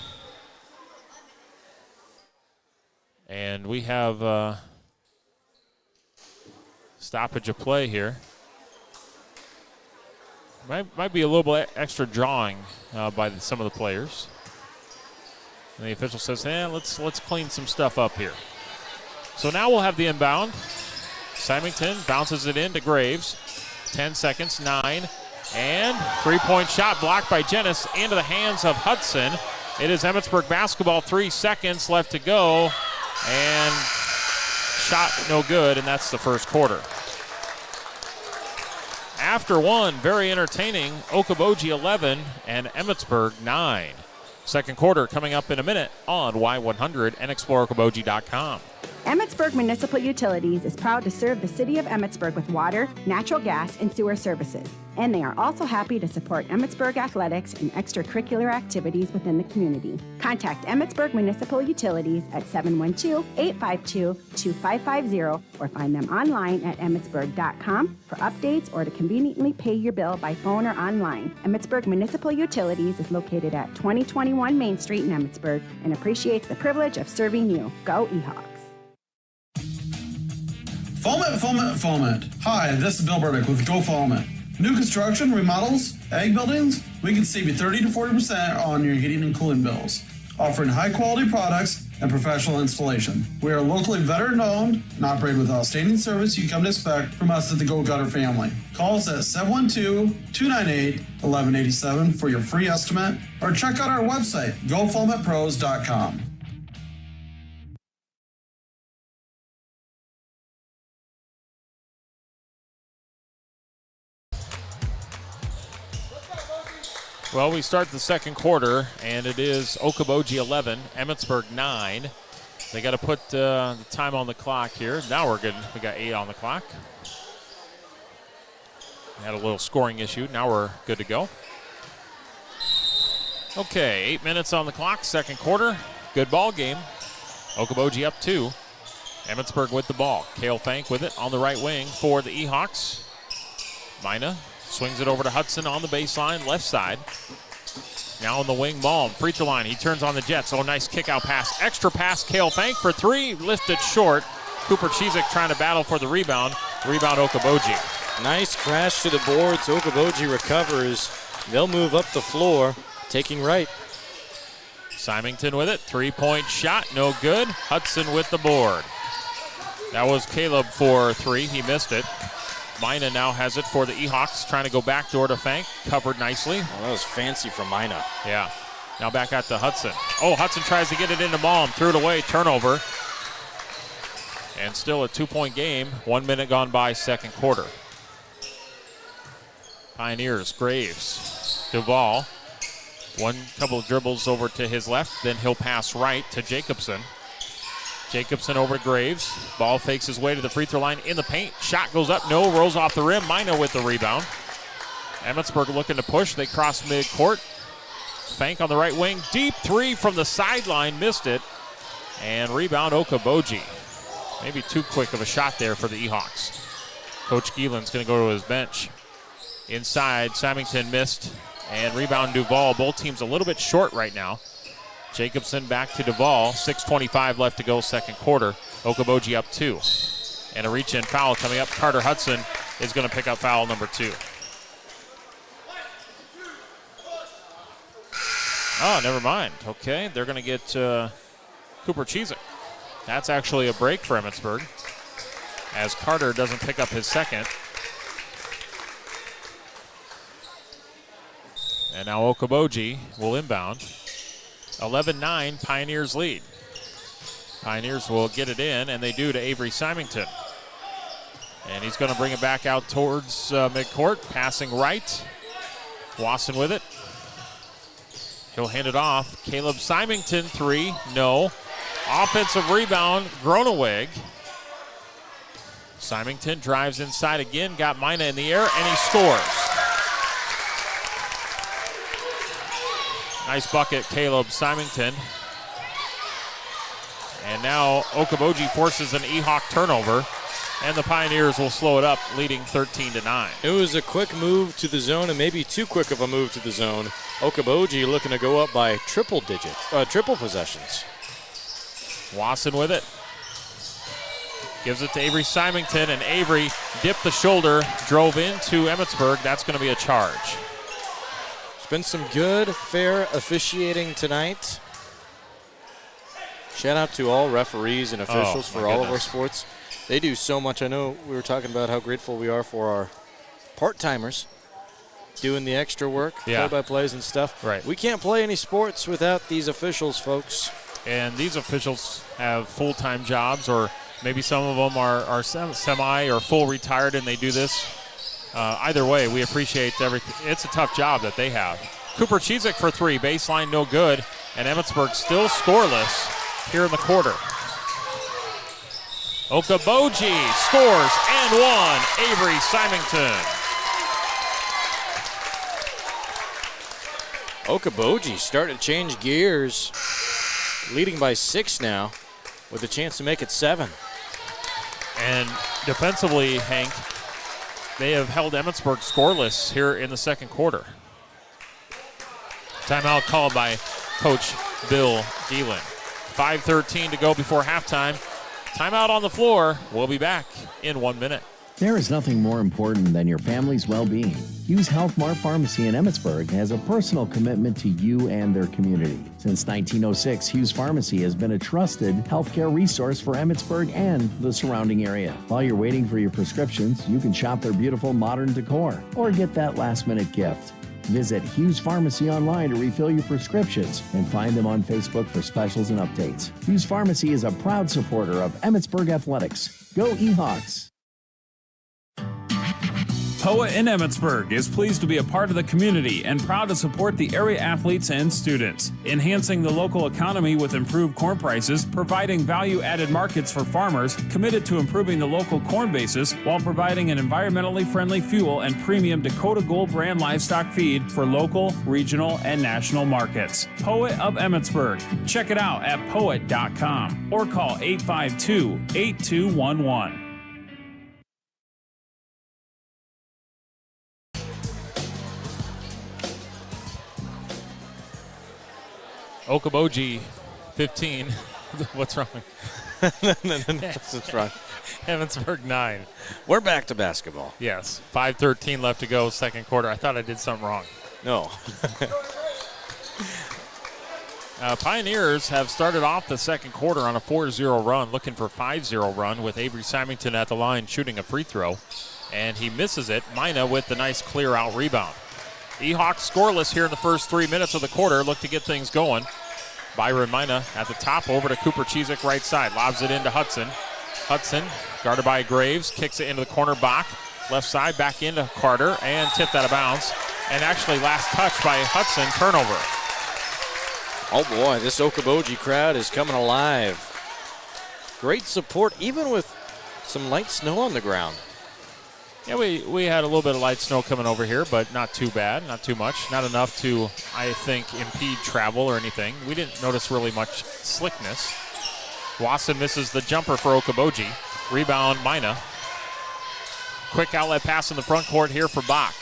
And we have stoppage of play here. Might be a little bit extra drawing by some of the players. And the official says, let's clean some stuff up here. So now we'll have the inbound. Symington bounces it into Graves. 10 seconds, 9. And three-point shot blocked by Jennis into the hands of Hudson. It is Emmitsburg basketball, 3 seconds left to go. And shot no good, and that's the first quarter. After one, very entertaining. Okoboji 11 and Emmitsburg 9. Second quarter coming up in a minute on Y100 and ExploreOkoboji.com. Emmitsburg Municipal Utilities is proud to serve the city of Emmitsburg with water, natural gas, and sewer services. And they are also happy to support Emmitsburg athletics and extracurricular activities within the community. Contact Emmitsburg Municipal Utilities at 712-852-2550 or find them online at emmitsburg.com for updates or to conveniently pay your bill by phone or online. Emmitsburg Municipal Utilities is located at 2021 Main Street in Emmitsburg and appreciates the privilege of serving you. Go Ehawks. Foment. Hi, this is Bill Burdick with Go Foment. New construction, remodels, ag buildings, we can save you 30 to 40% on your heating and cooling bills. Offering high-quality products and professional installation. We are locally veteran-owned and operate with outstanding service you come to expect from us at the Go Gutter family. Call us at 712-298-1187 for your free estimate or check out our website, gofoamentpros.com. Well, we start the second quarter, and it is Okoboji 11, Emmitsburg 9. They got to put the time on the clock here. Now we're good. We got 8 on the clock. We had a little scoring issue. Now we're good to go. Okay, 8 minutes on the clock, second quarter. Good ball game. Okoboji up 2. Emmitsburg with the ball. Cale Fank with it on the right wing for the Ehawks. Mina swings it over to Hudson on the baseline, left side. Now on the wing, Malm, free throw line. He turns on the Jets. Oh, nice kick out pass. Extra pass, Cale Fank for 3, lifted short. Cooper Chizik trying to battle for the rebound. Rebound Okoboji. Nice crash to the boards. Okaboji recovers. They'll move up the floor, taking right. Symington with it. 3-point shot, no good. Hudson with the board. That was Caleb for 3. He missed it. Mina now has it for the Ehawks, trying to go backdoor to Fank. Covered nicely. Oh, that was fancy from Mina. Yeah. Now back out to Hudson. Oh, Hudson tries to get it into Malm. Threw it away. Turnover. And still a 2-point game. 1 minute gone by, second quarter. Pioneers, Graves, Duvall. One couple of dribbles over to his left, then he'll pass right to Jacobson. Jacobson over to Graves. Ball fakes his way to the free throw line in the paint. Shot goes up, no, rolls off the rim. Mina with the rebound. Emmitsburg looking to push. They cross midcourt. Fank on the right wing. Deep three from the sideline, missed it. And rebound Okoboji. Maybe too quick of a shot there for the E-Hawks. Coach Gielen's going to go to his bench. Inside, Symington missed. And rebound Duval. Both teams a little bit short right now. Jacobson back to Duval. 6:25 left to go, second quarter. Okaboji up 2. And a reach-in foul coming up. Carter Hudson is going to pick up foul number 2. Oh, never mind. Okay, they're going to get Cooper Cheezick. That's actually a break for Emmitsburg, as Carter doesn't pick up his second. And now Okaboji will inbound. 11-9, Pioneers lead. Pioneers will get it in, and they do to Avery Symington. And he's going to bring it back out towards midcourt, passing right. Wasson with it. He'll hand it off. Caleb Symington, 3, no. Offensive rebound, Groneweg. Symington drives inside again, got Mina in the air, and he scores. Nice bucket, Caleb Symington. And now Okaboji forces an E-Hawk turnover, and the Pioneers will slow it up, leading 13-9. It was a quick move to the zone, and maybe too quick of a move to the zone. Okaboji looking to go up by triple possessions. Wasson with it. Gives it to Avery Symington, and Avery dipped the shoulder, drove into Emmitsburg. That's going to be a charge. There's been some good, fair officiating tonight. Shout out to all referees and officials for all of our sports. They do so much. I know we were talking about how grateful we are for our part-timers doing the extra work, play-by-plays and stuff. Right. We can't play any sports without these officials, folks. And these officials have full-time jobs, or maybe some of them are semi or full retired, and they do this. Either way, we appreciate everything. It's a tough job that they have. Cooper Cheezick for 3, baseline no good, and Emmitsburg still scoreless here in the quarter. Okaboji scores and 1. Avery Symington. Okaboji starting to change gears, leading by 6 now, with a chance to make it 7. And defensively, Hank, they have held Emmitsburg scoreless here in the second quarter. Timeout called by Coach Bill Gielen. 5:13 to go before halftime. Timeout on the floor. We'll be back in 1 minute. There is nothing more important than your family's well-being. Hughes Health Mart Pharmacy in Emmitsburg has a personal commitment to you and their community. Since 1906, Hughes Pharmacy has been a trusted healthcare resource for Emmitsburg and the surrounding area. While you're waiting for your prescriptions, you can shop their beautiful modern decor or get that last-minute gift. Visit Hughes Pharmacy online to refill your prescriptions and find them on Facebook for specials and updates. Hughes Pharmacy is a proud supporter of Emmitsburg Athletics. Go E-Hawks! POA in Emmitsburg is pleased to be a part of the community and proud to support the area athletes and students, enhancing the local economy with improved corn prices, providing value-added markets for farmers, committed to improving the local corn basis while providing an environmentally friendly fuel and premium Dakota Gold brand livestock feed for local, regional, and national markets. POA of Emmitsburg. Check it out at poet.com or call 852-8211. Okoboji, 15. What's wrong? What's wrong? Emmitsburg, 9. We're back to basketball. Yes. 5:13 left to go, second quarter. I thought I did something wrong. No. Pioneers have started off the second quarter on a 4-0 run, looking for a 5-0 run with Avery Symington at the line shooting a free throw. And he misses it. Mina with the nice clear-out rebound. E-Hawks scoreless here in the first 3 minutes of the quarter. Look to get things going. Byron Mina at the top, over to Cooper Cheezick right side. Lobs it into Hudson. Hudson, guarded by Graves, kicks it into the corner. Bach, left side, back into Carter, and tipped out of bounds. And actually last touch by Hudson, turnover. Oh boy, this Okoboji crowd is coming alive. Great support, even with some light snow on the ground. Yeah, we had a little bit of light snow coming over here, but not too bad, not too much. Not enough to, I think, impede travel or anything. We didn't notice really much slickness. Wasson misses the jumper for Okoboji. Rebound, Mina. Quick outlet pass in the front court here for Bach.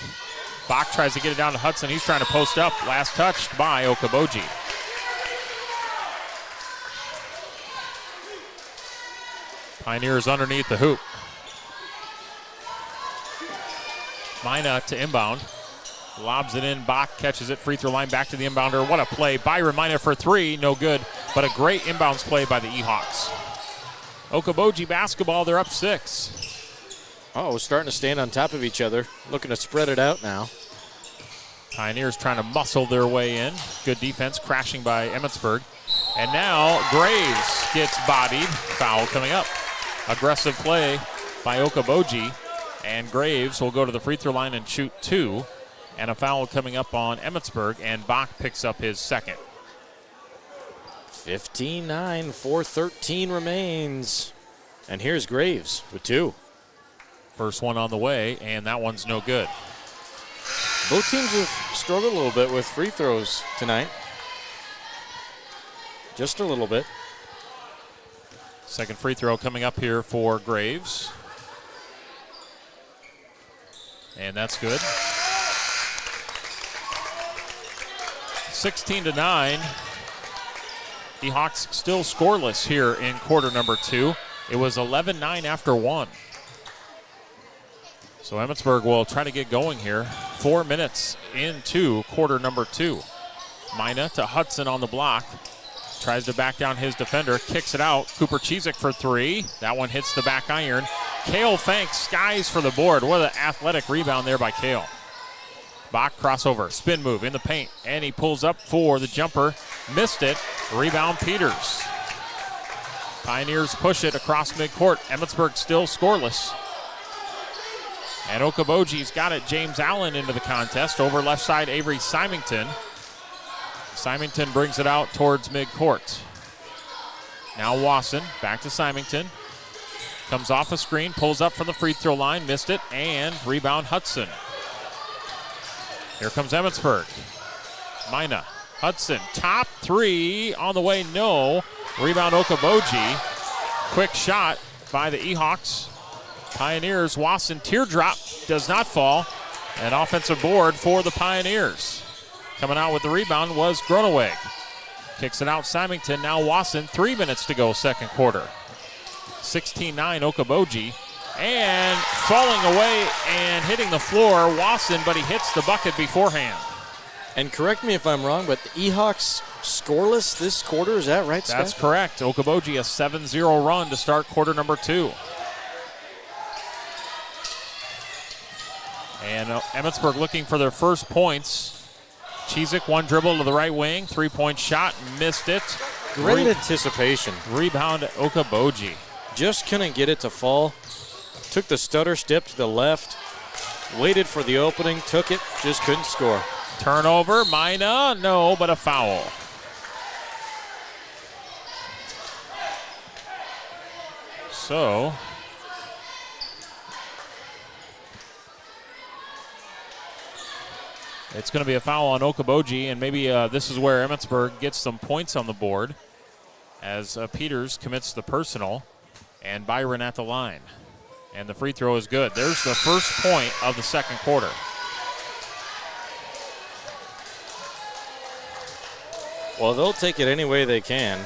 Bach tries to get it down to Hudson. He's trying to post up. Last touched by Okoboji. Pioneers underneath the hoop. Mina to inbound. Lobs it in. Bach catches it. Free throw line back to the inbounder. What a play. Byron Mina for three. No good. But a great inbounds play by the E-Hawks. Okoboji basketball. They're up 6. Oh, starting to stand on top of each other. Looking to spread it out now. Pioneers trying to muscle their way in. Good defense crashing by Emmitsburg. And now Graves gets bodied. Foul coming up. Aggressive play by Okoboji. And Graves will go to the free throw line and shoot 2. And a foul coming up on Emmitsburg. And Bach picks up his second. 15-9, 4:13 remains. And here's Graves with 2. First one on the way, and that one's no good. Both teams have struggled a little bit with free throws tonight. Just a little bit. Second free throw coming up here for Graves. And that's good. 16-9. The Hawks still scoreless here in quarter number 2. It was 11-9 after 1. So Emmitsburg will try to get going here. 4 minutes into quarter number 2. Mina to Hudson on the block. Tries to back down his defender. Kicks it out. Cooper Chizik for 3. That one hits the back iron. Kale Fanks skies for the board. What an athletic rebound there by Kale. Bach crossover. Spin move in the paint. And he pulls up for the jumper. Missed it. Rebound Peters. Pioneers push it across midcourt. Emmitsburg still scoreless. And Okoboji's got it. James Allen into the contest. Over left side, Avery Symington. Symington brings it out towards midcourt. Now Wasson, back to Symington. Comes off a screen, pulls up from the free throw line, missed it, and rebound Hudson. Here comes Emmitsburg. Mina, Hudson, top 3 on the way, no. Rebound Okoboji. Quick shot by the E-Hawks. Pioneers, Wasson, teardrop, does not fall. An offensive board for the Pioneers. Coming out with the rebound was Groneweg. Kicks it out Symington, now Wasson, 3 minutes to go second quarter. 16-9 Okoboji. And falling away and hitting the floor, Wasson, but he hits the bucket beforehand. And correct me if I'm wrong, but the E-Hawks scoreless this quarter, is that right, Scott? That's correct. Okoboji a 7-0 run to start quarter number 2. And Emmitsburg looking for their first points. Chizik, one dribble to the right wing, 3-point shot, missed it. Great anticipation. Rebound Okaboji. Just couldn't get it to fall. Took the stutter step to the left, waited for the opening, took it, just couldn't score. Turnover, Mina, no, but a foul. So, it's going to be a foul on Okaboji, and maybe this is where Emmitsburg gets some points on the board as Peters commits the personal, and Byron at the line. And the free throw is good. There's the first point of the second quarter. Well, they'll take it any way they can.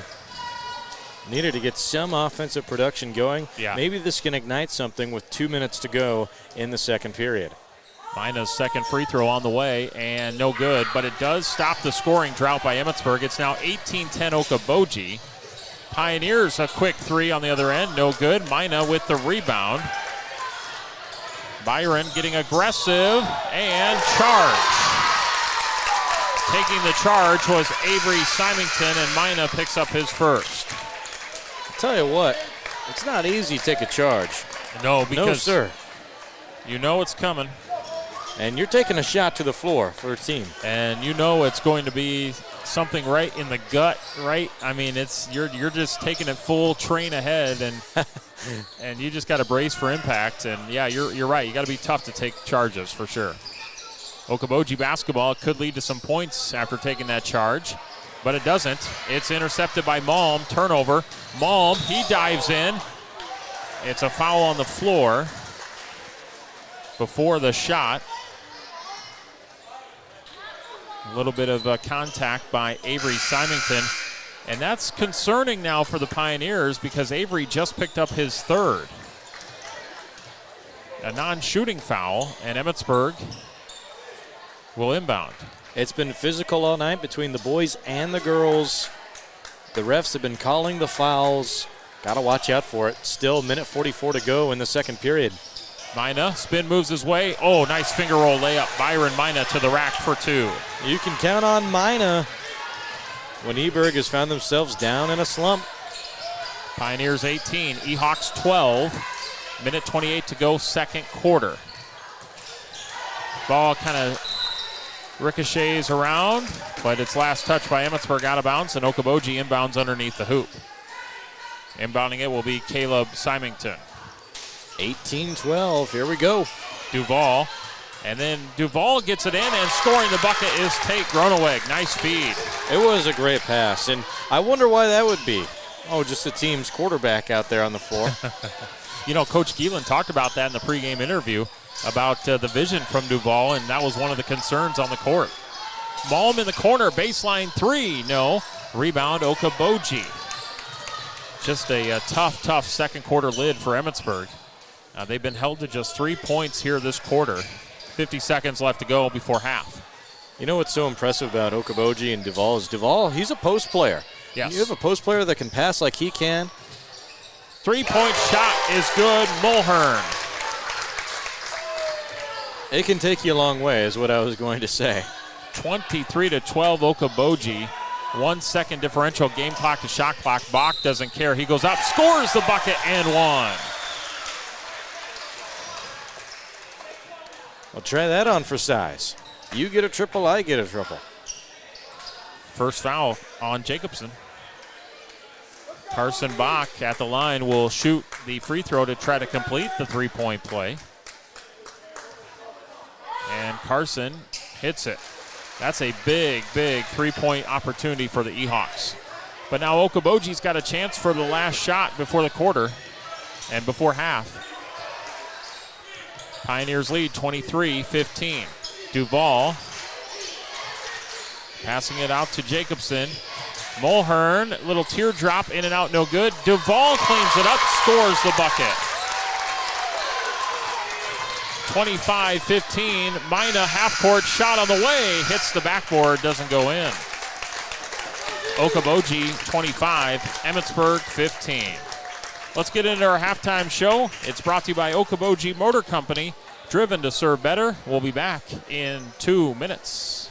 Needed to get some offensive production going. Yeah. Maybe this can ignite something with 2 minutes to go in the second period. Mina's second free throw on the way, and no good, but it does stop the scoring drought by Emmitsburg. It's now 18-10 Okaboji. Pioneers a quick 3 on the other end, no good. Mina with the rebound. Byron getting aggressive and charge. Taking the charge was Avery Symington, and Mina picks up his first. I'll tell you what, it's not easy to take a charge. No, because no, sir. You know it's coming. And you're taking a shot to the floor for a team. And you know it's going to be something right in the gut, right? I mean, you're just taking it full train ahead, and and you just got to brace for impact. And yeah, you're right. You got to be tough to take charges for sure. Okoboji basketball could lead to some points after taking that charge, but it doesn't. It's intercepted by Malm. Turnover. Malm, he dives in. It's a foul on the floor before the shot. A little bit of contact by Avery Symington, and that's concerning now for the Pioneers because Avery just picked up his third. A non-shooting foul, and Emmitsburg will inbound. It's been physical all night between the boys and the girls. The refs have been calling the fouls. Got to watch out for it. Still, minute 44 to go in the second period. Mina, spin moves his way. Oh, nice finger roll layup. Byron Mina to the rack for two. You can count on Mina when Eberg has found themselves down in a slump. Pioneers 18, Ehawks 12. Minute 28 to go, second quarter. Ball kind of ricochets around, but it's last touch by Emmitsburg out of bounds, and Okoboji inbounds underneath the hoop. Inbounding it will be Caleb Symington. 18-12, here we go. Duval, and then Duval gets it in, and scoring the bucket is Tate Groneweg. Nice feed. It was a great pass, and I wonder why that would be. Oh, just the team's quarterback out there on the floor. You know, Coach Geelan talked about that in the pregame interview about the vision from Duval, and that was one of the concerns on the court. Malm in the corner, baseline three, no. Rebound, Okoboji. Just a tough second quarter lid for Emmitsburg. They've been held to just 3 points here this quarter. 50 seconds left to go before half. You know what's so impressive about Okoboji and Duval is Duval, he's a post player. Yes. You have a post player that can pass like he can. Three-point shot is good. Mulhern. It can take you a long way is what I was going to say. 23-12 Okoboji. 1 second differential, game clock to shot clock. Bach doesn't care. He goes up, scores the bucket, and one. Well, try that on for size. You get a triple, I get a triple. First foul on Jacobson. Carson Bach at the line will shoot the free throw to try to complete the three-point play. And Carson hits it. That's a big three-point opportunity for the Ehawks. But now Okoboji's got a chance for the last shot before the quarter and before half. Pioneers lead 23-15. Duval passing it out to Jacobson. Mulhern, little teardrop in and out, no good. Duval cleans it up, scores the bucket. 25-15. Mina half-court shot on the way. Hits the backboard, doesn't go in. Okoboji 25, Emmitsburg 15. Let's get into our halftime show. It's brought to you by Okoboji Motor Company. Driven to serve better. We'll be back in 2 minutes.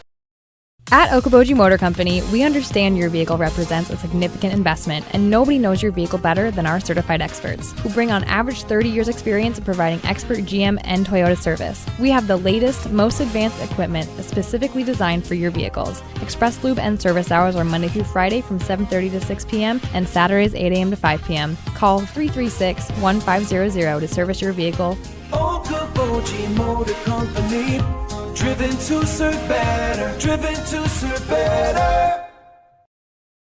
At Okoboji Motor Company, we understand your vehicle represents a significant investment, and nobody knows your vehicle better than our certified experts, who bring on average 30 years experience in providing expert GM and Toyota service. We have the latest, most advanced equipment specifically designed for your vehicles. Express Lube and service hours are Monday through Friday from 7:30 to 6 p.m. and Saturdays 8 a.m. to 5 p.m. Call 336-1500 to service your vehicle. Okoboji Motor Company. Driven to serve better. Driven to serve better.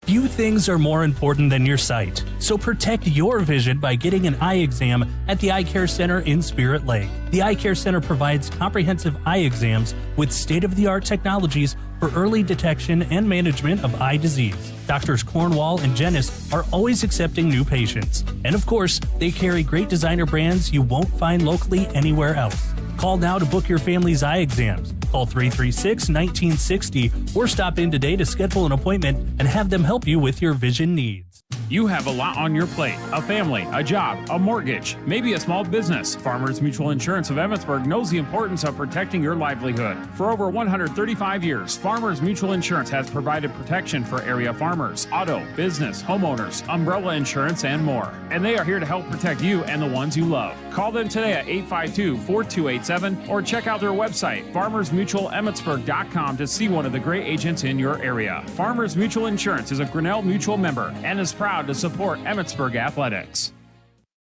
Few things are more important than your sight, so protect your vision by getting an eye exam at the Eye Care Center in Spirit Lake. The Eye Care Center provides comprehensive eye exams with state-of-the-art technologies for early detection and management of eye disease. Doctors Cornwall and Jennis are always accepting new patients. And of course, they carry great designer brands you won't find locally anywhere else. Call now to book your family's eye exams. Call 336-1960 or stop in today to schedule an appointment and have them help you with your vision needs. You have a lot on your plate: a family, a job, a mortgage, maybe a small business. Farmers Mutual Insurance of Emmitsburg knows the importance of protecting your livelihood. For over 135 years, Farmers Mutual Insurance has provided protection for area farmers, auto, business, homeowners, umbrella insurance, and more. And they are here to help protect you and the ones you love. Call them today at 852-4287 or check out their website, farmersmutualemitsburg.com, to see one of the great agents in your area. Farmers Mutual Insurance is a Grinnell Mutual member and is proud to support Emmitsburg athletics.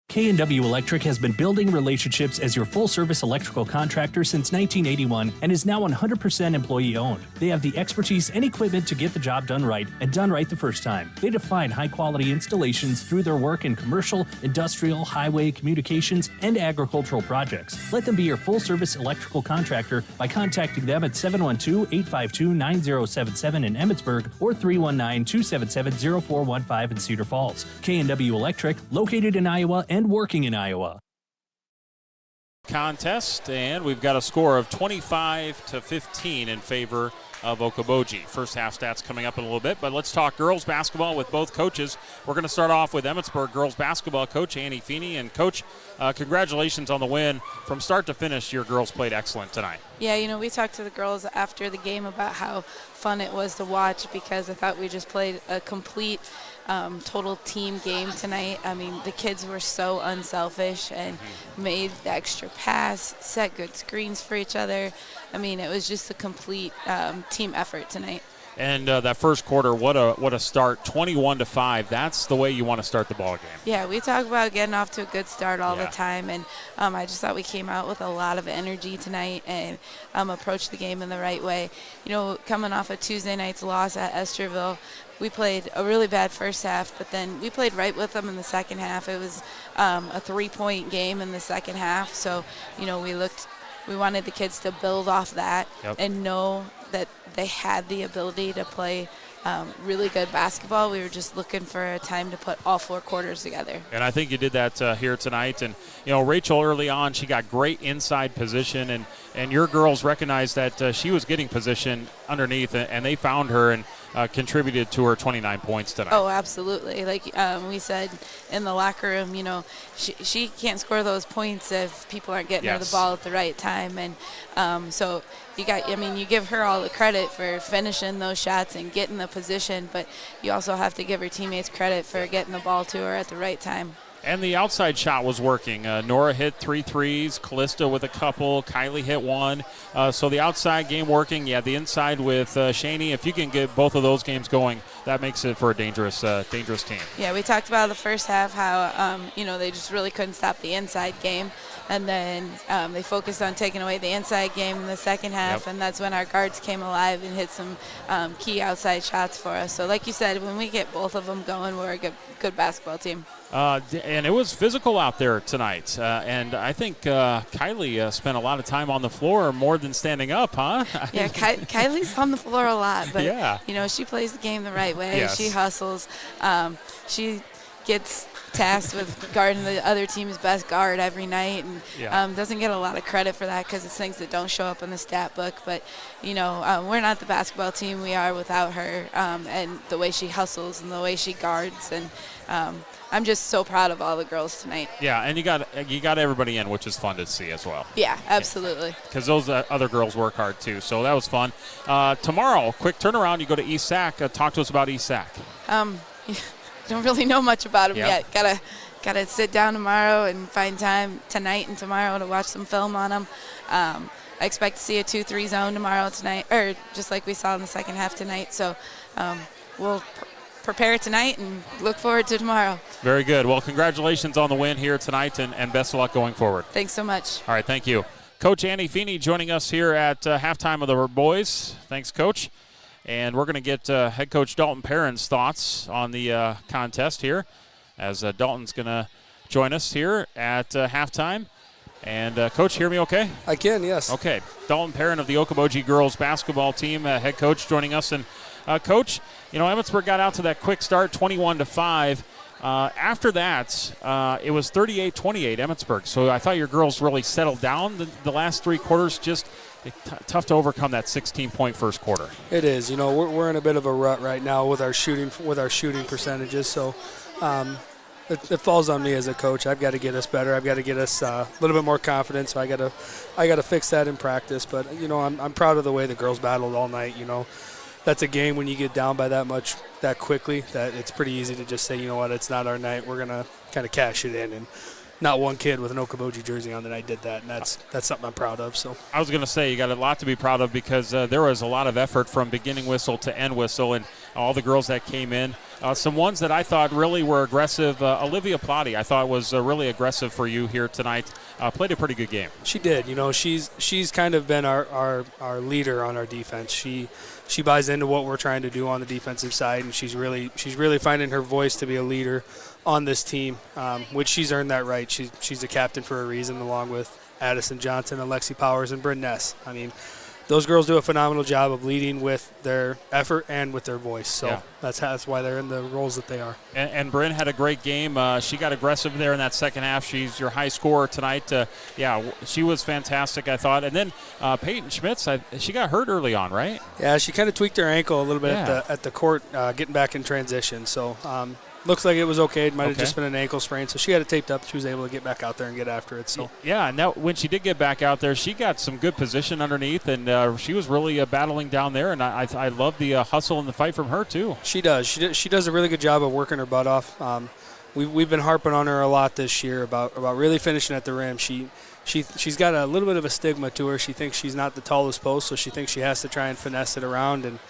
K&W Electric has been building relationships as your full-service electrical contractor since 1981 and is now 100% employee-owned. They have the expertise and equipment to get the job done right, and done right the first time. They define high-quality installations through their work in commercial, industrial, highway, communications, and agricultural projects. Let them be your full-service electrical contractor by contacting them at 712-852-9077 in Emmitsburg or 319-277-0415 in Cedar Falls. K&W Electric, located in Iowa and working in Iowa. Contest, and we've got a score of 25-15 in favor of Okoboji. First half stats coming up in a little bit, but let's talk girls basketball with both coaches. We're going to start off with Emmitsburg girls basketball coach Annie Feeney. And Coach, congratulations on the win. From start to finish, your girls played excellent tonight. Yeah, we talked to the girls after the game about how fun it was to watch, because I thought we just played a complete total team game tonight. I mean, the kids were so unselfish and made the extra pass, set good screens for each other. I mean, it was just a complete team effort tonight. And that first quarter, what a start, 21-5. That's the way you want to start the ball game. Yeah, we talk about getting off to a good start all the time, and I just thought we came out with a lot of energy tonight and approached the game in the right way. Coming off a Tuesday night's loss at Esterville, we played a really bad first half, but then we played right with them in the second half. It was a 3-point game in the second half, so we wanted the kids to build off that and know that they had the ability to play really good basketball. We were just looking for a time to put all 4 quarters together. And I think you did that here tonight. And, Rachel early on, she got great inside position, and your girls recognized that she was getting position underneath, and they found her and contributed to her 29 points tonight. Oh, absolutely. Like we said in the locker room, she can't score those points if people aren't getting her the ball at the right time. And so you give her all the credit for finishing those shots and getting the position, but you also have to give her teammates credit for getting the ball to her at the right time. And the outside shot was working. Nora hit 3 threes, Callista with a couple, Kylie hit 1. So the outside game working. Yeah, the inside with Shaney. If you can get both of those games going, that makes it for a dangerous team. Yeah, we talked about the first half how they just really couldn't stop the inside game, and then they focused on taking away the inside game in the second half, and that's when our guards came alive and hit some key outside shots for us. So like you said, when we get both of them going, we're a good basketball team. And it was physical out there tonight. And I think Kylie spent a lot of time on the floor more than standing up, huh? Yeah, Kylie's on the floor a lot, but yeah. She plays the game the right way. Yes. She hustles. She gets tasked with guarding the other team's best guard every night, and doesn't get a lot of credit for that because it's things that don't show up in the stat book. But we're not the basketball team we are without her, and the way she hustles and the way she guards, and I'm just so proud of all the girls tonight. Yeah, and you got everybody in, which is fun to see as well. Yeah, absolutely. Because those other girls work hard too, so that was fun. Tomorrow, quick turnaround. You go to East Sac. Talk to us about East Sac. Don't really know much about them yet. Gotta sit down tomorrow and find time tonight and tomorrow to watch some film on them. I expect to see a 2-3 zone tomorrow tonight, or just like we saw in the second half tonight. So we'll prepare tonight and look forward to tomorrow. Very good. Well, congratulations on the win here tonight, and best of luck going forward. Thanks so much. All right, thank you. Coach Annie Feeney joining us here at halftime of the boys. Thanks, Coach. And we're going to get head coach Dalton Perrin's thoughts on the contest here, as Dalton's going to join us here at halftime. And, Coach, hear me okay? I can, yes. Okay. Dalton Perrin of the Okoboji girls basketball team, head coach, joining us. And, Coach, Emmitsburg got out to that quick start, 21-5. After that, it was 38-28 Emmitsburg. So I thought your girls really settled down the last 3 quarters. Just tough to overcome that 16-point first quarter. It is. We're in a bit of a rut right now with our shooting percentages. So It falls on me as a coach. I've got to get us better. I've got to get us a little bit more confident. So I got to fix that in practice. But I'm proud of the way the girls battled all night. That's a game when you get down by that much that quickly that it's pretty easy to just say, you know what, it's not our night. We're gonna kind of cash it in. And not one kid with an Okaboji jersey on tonight did that, and that's something I'm proud of. So I was going to say you got a lot to be proud of because there was a lot of effort from beginning whistle to end whistle, and all the girls that came in. Some ones that I thought really were aggressive. Olivia Plotty, I thought was really aggressive for you here tonight. Played a pretty good game. She did. She's kind of been our leader on our defense. She buys into what we're trying to do on the defensive side, and she's really finding her voice to be a leader on this team, which she's earned that right. She's a captain for a reason, along with Addison Johnson, Alexi Powers, and Bryn Ness. I mean, those girls do a phenomenal job of leading with their effort and with their voice. So that's why they're in the roles that they are. And Bryn had a great game. She got aggressive there in that second half. She's your high scorer tonight. She was fantastic, I thought. And then Peyton Schmitz, she got hurt early on, right? Yeah, she kind of tweaked her ankle a little bit at the court, getting back in transition. So looks like it was okay. It might have just been an ankle sprain. So she had it taped up. She was able to get back out there and get after it. So yeah, and now when she did get back out there, she got some good position underneath, and she was really battling down there. And I love the hustle and the fight from her too. She does. She does a really good job of working her butt off. We've been harping on her a lot this year about really finishing at the rim. She's got a little bit of a stigma to her. She thinks she's not the tallest post, so she thinks she has to try and finesse it around. And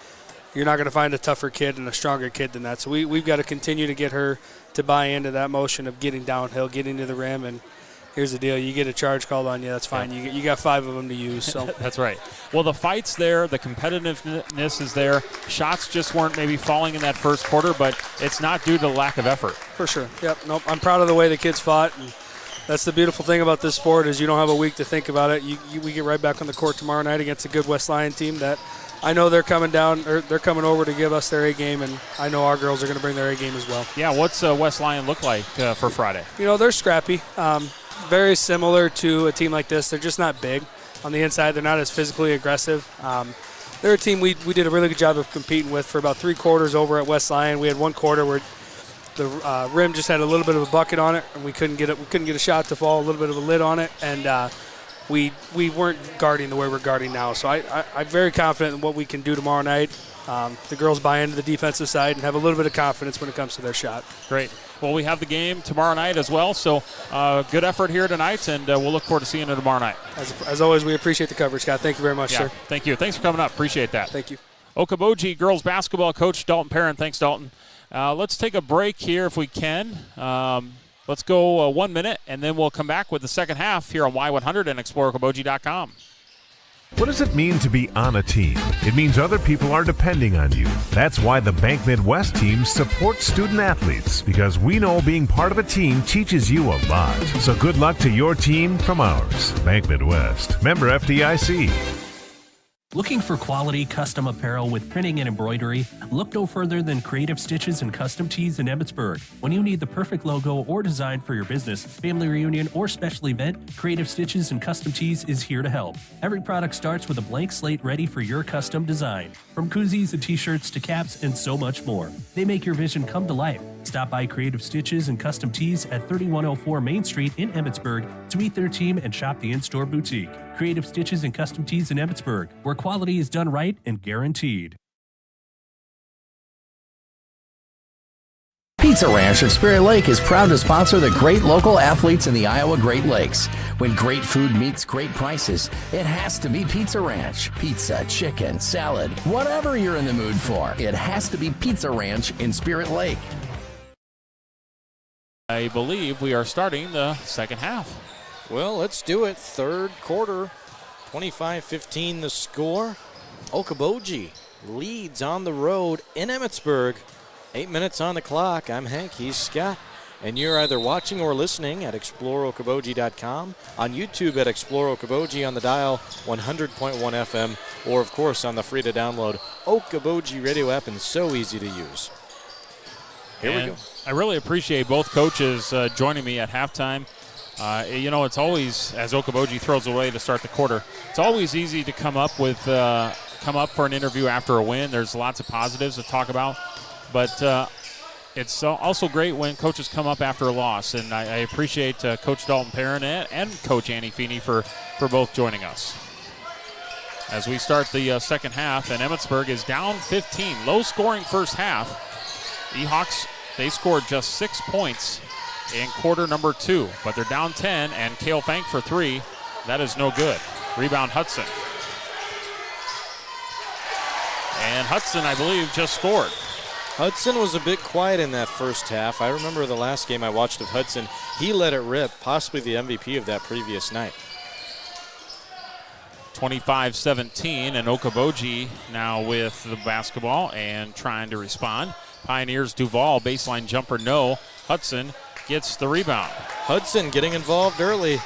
you're not going to find a tougher kid and a stronger kid than that. So we've got to continue to get her to buy into that motion of getting downhill, getting to the rim. And here's the deal. You get a charge called on you, that's fine. You got 5 of them to use. So That's right. Well, the fight's there. The competitiveness is there. Shots just weren't maybe falling in that first quarter, but it's not due to lack of effort. For sure. Yep. Nope. I'm proud of the way the kids fought. And that's the beautiful thing about this sport is you don't have a week to think about it. We get right back on the court tomorrow night against a good West Lyon team that I know they're coming down, or they're coming over to give us their A game, and I know our girls are going to bring their A game as well. Yeah, what's West Lyon look like for Friday? They're scrappy, very similar to a team like this. They're just not big on the inside. They're not as physically aggressive. They're a team we did a really good job of competing with for about 3 quarters over at West Lyon. We had 1 quarter where the rim just had a little bit of a bucket on it, and we couldn't get a shot to fall, a little bit of a lid on it, and we weren't guarding the way we're guarding now. So I'm very confident in what we can do tomorrow night. The girls buy into the defensive side and have a little bit of confidence when it comes to their shot. Great. Well, we have the game tomorrow night as well, so good effort here tonight, and we'll look forward to seeing you tomorrow night. As always, we appreciate the coverage, Scott. Thank you very much, sir. Thank you. Thanks for coming up. Appreciate that. Thank you. Okoboji girls basketball coach Dalton Perrin. Thanks, Dalton. Let's take a break here if we can. Let's go 1 minute, and then we'll come back with the second half here on Y100 and ExploreOkoboji.com. What does it mean to be on a team? It means other people are depending on you. That's why the Bank Midwest team supports student athletes, because we know being part of a team teaches you a lot. So good luck to your team from ours. Bank Midwest. Member FDIC. Looking for quality custom apparel with printing and embroidery? Look no further than Creative Stitches and Custom Tees in Emmitsburg. When you need the perfect logo or design for your business, family reunion, or special event, Creative Stitches and Custom Tees is here to help. Every product starts with a blank slate ready for your custom design. From koozies and t-shirts to caps and so much more. They make your vision come to life. Stop by Creative Stitches and Custom Tees at 3104 Main Street in Emmitsburg to meet their team and shop the in-store boutique. Creative Stitches and Custom Tees in Emmitsburg, where quality is done right and guaranteed. Pizza Ranch of Spirit Lake is proud to sponsor the great local athletes in the Iowa Great Lakes. When great food meets great prices, it has to be Pizza Ranch. Pizza, chicken, salad, whatever you're in the mood for, it has to be Pizza Ranch in Spirit Lake. I believe we are starting the second half. Well, let's do it. Third quarter, 25-15 the score. Okoboji leads on the road in Emmitsburg. 8 minutes on the clock. I'm Hank, he's Scott. And you're either watching or listening at ExploreOkoboji.com, on YouTube at Explore Okoboji on the dial 100.1 FM, or of course on the free to download Okoboji radio app, and so easy to use. Here we go. I really appreciate both coaches joining me at halftime. It's always, as Okaboji throws away to start the quarter, it's always easy to come up for an interview after a win. There's lots of positives to talk about. But, It's also great when coaches come up after a loss, and I appreciate Coach Dalton Perrin and Coach Annie Feeney for both joining us. As we start the second half, and Emmitsburg is down 15. Low-scoring first half. E-Hawks, they scored just 6 points in quarter number 2, but they're down 10, and Kale Fank for 3. That is no good. Rebound Hudson. And Hudson, I believe, just scored. Hudson was a bit quiet in that first half. I remember the last game I watched of Hudson. He let it rip, possibly the MVP of that previous night. 25-17, and Okoboji now with the basketball and trying to respond. Pioneers Duval, baseline jumper, no. Hudson gets the rebound. Hudson getting involved early.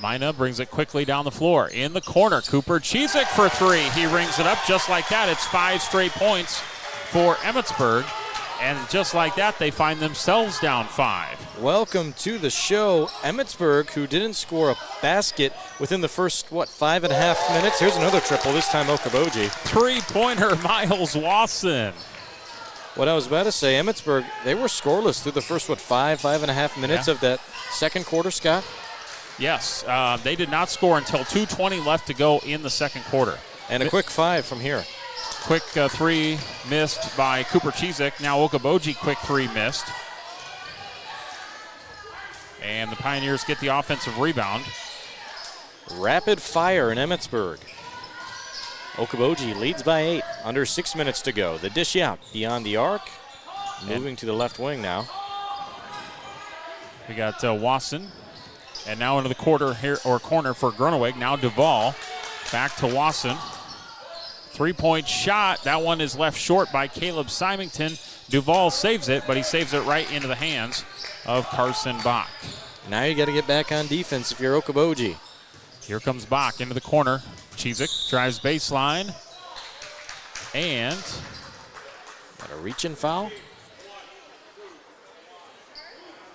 Mina brings it quickly down the floor. In the corner, Cooper Chizik for 3. He rings it up just like that. It's 5 straight points for Emmitsburg. And just like that, they find themselves down 5. Welcome to the show. Emmitsburg, who didn't score a basket within the first, 5.5 minutes. Here's another triple, this time Okaboji. 3-pointer, Miles Wasson. What I was about to say, Emmitsburg, they were scoreless through the first, 5.5 minutes of that second quarter, Scott? Yes, they did not score until 2:20 left to go in the second quarter. And a quick 5 from here. Quick 3 missed by Cooper Chizik. Now Okaboji, quick 3 missed. And the Pioneers get the offensive rebound. Rapid fire in Emmitsburg. Okaboji leads by 8, under 6 minutes to go. The dish out beyond the arc, moving to the left wing now. We got Wasson. And now into the corner for Gruneweg. Now Duval. Back to Wasson. 3-point shot. That one is left short by Caleb Symington. Duval saves it, but he saves it right into the hands of Carson Bach. Now you got to get back on defense if you're Okaboji. Here comes Bach into the corner. Chizik drives baseline. And got a reach-in foul.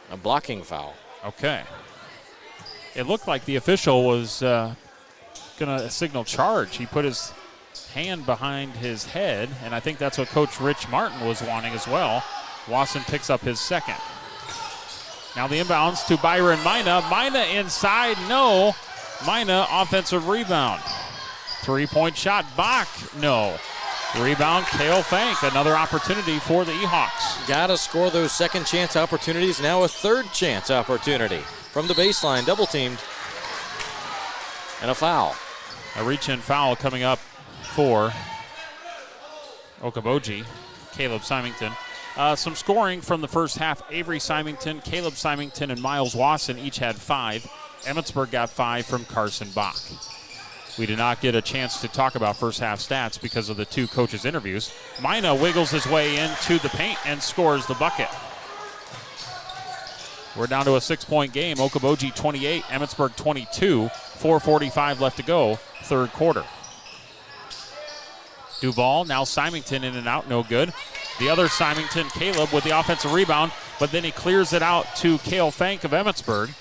A blocking foul. Okay. It looked like the official was going to signal charge. He put his hand behind his head, and I think that's what Coach Rich Martin was wanting as well. Wasson picks up his second. Now the inbounds to Byron Mina. Mina inside, no. Mina, offensive rebound. 3-point shot, Bach, no. Rebound, Kale Fank. Another opportunity for the E-Hawks. Got to score those second chance opportunities. Now a third chance opportunity. From the baseline, double teamed. And a foul. A reach-in foul coming up for Okaboji, Caleb Symington. Some scoring from the first half. Avery Symington, Caleb Symington, and Miles Wasson each had 5. Emmitsburg got 5 from Carson Bach. We did not get a chance to talk about first half stats because of the 2 coaches' interviews. Mina wiggles his way into the paint and scores the bucket. We're down to a 6-point game. Okoboji 28, Emmitsburg 22. 4:45 left to go, third quarter. Duval, now Symington in and out, no good. The other Symington, Caleb, with the offensive rebound, but then he clears it out to Kale Fank of Emmitsburg.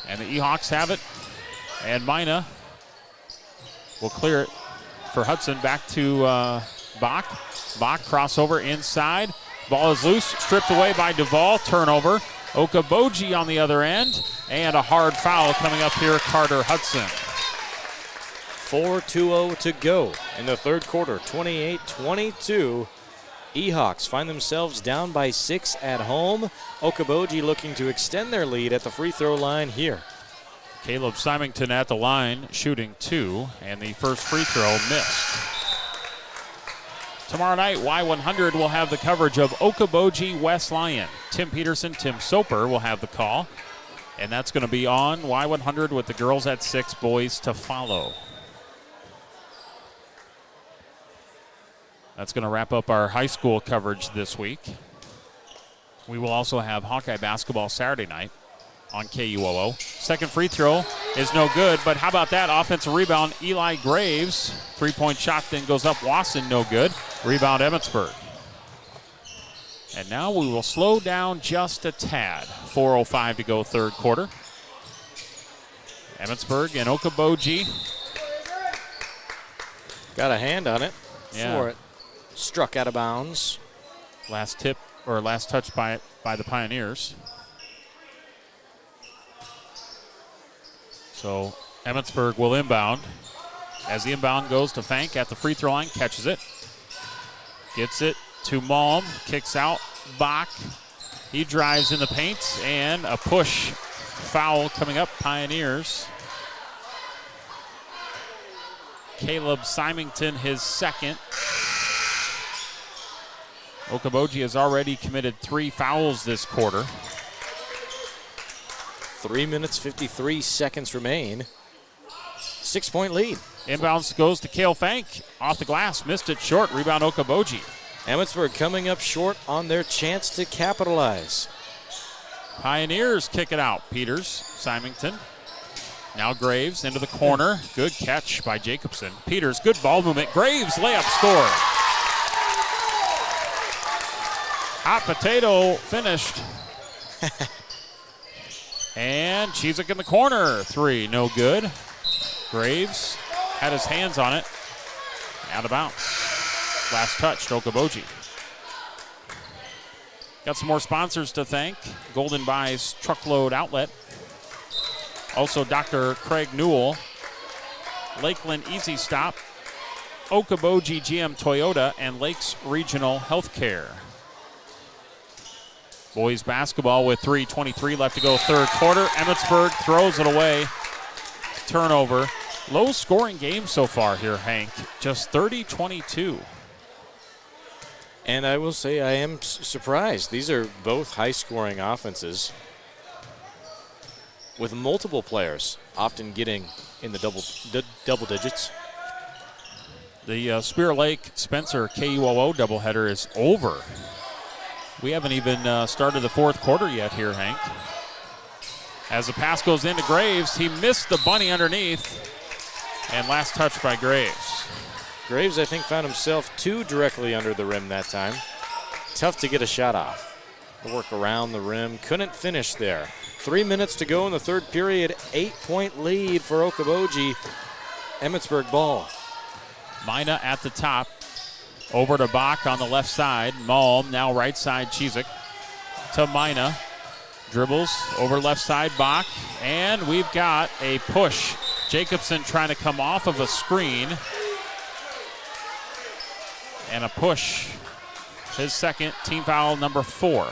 And the E-Hawks have it. And Mina will clear it for Hudson. Back to Bach. Bach crossover inside. Ball is loose, stripped away by Duval. Turnover. Okaboji on the other end. And a hard foul coming up here, Carter Hudson. 4:20 to go in the third quarter. 28-22. E-Hawks find themselves down by 6 at home. Okaboji looking to extend their lead at the free throw line here. Caleb Symington at the line, shooting 2, and the first free throw missed. Tomorrow night, Y100 will have the coverage of Okoboji West Lyon. Tim Peterson, Tim Soper will have the call, and that's going to be on Y100 with the girls at 6, boys to follow. That's going to wrap up our high school coverage this week. We will also have Hawkeye basketball Saturday night on KUOO. Second free throw is no good, but how about that offensive rebound? Eli Graves, 3-point shot then goes up. Wasson, no good. Rebound Emmitsburg. And now we will slow down just a tad. 4:05 to go, third quarter. Emmitsburg and Okoboji. Got a hand on it Yeah. before it struck out of bounds. Last tip or last touch by the Pioneers. So Emmitsburg will inbound. As the inbound goes to Fank at the free throw line, catches it. Gets it to Malm, kicks out, Bach. He drives in the paint, and a push foul coming up, Pioneers. Caleb Symington, his second. Okaboji has already committed 3 fouls this quarter. 3 minutes, 53 seconds remain. 6-point lead. Inbounds goes to Cale Fank. Off the glass, missed it short. Rebound Okaboji. Emmitsburg coming up short on their chance to capitalize. Pioneers kick it out. Peters, Symington. Now Graves into the corner. Good catch by Jacobson. Peters, good ball movement. Graves, layup score. Hot potato finished. And Chizik in the corner. 3, no good. Graves had his hands on it. Out of bounds. Last touch to Okaboji. Got some more sponsors to thank. Golden Buys Truckload Outlet. Also Dr. Craig Newell. Lakeland Easy Stop. Okoboji GM Toyota and Lakes Regional Healthcare. Boys basketball with 3:23 left to go third quarter. Emmitsburg throws it away. Turnover. Low scoring game so far here, Hank. Just 30-22. And I will say I am surprised. These are both high-scoring offenses with multiple players often getting in the double digits. The Spirit Lake Spencer KUOO doubleheader is over. We haven't even started the fourth quarter yet here, Hank. As the pass goes into Graves, he missed the bunny underneath. And last touch by Graves. Graves, I think, found himself too directly under the rim that time. Tough to get a shot off. The work around the rim, couldn't finish there. 3 minutes to go in the third period. 8-point lead for Okoboji. Emmitsburg ball. Mina at the top. Over to Bach on the left side. Malm now right side. Chizik to Mina. Dribbles over left side. Bach. And we've got a push. Jacobson trying to come off of a screen. And a push. His second, team foul number 4. I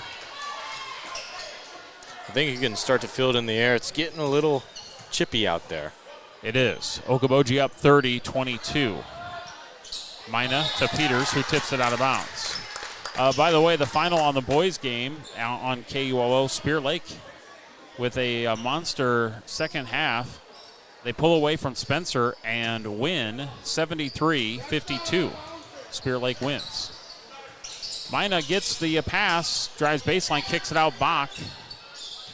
think you can start to feel it in the air. It's getting a little chippy out there. It is. Okoboji up 30-22. Mina to Peters, who tips it out of bounds. By the way, the final on the boys' game on KUOO, Spear Lake, with a monster second half. They pull away from Spencer and win 73-52. Spear Lake wins. Mina gets the pass, drives baseline, kicks it out. Bach.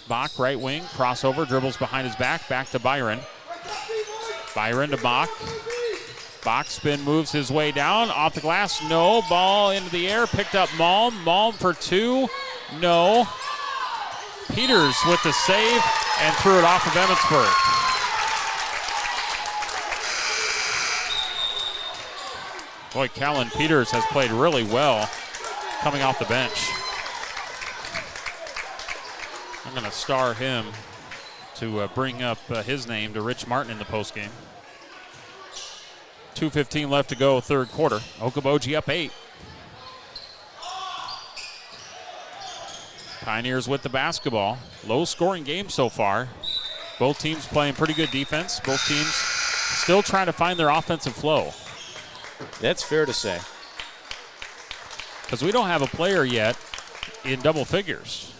Bach, right wing, crossover, dribbles behind his back to Byron. Byron to Bach. Bach spin moves his way down. Off the glass, no. Ball into the air, picked up Malm. Malm for 2, no. Peters with the save and threw it off of Emmitsburg. Boy, Callan Peters has played really well coming off the bench. I'm going to star him to bring up his name to Rich Martin in the postgame. 2:15 left to go, third quarter. Okoboji up 8. Pioneers with the basketball. Low scoring game so far. Both teams playing pretty good defense. Both teams still trying to find their offensive flow. That's fair to say. Because we don't have a player yet in double figures.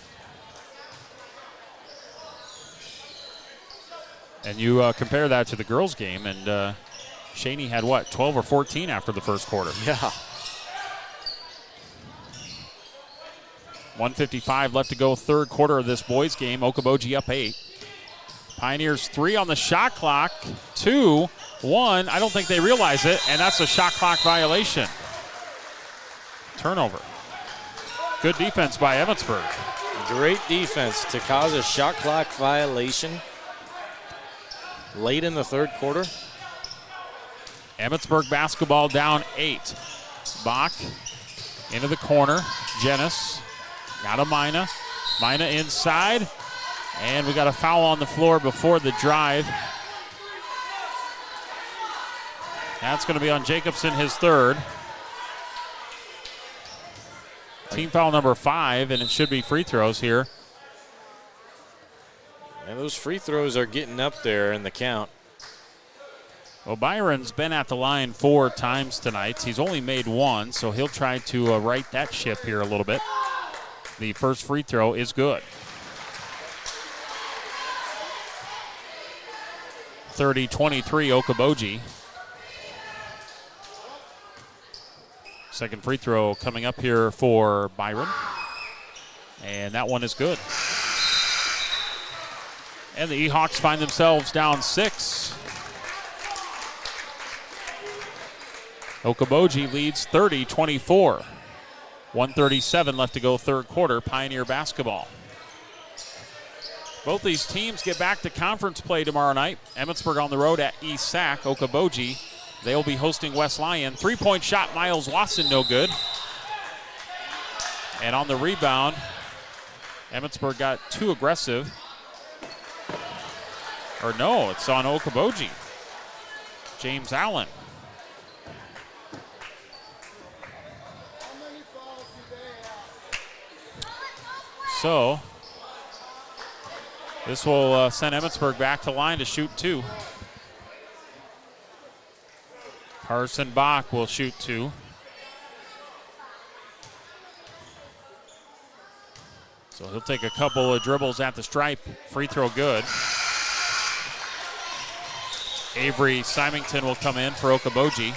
And you compare that to the girls' game, and Shaney had, 12 or 14 after the first quarter. Yeah. 1:55 left to go, third quarter of this boys' game. Okoboji up 8. Pioneers 3 on the shot clock. 2, 1. I don't think they realize it, and that's a shot clock violation. Turnover. Good defense by Emmitsburg. Great defense to cause a shot clock violation late in the third quarter. Emmitsburg basketball down 8. Bach into the corner. Jenness. Now to Mina. Mina inside. And we got a foul on the floor before the drive. That's going to be on Jacobson, his third. Team foul number 5, and it should be free throws here. And those free throws are getting up there in the count. Well, Byron's been at the line 4 times tonight. He's only made 1, so he'll try to right that ship here a little bit. The first free throw is good. 30-23 Okoboji. Second free throw coming up here for Byron. And that one is good. And the E-Hawks find themselves down 6. Okaboji leads 30-24. 1:37 left to go third quarter, Pioneer basketball. Both these teams get back to conference play tomorrow night. Emmitsburg on the road at East Sac. Okaboji, they'll be hosting West Lyon. 3-point shot, Miles Watson, no good. And on the rebound, Emmitsburg got too aggressive. Or no, it's on Okaboji. James Allen. So this will send Emmitsburg back to line to shoot 2. Carson Bach will shoot 2. So he'll take a couple of dribbles at the stripe. Free throw good. Avery Symington will come in for Okaboji.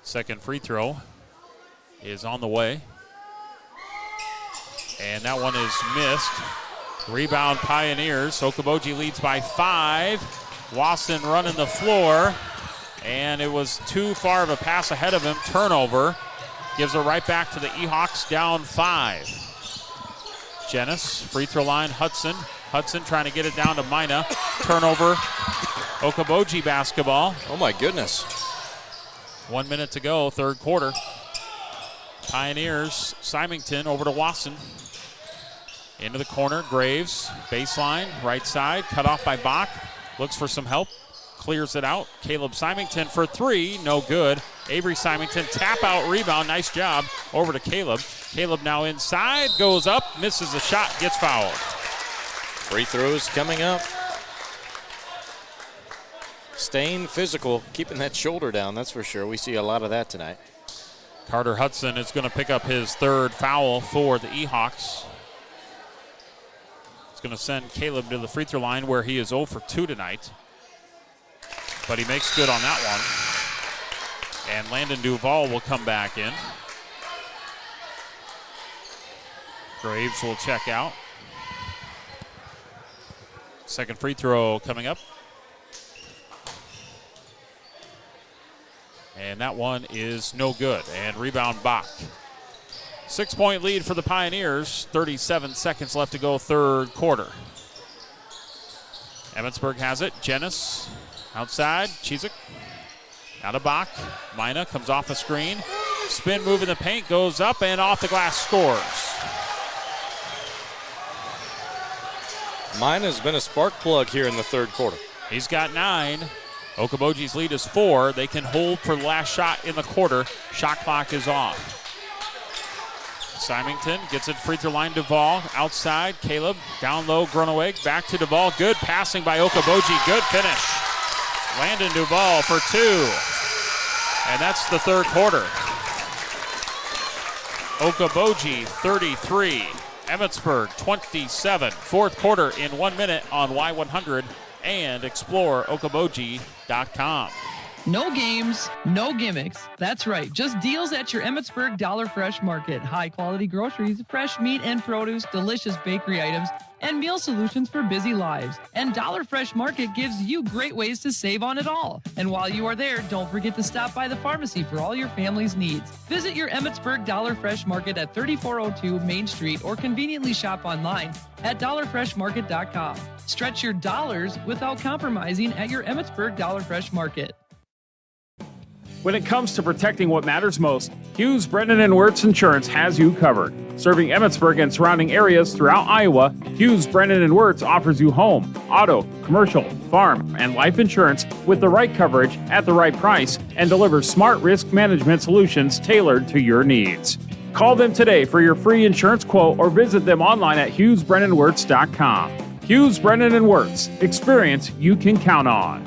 Second free throw is on the way. And that one is missed. Rebound Pioneers. Okaboji leads by 5. Wasson running the floor. And it was too far of a pass ahead of him. Turnover. Gives it right back to the E-Hawks, down 5. Jenness, free throw line, Hudson. Hudson trying to get it down to Mina. Turnover. Okaboji basketball. Oh my goodness. 1 minute to go, third quarter. Pioneers, Symington over to Wasson. Into the corner, Graves, baseline, right side, cut off by Bach. Looks for some help, clears it out. Caleb Symington for 3, no good. Avery Symington, tap out rebound, nice job. Over to Caleb. Caleb now inside, goes up, misses the shot, gets fouled. Free throws coming up. Staying physical, keeping that shoulder down, that's for sure. We see a lot of that tonight. Carter Hudson is going to pick up his third foul for the E-Hawks. It's going to send Caleb to the free throw line where he is 0 for 2 tonight. But he makes good on that one. And Landon Duvall will come back in. Graves will check out. Second free throw coming up. And that one is no good. And rebound Bach. 6-point lead for the Pioneers. 37 seconds left to go third quarter. Emmitsburg has it. Jenness outside. Chizik. Out of Bach. Mina comes off the screen. Spin move in the paint. Goes up and off the glass. Scores. Mina's been a spark plug here in the third quarter. He's got 9. Okaboji's lead is 4. They can hold for the last shot in the quarter. Shot clock is off. Symington gets it free throw line. Duvall outside. Caleb down low. Gruneweg back to Duvall. Good passing by Okaboji. Good finish. Landon Duvall for 2. And that's the third quarter. Okaboji 33. Emmitsburg 27. Fourth quarter in 1 minute on Y100. And explore Okoboji.com. No games, no gimmicks. That's right. Just deals at your Emmitsburg Dollar Fresh Market. High quality groceries, fresh meat and produce, delicious bakery items, and meal solutions for busy lives. And Dollar Fresh Market gives you great ways to save on it all. And while you are there, don't forget to stop by the pharmacy for all your family's needs. Visit your Emmitsburg Dollar Fresh Market at 3402 Main Street or conveniently shop online at dollarfreshmarket.com. Stretch your dollars without compromising at your Emmitsburg Dollar Fresh Market. When it comes to protecting what matters most, Hughes, Brennan & Wirtz Insurance has you covered. Serving Emmitsburg and surrounding areas throughout Iowa, Hughes, Brennan & Wirtz offers you home, auto, commercial, farm, and life insurance with the right coverage at the right price and delivers smart risk management solutions tailored to your needs. Call them today for your free insurance quote or visit them online at HughesBrennanWirtz.com. Hughes, Brennan & Wirtz. Experience you can count on.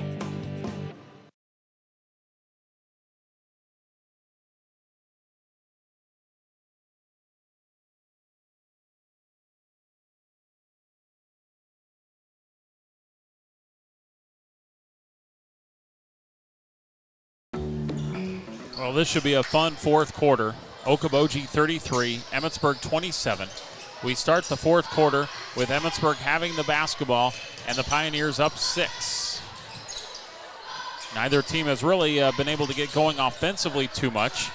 Well, this should be a fun fourth quarter. Okoboji 33, Emmitsburg 27. We start the fourth quarter with Emmitsburg having the basketball and the Pioneers up 6. Neither team has really been able to get going offensively too much.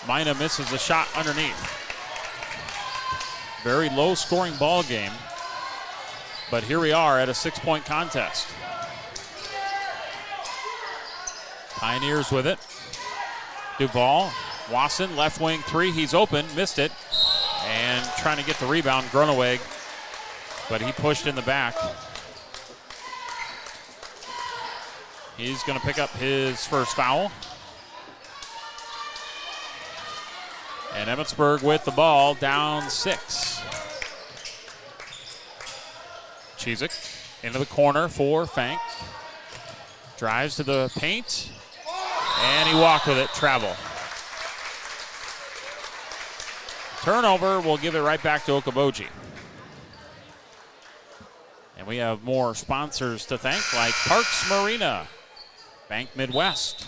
Mina misses a shot underneath. Very low scoring ball game. But here we are at a 6-point contest. Pioneers with it. Duvall, Wasson, left wing three. He's open, missed it. And trying to get the rebound, Gruneweg. But he pushed in the back. He's going to pick up his first foul. And Emmitsburg with the ball, down 6. Chizik into the corner for Fank. Drives to the paint. And he walked with it, travel. Turnover, we'll give it right back to Okoboji. And we have more sponsors to thank, like Parks Marina, Bank Midwest,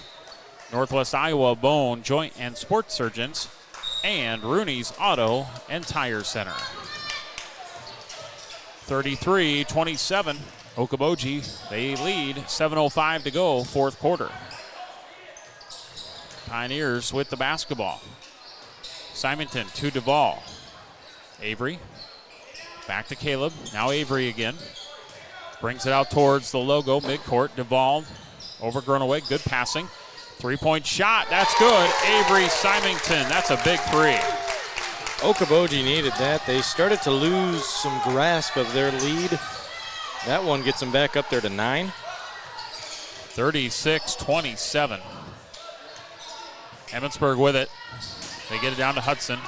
Northwest Iowa Bone Joint and Sports Surgeons, and Rooney's Auto and Tire Center. 33-27, Okoboji, they lead, 7:05 to go, fourth quarter. Pioneers with the basketball. Simonton to Duvall. Avery. Back to Caleb. Now Avery again. Brings it out towards the logo, midcourt. Duvall over Gruneweg. Good passing. 3-point shot. That's good. Avery Symington. That's a big three. Okoboji needed that. They started to lose some grasp of their lead. That one gets them back up there to 9. 36-27. Emmitsburg with it. They get it down to Hudson.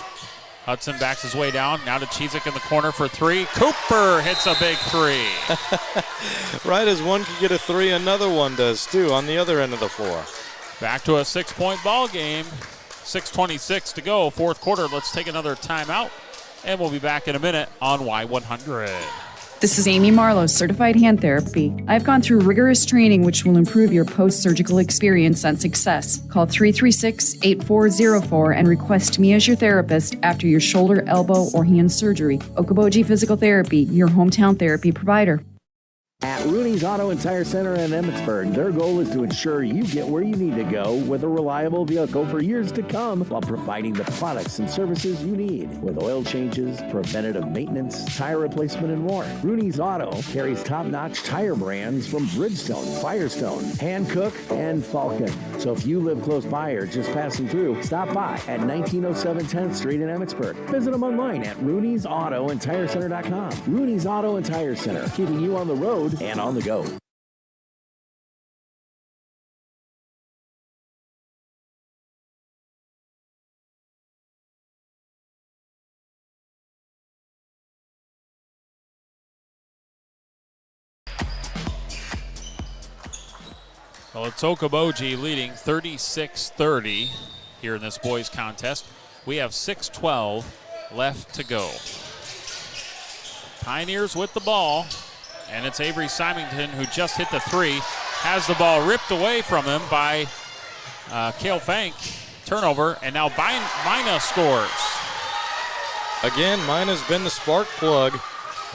Hudson backs his way down. Now to Chizik in the corner for 3. Cooper hits a big 3. Right as one can get a 3, another one does too on the other end of the floor. Back to a 6-point ball game. 6:26 to go, fourth quarter. Let's take another timeout, and we'll be back in a minute on Y100. This is Amy Marlowe, Certified Hand Therapy. I've gone through rigorous training which will improve your post-surgical experience and success. Call 336-8404 and request me as your therapist after your shoulder, elbow, or hand surgery. Okaboji Physical Therapy, your hometown therapy provider. At Rooney's Auto and Tire Center in Emmitsburg, their goal is to ensure you get where you need to go with a reliable vehicle for years to come while providing the products and services you need. With oil changes, preventative maintenance, tire replacement, and more. Rooney's Auto carries top-notch tire brands from Bridgestone, Firestone, Hankook, and Falcon. So if you live close by or just passing through, stop by at 1907 10th Street in Emmitsburg. Visit them online at Rooney'sAutoandTireCenter.com. Rooney's Auto and Tire Center, keeping you on the road and on the go. Well, it's Okaboji leading 36-30 here in this boys contest. We have 6:12 left to go. Pioneers with the ball. And it's Avery Symington who just hit the 3. Has the ball ripped away from him by Cale Fank. Turnover, and now Mina scores. Again, Mina's been the spark plug.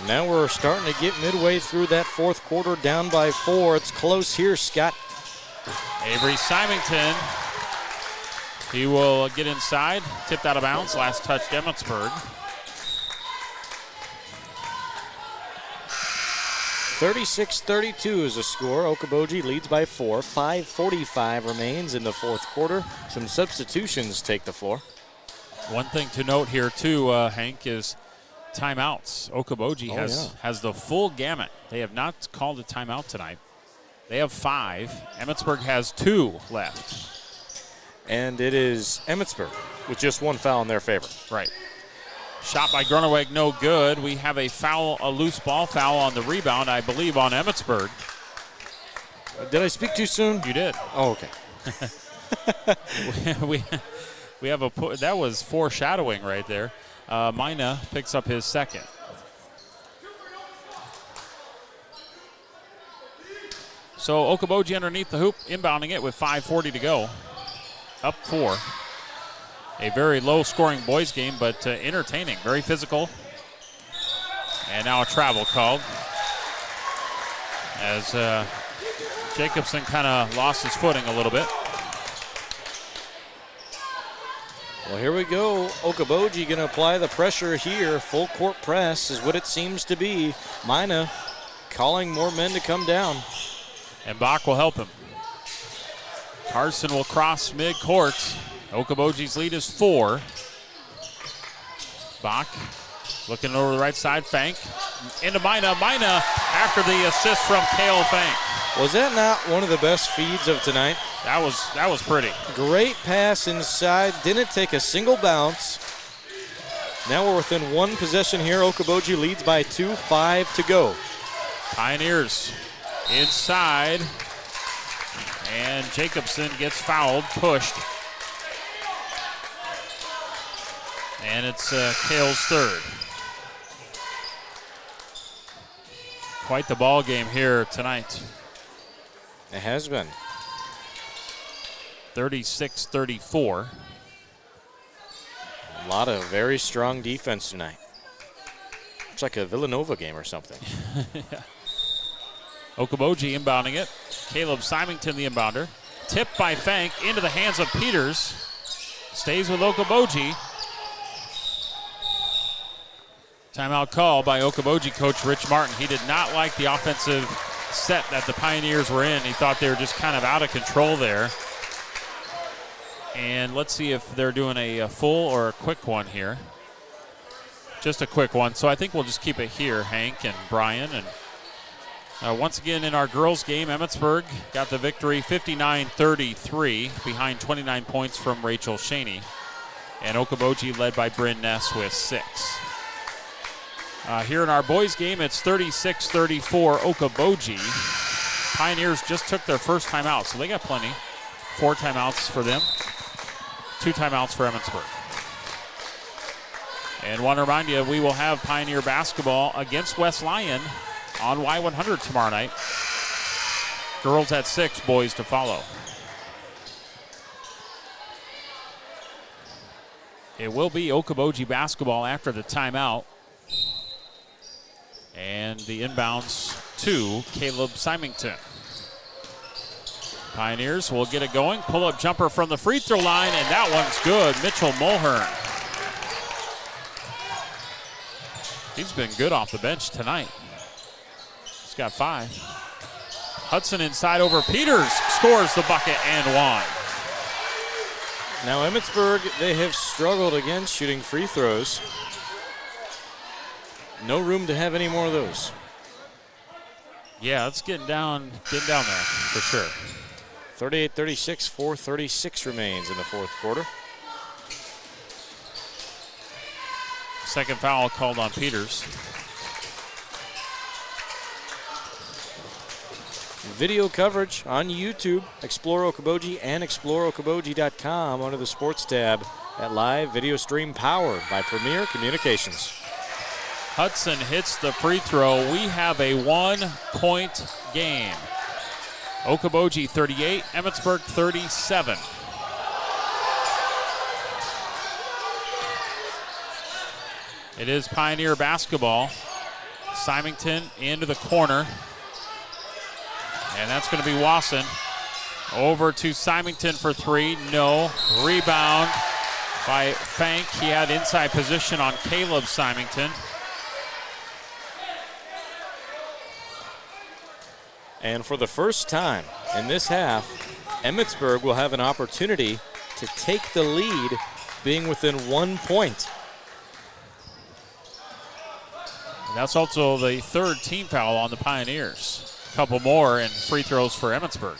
Now we're starting to get midway through that fourth quarter, down by 4. It's close here, Scott. Avery Symington, he will get inside, tipped out of bounds, last touch Emmitsburg. 36-32 is the score. Okoboji leads by 4. 5:45 remains in the fourth quarter. Some substitutions take the floor. One thing to note here too, Hank, is timeouts. Okoboji has the full gamut. They have not called a timeout tonight. They have 5. Emmitsburg has 2 left. And it is Emmitsburg with just 1 foul in their favor. Right. Shot by Gruneweg, no good. We have a foul, a loose ball foul on the rebound, I believe, on Emmitsburg. Did I speak too soon? You did. Oh, okay. we have that was foreshadowing right there. Mina picks up his second. So Okoboji underneath the hoop, inbounding it with 5:40 to go. Up 4. A very low-scoring boys game, but entertaining, very physical. And now a travel called as Jacobson kind of lost his footing a little bit. Well, here we go. Okoboji going to apply the pressure here. Full court press is what it seems to be. Mina calling more men to come down. And Bach will help him. Carson will cross mid-court. Okoboji's lead is 4. Bach looking over the right side. Fank into Mina. Mina after the assist from Cale Fank. Was that not one of the best feeds of tonight? That was pretty. Great pass inside. Didn't take a single bounce. Now we're within 1 possession here. Okoboji leads by 2. 5 to go. Pioneers inside. And Jacobson gets fouled, pushed. And it's Cale's third. Quite the ball game here tonight. It has been. 36-34. A lot of very strong defense tonight. Looks like a Villanova game or something. Yeah. Okoboji inbounding it. Caleb Symington the inbounder. Tipped by Fank into the hands of Peters. Stays with Okoboji. Timeout call by Okaboji coach Rich Martin. He did not like the offensive set that the Pioneers were in. He thought they were just kind of out of control there. And let's see if they're doing a full or a quick one here. Just a quick one. So I think we'll just keep it here, Hank and Brian. And once again in our girls game, Emmitsburg got the victory 59-33 behind 29 points from Rachel Shaney. And Okaboji led by Bryn Ness with 6. Here in our boys game, it's 36-34 Okaboji. Pioneers just took their first timeout, so they got plenty. 4 timeouts for them, 2 timeouts for Emmitsburg. And want to remind you, we will have Pioneer basketball against West Lyon on Y100 tomorrow night. Girls at 6, boys to follow. It will be Okaboji basketball after the timeout. And the inbounds to Caleb Symington. Pioneers will get it going. Pull-up jumper from the free throw line, and that one's good. Mitchell Mulhern. He's been good off the bench tonight. He's got 5. Hudson inside over Peters. Scores the bucket and one. Now Emmitsburg, they have struggled again shooting free throws. No room to have any more of those. Yeah, it's getting down there for sure. 38-36, 4:36 remains in the fourth quarter. Second foul called on Peters. Video coverage on YouTube. Explore Okoboji and exploreokoboji.com under the sports tab at live video stream powered by Premier Communications. Hudson hits the free throw. We have a 1-point game. Okaboji 38, Emmitsburg 37. It is Pioneer basketball. Symington into the corner. And that's going to be Wasson. Over to Symington for three. No. Rebound by Fank. He had inside position on Caleb Symington. And for the first time in this half, Emmitsburg will have an opportunity to take the lead, being within 1 point. And that's also the third team foul on the Pioneers. A couple more and free throws for Emmitsburg.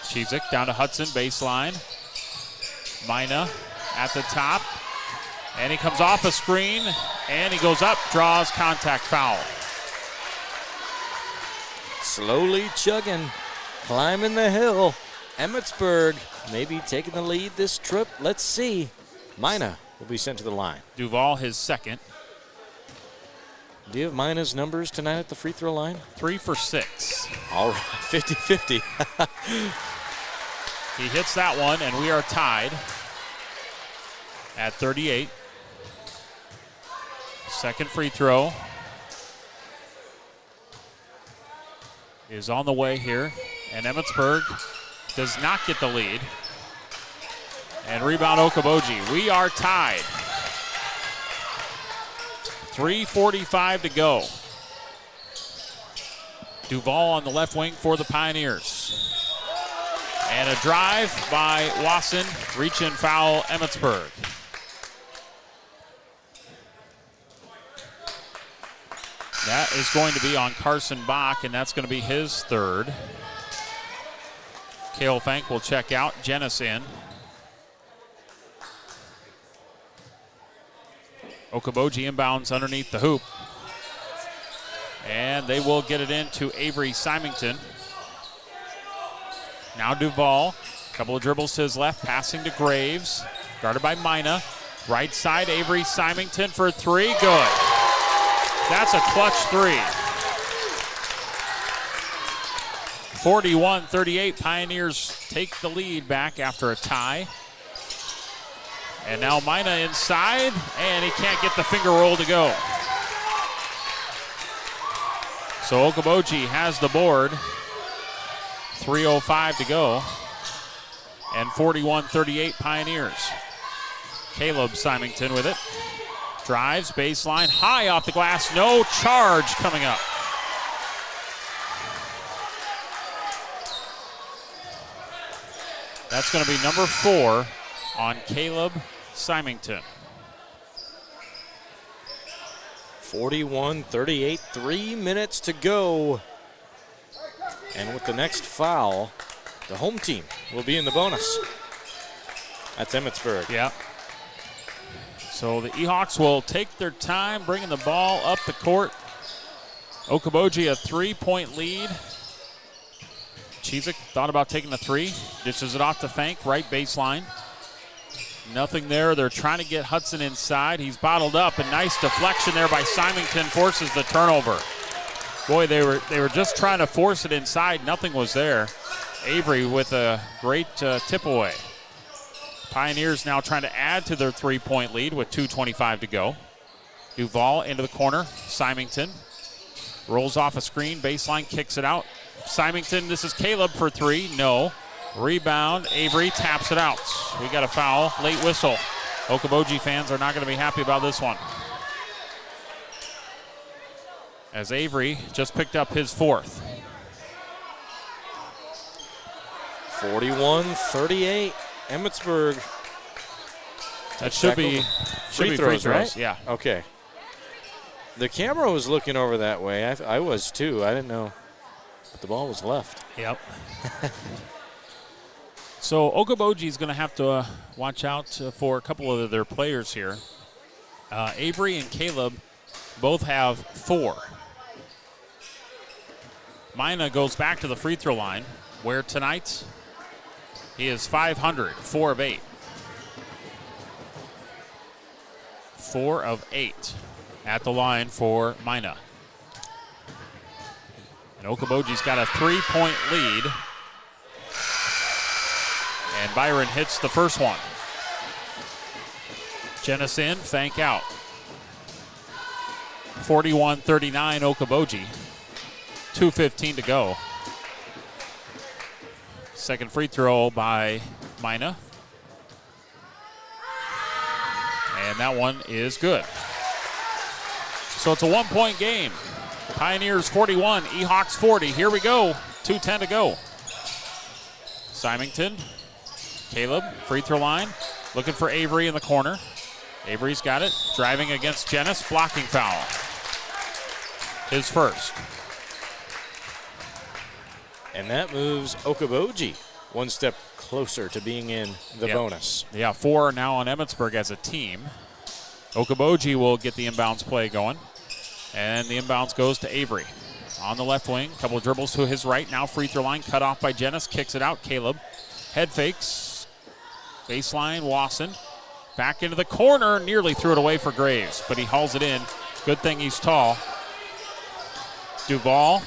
Chizik down to Hudson, baseline. Mina at the top. And he comes off a screen, and he goes up, draws contact foul. Slowly chugging, climbing the hill. Emmitsburg maybe taking the lead this trip. Let's see. Mina will be sent to the line. Duval, his second. Do you have Mina's numbers tonight at the free throw line? 3 for 6. All right, 50-50. He hits that one, and we are tied at 38. Second free throw is on the way here, and Emmitsburg does not get the lead. And rebound Okoboji. We are tied. 3:45 to go. Duval on the left wing for the Pioneers. And a drive by Wasson. Reach and foul Emmitsburg. That is going to be on Carson Bach, and that's going to be his third. Cale Fank will check out. Jennis in. Okaboji inbounds underneath the hoop. And they will get it into Avery Symington. Now Duval. Couple of dribbles to his left, passing to Graves. Guarded by Mina. Right side, Avery Symington for three. Good. That's a clutch three. 41-38. Pioneers take the lead back after a tie. And now Mina inside, and he can't get the finger roll to go. So Okaboji has the board. 3:05 to go. And 41-38 Pioneers. Caleb Symington with it. Drives, baseline, high off the glass. No charge coming up. That's going to be number 4 on Caleb Symington. 41-38, 3 minutes to go. And with the next foul, the home team will be in the bonus. That's Emmitsburg. Yeah. So the Ehawks will take their time bringing the ball up the court. Okoboji a 3-point lead. Chizik thought about taking the three. Dishes it off to Fank, right baseline. Nothing there. They're trying to get Hudson inside. He's bottled up. A nice deflection there by Symington forces the turnover. Boy, they were just trying to force it inside. Nothing was there. Avery with a great tip away. Pioneers now trying to add to their 3-point lead with 2:25 to go. Duval into the corner. Symington rolls off a screen. Baseline kicks it out. Symington, this is Caleb for three. No. Rebound. Avery taps it out. We got a foul. Late whistle. Okoboji fans are not going to be happy about this one, as Avery just picked up his fourth. 41-38, Emmitsburg. That should be free throws, right? Yeah. Okay. The camera was looking over that way. I was too. I didn't know. But the ball was left. Yep. So Okaboji is going to have to watch out for a couple of their players here. Avery and Caleb both have 4. Mina goes back to the free throw line, where tonight he is 500, 4 of 8. 4 of 8 at the line for Mina. And Okaboji's got a 3-point lead. And Byron hits the first one. Jennis in, Fank out. 41-39 Okoboji. 2:15 to go. Second free throw by Mina. And that one is good. So it's a 1-point game. Pioneers 41, Ehawks 40. Here we go. 2:10 to go. Symington, Caleb, free throw line. Looking for Avery in the corner. Avery's got it. Driving against Jenness. Blocking foul. His first. And that moves Okoboji one step closer to being in the bonus. Yeah, 4 now on Emmitsburg as a team. Okoboji will get the inbounds play going. And the inbounds goes to Avery. On the left wing, a couple of dribbles to his right. Now free throw line cut off by Jenness. Kicks it out. Caleb. Head fakes. Baseline, Wasson. Back into the corner. Nearly threw it away for Graves, but he hauls it in. Good thing he's tall. Duval.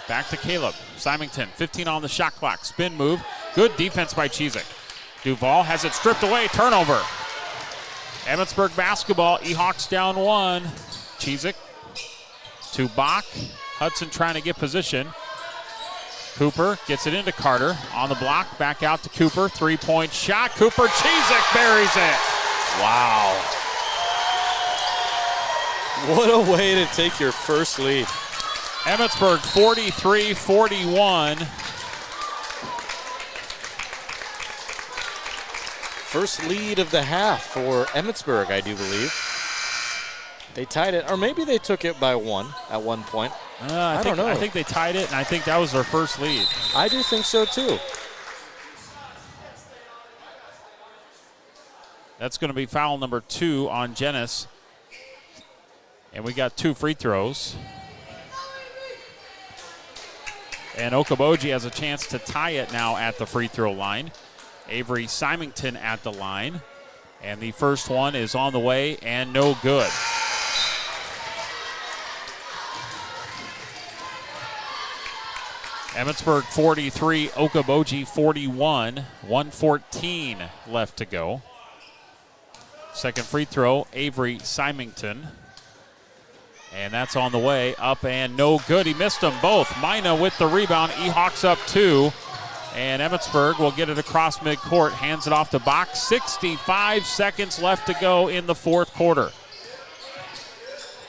Back to Caleb. Symington, 15 on the shot clock. Spin move. Good defense by Chizik. Duval has it stripped away. Turnover. Emmitsburg basketball. Ehawks down 1. Chizik to Bach. Hudson trying to get position. Cooper gets it into Carter. On the block. Back out to Cooper. 3-point shot. Cooper. Chizik buries it. Wow. What a way to take your first lead. Emmitsburg 43-41. First lead of the half for Emmitsburg, I do believe. They tied it, or maybe they took it by 1 at one point. I don't know. I think they tied it, and I think that was their first lead. I do think so, too. That's going to be foul number 2 on Jenness. And we got 2 free throws. And Okoboji has a chance to tie it now at the free throw line. Avery Symington at the line. And the first one is on the way and no good. Emmitsburg 43, Okoboji 41. 1:14 left to go. Second free throw, Avery Symington. And that's on the way, up and no good. He missed them both. Mina with the rebound. Ehawks up 2. And Emmitsburg will get it across midcourt. Hands it off to Bach. 65 seconds left to go in the fourth quarter.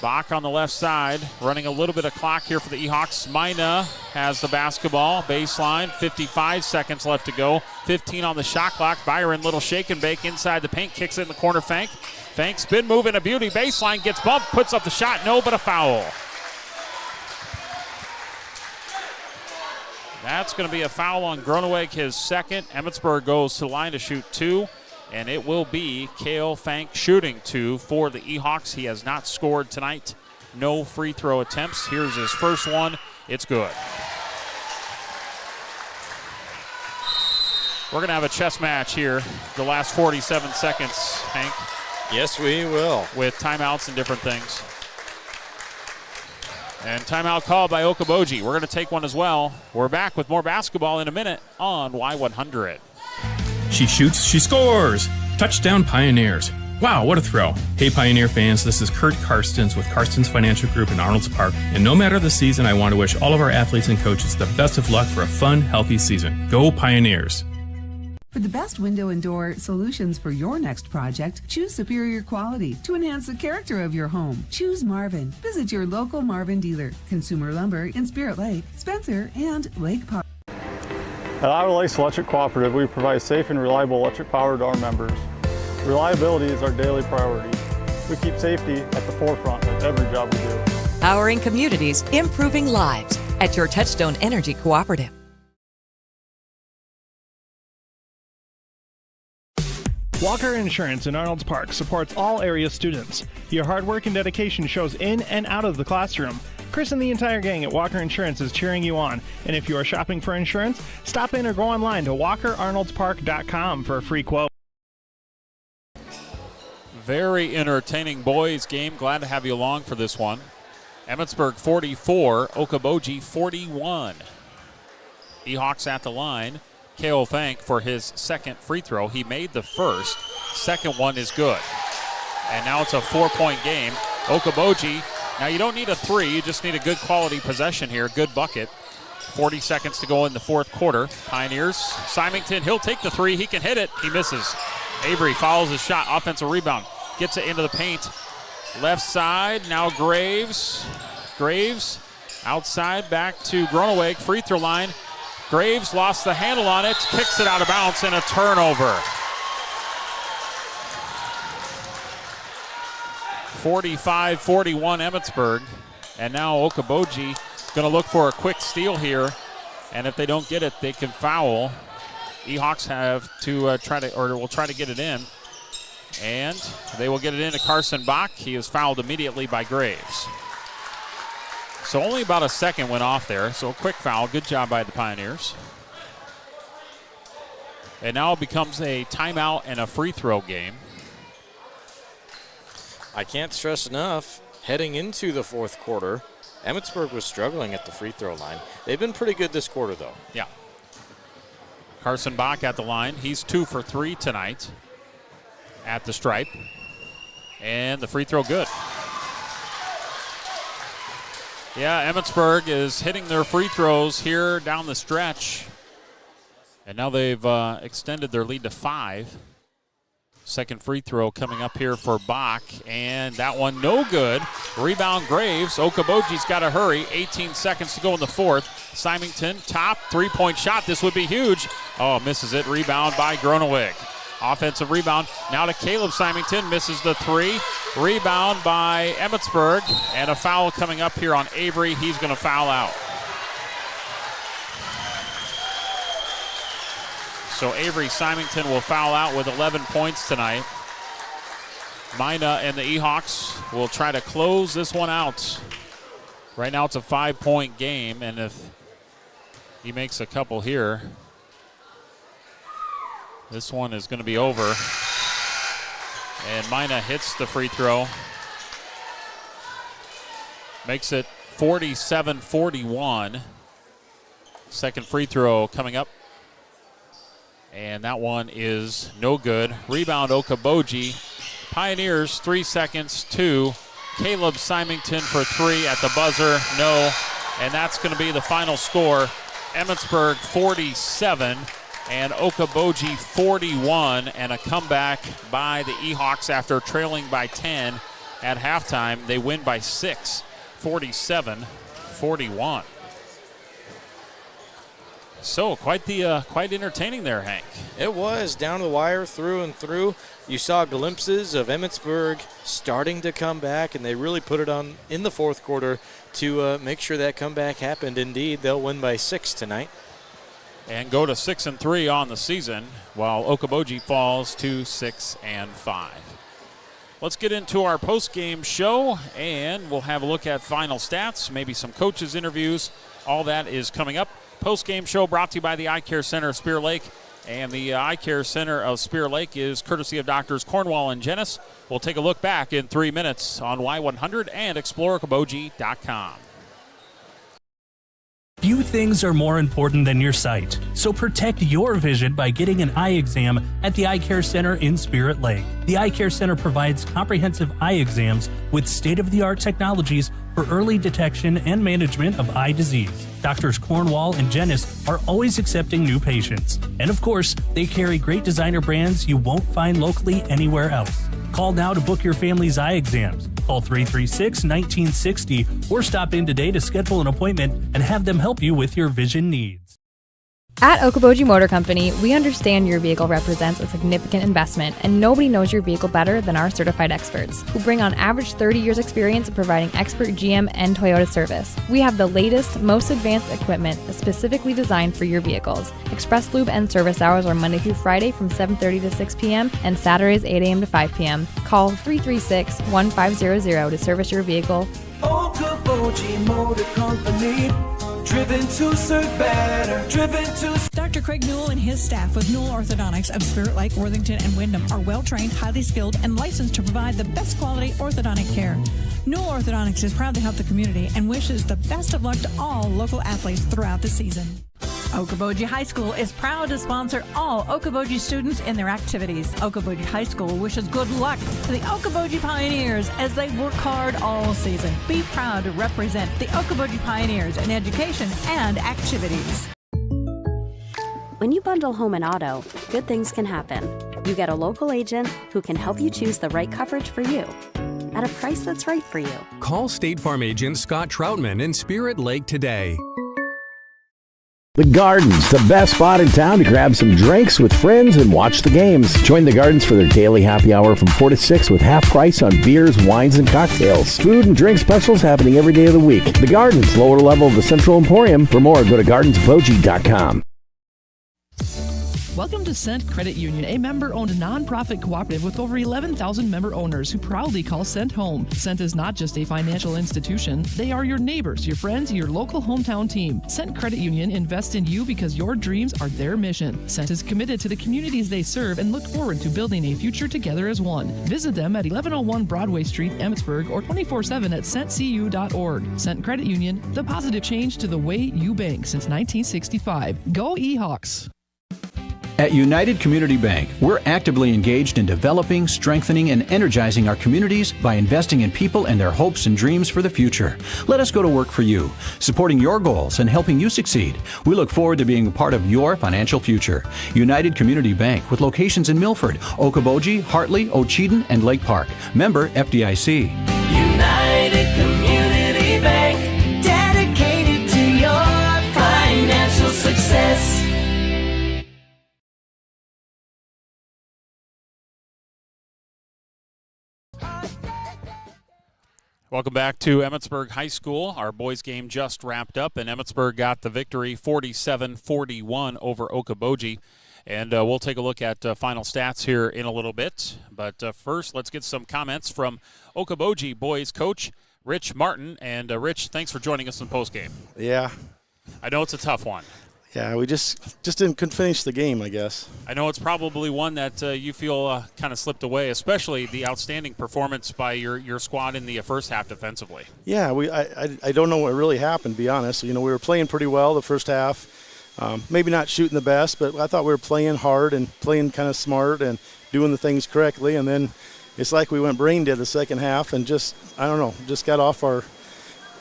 Bach on the left side, running a little bit of clock here for the Ehawks. Mina has the basketball. Baseline, 55 seconds left to go. 15 on the shot clock. Byron, little shake and bake inside the paint. Kicks it in the corner, Fank. Fank, spin move and a beauty. Baseline, gets bumped, puts up the shot. No, but a foul. That's going to be a foul on Groneweg, his second. Emmitsburg goes to the line to shoot 2. And it will be Kale Fank shooting 2 for the Ehawks. He has not scored tonight. No free throw attempts. Here's his first one. It's good. We're going to have a chess match here. The last 47 seconds, Hank. Yes, we will. With timeouts and different things. And timeout called by Okaboji. We're going to take one as well. We're back with more basketball in a minute on Y100. She shoots, she scores! Touchdown Pioneers. Wow, what a throw. Hey Pioneer fans, this is Kurt Karstens with Karstens Financial Group in Arnold's Park. And no matter the season, I want to wish all of our athletes and coaches the best of luck for a fun, healthy season. Go Pioneers! For the best window and door solutions for your next project, choose superior quality to enhance the character of your home. Choose Marvin. Visit your local Marvin dealer. Consumer Lumber in Spirit Lake, Spencer, and Lake Park. At Iowa Lakes Electric Cooperative, we provide safe and reliable electric power to our members. Reliability is our daily priority. We keep safety at the forefront of every job we do. Powering communities, improving lives at your Touchstone Energy Cooperative. Walker Insurance in Arnold's Park supports all area students. Your hard work and dedication shows in and out of the classroom. Chris and the entire gang at Walker Insurance is cheering you on. And if you are shopping for insurance, stop in or go online to walkerarnoldspark.com for a free quote. Very entertaining boys game. Glad to have you along for this one. Emmitsburg 44, Okoboji 41. Ehawks at the line. Kale Fank for his second free throw. He made the first. Second one is good. And now it's a 4-point game. Okoboji Now, you don't need a 3. You just need a good quality possession here, good bucket. 40 seconds to go in the fourth quarter. Pioneers, Symington, he'll take the 3. He can hit it. He misses. Avery follows his shot. Offensive rebound. Gets it into the paint. Left side, now Graves. Graves outside, back to Groneweg. Free throw line. Graves lost the handle on it. Kicks it out of bounds and a turnover. 45-41 Emmitsburg. And now Okoboji going to look for a quick steal here. And if they don't get it, they can foul. E-Hawks have to will try to get it in. And they will get it into Carson Bach. He is fouled immediately by Graves. So only about a second went off there. So a quick foul. Good job by the Pioneers. And now it becomes a timeout and a free throw game. I can't stress enough, heading into the fourth quarter, Emmitsburg was struggling at the free throw line. They've been pretty good this quarter, though. Yeah. Carson Bach at the line. He's 2 for 3 tonight at the stripe. And the free throw good. Yeah, Emmitsburg is hitting their free throws here down the stretch. And now they've extended their lead to 5. Second free throw coming up here for Bach, and that one no good. Rebound Graves. Okoboji's got to hurry. 18 seconds to go in the fourth. Symington, top three-point shot. This would be huge. Oh, misses it. Rebound by Groneweg. Offensive rebound now to Caleb Symington. Misses the 3. Rebound by Emmitsburg, and a foul coming up here on Avery. He's going to foul out. So Avery Symington will foul out with 11 points tonight. Mina and the E-Hawks will try to close this one out. Right now it's a 5-point game, and if he makes a couple here, this one is going to be over. And Mina hits the free throw. Makes it 47-41. Second free throw coming up. And that one is no good. Rebound Okaboji. Pioneers, 3 seconds, 2. Caleb Symington for 3 at the buzzer, no. And that's going to be the final score. Emmitsburg 47 and Okaboji 41. And a comeback by the E-Hawks after trailing by 10 at halftime. They win by 6, 47-41. So quite entertaining there, Hank. It was down the wire, through and through. You saw glimpses of Emmitsburg starting to come back, and they really put it on in the fourth quarter to make sure that comeback happened. Indeed, they'll win by 6 tonight, and go to 6-3 on the season, while Okoboji falls to 6-5. Let's get into our post-game show, and we'll have a look at final stats, maybe some coaches' interviews. All that is coming up. Post-game show brought to you by the Eye Care Center of Spear Lake. And the Eye Care Center of Spear Lake is courtesy of Doctors Cornwall and Jennis. We'll take a look back in 3 minutes on Y100 and ExploreOkoboji.com. Few things are more important than your sight, so protect your vision by getting an eye exam at the Eye Care Center in Spirit Lake. The Eye Care Center provides comprehensive eye exams with state-of-the-art technologies for early detection and management of eye disease. Doctors Cornwall and Jennis are always accepting new patients. And of course, they carry great designer brands you won't find locally anywhere else. Call now to book your family's eye exams. Call 336-1960 or stop in today to schedule an appointment and have them help you with your vision needs. At Okoboji Motor Company, we understand your vehicle represents a significant investment, and nobody knows your vehicle better than our certified experts, who bring on average 30 years experience in providing expert GM and Toyota service. We have the latest, most advanced equipment specifically designed for your vehicles. Express Lube and service hours are Monday through Friday from 7:30 to 6 p.m. and Saturdays 8 a.m. to 5 p.m. Call 336-1500 to service your vehicle. Okoboji Motor Company. Driven to serve better. Driven to. Dr. Craig Newell and his staff with Newell Orthodontics of Spirit Lake, Worthington, and Wyndham are well-trained, highly skilled, and licensed to provide the best quality orthodontic care. Newell Orthodontics is proud to help the community and wishes the best of luck to all local athletes throughout the season. Okoboji High School is proud to sponsor all Okoboji students in their activities. Okoboji High School wishes good luck to the Okoboji Pioneers as they work hard all season. Be proud to represent the Okoboji Pioneers in education and activities. When you bundle home and auto, good things can happen. You get a local agent who can help you choose the right coverage for you at a price that's right for you. Call State Farm agent Scott Troutman in Spirit Lake today. The Gardens, the best spot in town to grab some drinks with friends and watch the games. Join the Gardens for their daily happy hour from 4 to 6 with half price on beers, wines, and cocktails. Food and drink specials happening every day of the week. The Gardens, lower level of the Central Emporium. For more, go to gardensokoboji.com. Welcome to Cent Credit Union, a member-owned nonprofit cooperative with over 11,000 member owners who proudly call Cent home. Cent is not just a financial institution. They are your neighbors, your friends, your local hometown team. Cent Credit Union invests in you because your dreams are their mission. Cent is committed to the communities they serve and look forward to building a future together as one. Visit them at 1101 Broadway Street, Emmitsburg, or 24/7 at centcu.org. Cent Credit Union, the positive change to the way you bank since 1965. Go E-Hawks! At United Community Bank, we're actively engaged in developing, strengthening, and energizing our communities by investing in people and their hopes and dreams for the future. Let us go to work for you, supporting your goals and helping you succeed. We look forward to being a part of your financial future. United Community Bank, with locations in Milford, Okoboji, Hartley, Ocheyedan, and Lake Park. Member FDIC. United Community Bank, dedicated to your financial success. Welcome back to Emmitsburg High School. Our boys game just wrapped up, and Emmitsburg got the victory 47-41 over Okoboji. And we'll take a look at final stats here in a little bit. But first, let's get some comments from Okoboji boys coach Rich Martin. And Rich, thanks for joining us in postgame. Yeah. I know it's a tough one. Yeah, we just couldn't finish the game, I guess. I know it's probably one that you feel kind of slipped away, especially the outstanding performance by your squad in the first half defensively. Yeah, I don't know what really happened, to be honest. You know, we were playing pretty well the first half. Maybe not shooting the best, but I thought we were playing hard and playing kind of smart and doing the things correctly. And then it's like we went brain dead the second half and just got off our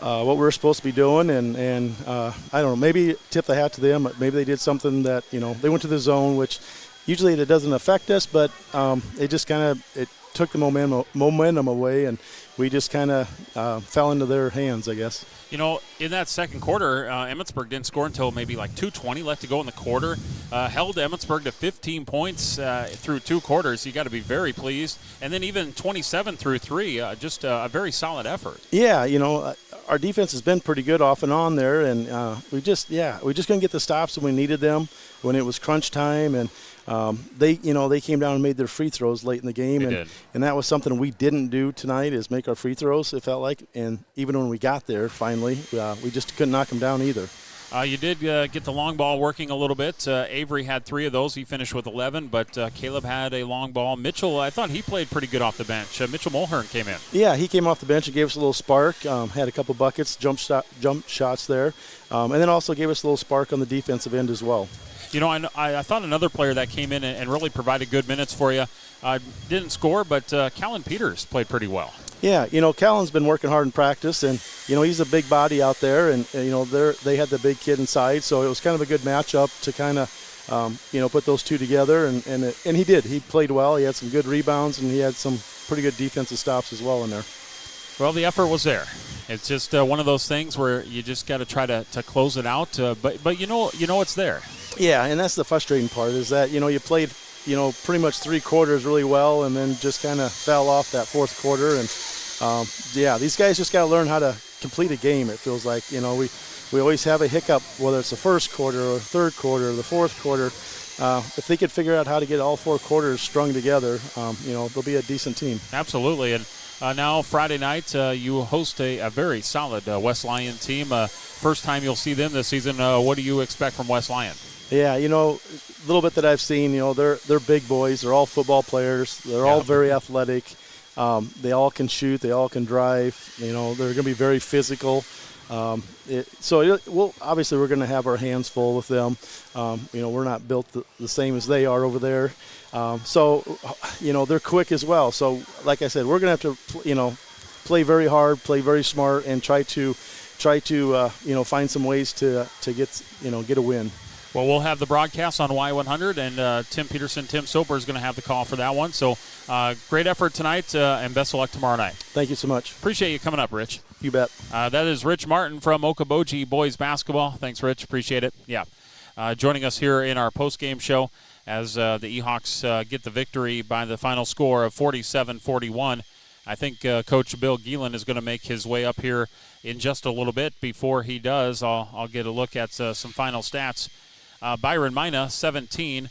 what we were supposed to be doing, and I don't know, maybe tip the hat to them. Maybe they did something that, they went to the zone, which usually it doesn't affect us, but it just it took the momentum away, and we just kind of fell into their hands, I guess. In that second quarter, Emmitsburg didn't score until maybe like 2:20 left to go in the quarter. Held Emmitsburg to 15 points through 2 quarters. You got to be very pleased. And then even 27 through 3, just a very solid effort. Yeah, our defense has been pretty good off and on there, and we just couldn't get the stops when we needed them when it was crunch time, and they came down and made their free throws late in the game, and that was something we didn't do tonight, is make our free throws, it felt like, and even when we got there finally, we just couldn't knock them down either. You did get the long ball working a little bit. Avery had 3 of those. He finished with 11, but Caleb had a long ball. Mitchell, I thought he played pretty good off the bench. Mitchell Mulhern came in. Yeah, he came off the bench and gave us a little spark. Had a couple buckets, jump shots there, and then also gave us a little spark on the defensive end as well. I thought another player that came in and really provided good minutes for you didn't score, but Callan Peters played pretty well. Yeah, Callan's been working hard in practice, and, he's a big body out there, and they had the big kid inside, so it was kind of a good matchup to kind of, put those two together, and he did. He played well. He had some good rebounds, and he had some pretty good defensive stops as well in there. Well, the effort was there. It's just one of those things where you just got to try to close it out, but you know it's there. Yeah, and that's the frustrating part, is that, you played, pretty much 3 quarters really well, and then just kind of fell off that 4th quarter. And, these guys just got to learn how to complete a game, it feels like. We always have a hiccup, whether it's the first quarter or the 3rd quarter or the 4th quarter. If they could figure out how to get all 4 quarters strung together, they'll be a decent team. Absolutely. And now Friday night, you host a very solid West Lyon team. First time you'll see them this season. What do you expect from West Lyon? Yeah, a little bit that I've seen, they're big boys. They're all football players. They're all very athletic. They all can shoot. They all can drive. They're going to be very physical. Obviously we're going to have our hands full with them. We're not built the same as they are over there. They're quick as well. So like I said, we're going to have to, play very hard, play very smart, and try to find some ways to get a win. Well, we'll have the broadcast on Y100, and Tim Soper is going to have the call for that one. So great effort tonight, and best of luck tomorrow night. Thank you so much. Appreciate you coming up, Rich. You bet. That is Rich Martin from Okoboji Boys Basketball. Thanks, Rich. Appreciate it. Yeah. Joining us here in our post-game show as the Ehawks get the victory by the final score of 47-41. I think Coach Bill Geelan is going to make his way up here in just a little bit. Before he does, I'll get a look at some final stats. Byron Mina, 17.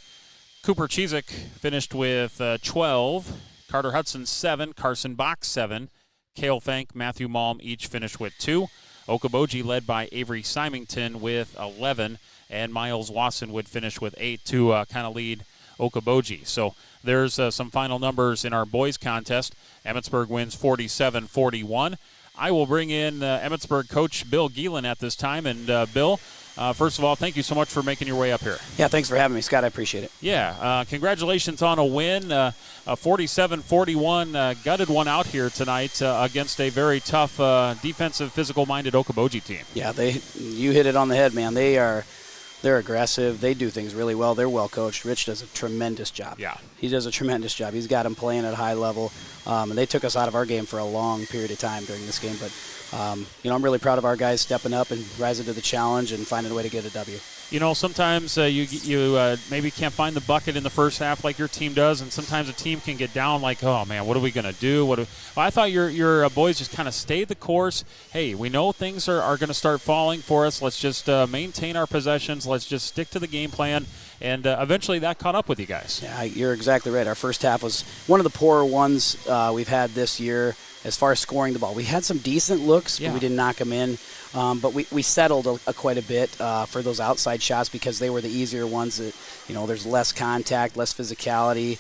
Cooper Chizik finished with 12. Carter Hudson, 7. Carson Bach, 7. Cale Fank, Matthew Malm each finished with 2. Okoboji led by Avery Symington with 11. And Miles Wasson would finish with 8 to kind of lead Okoboji. So there's some final numbers in our boys contest. Emmitsburg wins 47-41. I will bring in Emmitsburg coach Bill Geelan at this time. And Bill, first of all, thank you so much for making your way up here. Yeah, thanks for having me, Scott. I appreciate it. Yeah, congratulations on a win. A 47-41 gutted one out here tonight against a very tough defensive, physical-minded Okaboji team. Yeah, you hit it on the head, man. They're aggressive. They do things really well. They're well coached. Rich does a tremendous job. Yeah. He does a tremendous job. He's got them playing at a high level. And they took us out of our game for a long period of time during this game. But, I'm really proud of our guys stepping up and rising to the challenge and finding a way to get a W. Sometimes you maybe can't find the bucket in the first half like your team does, and sometimes a team can get down like, oh, man, what are we going to do? Well, I thought your boys just kind of stayed the course. Hey, we know things are going to start falling for us. Let's just maintain our possessions. Let's just stick to the game plan, and eventually that caught up with you guys. Yeah, you're exactly right. Our first half was one of the poorer ones we've had this year as far as scoring the ball. We had some decent looks, but we didn't knock them in. But we settled quite a bit for those outside shots because they were the easier ones that, there's less contact, less physicality,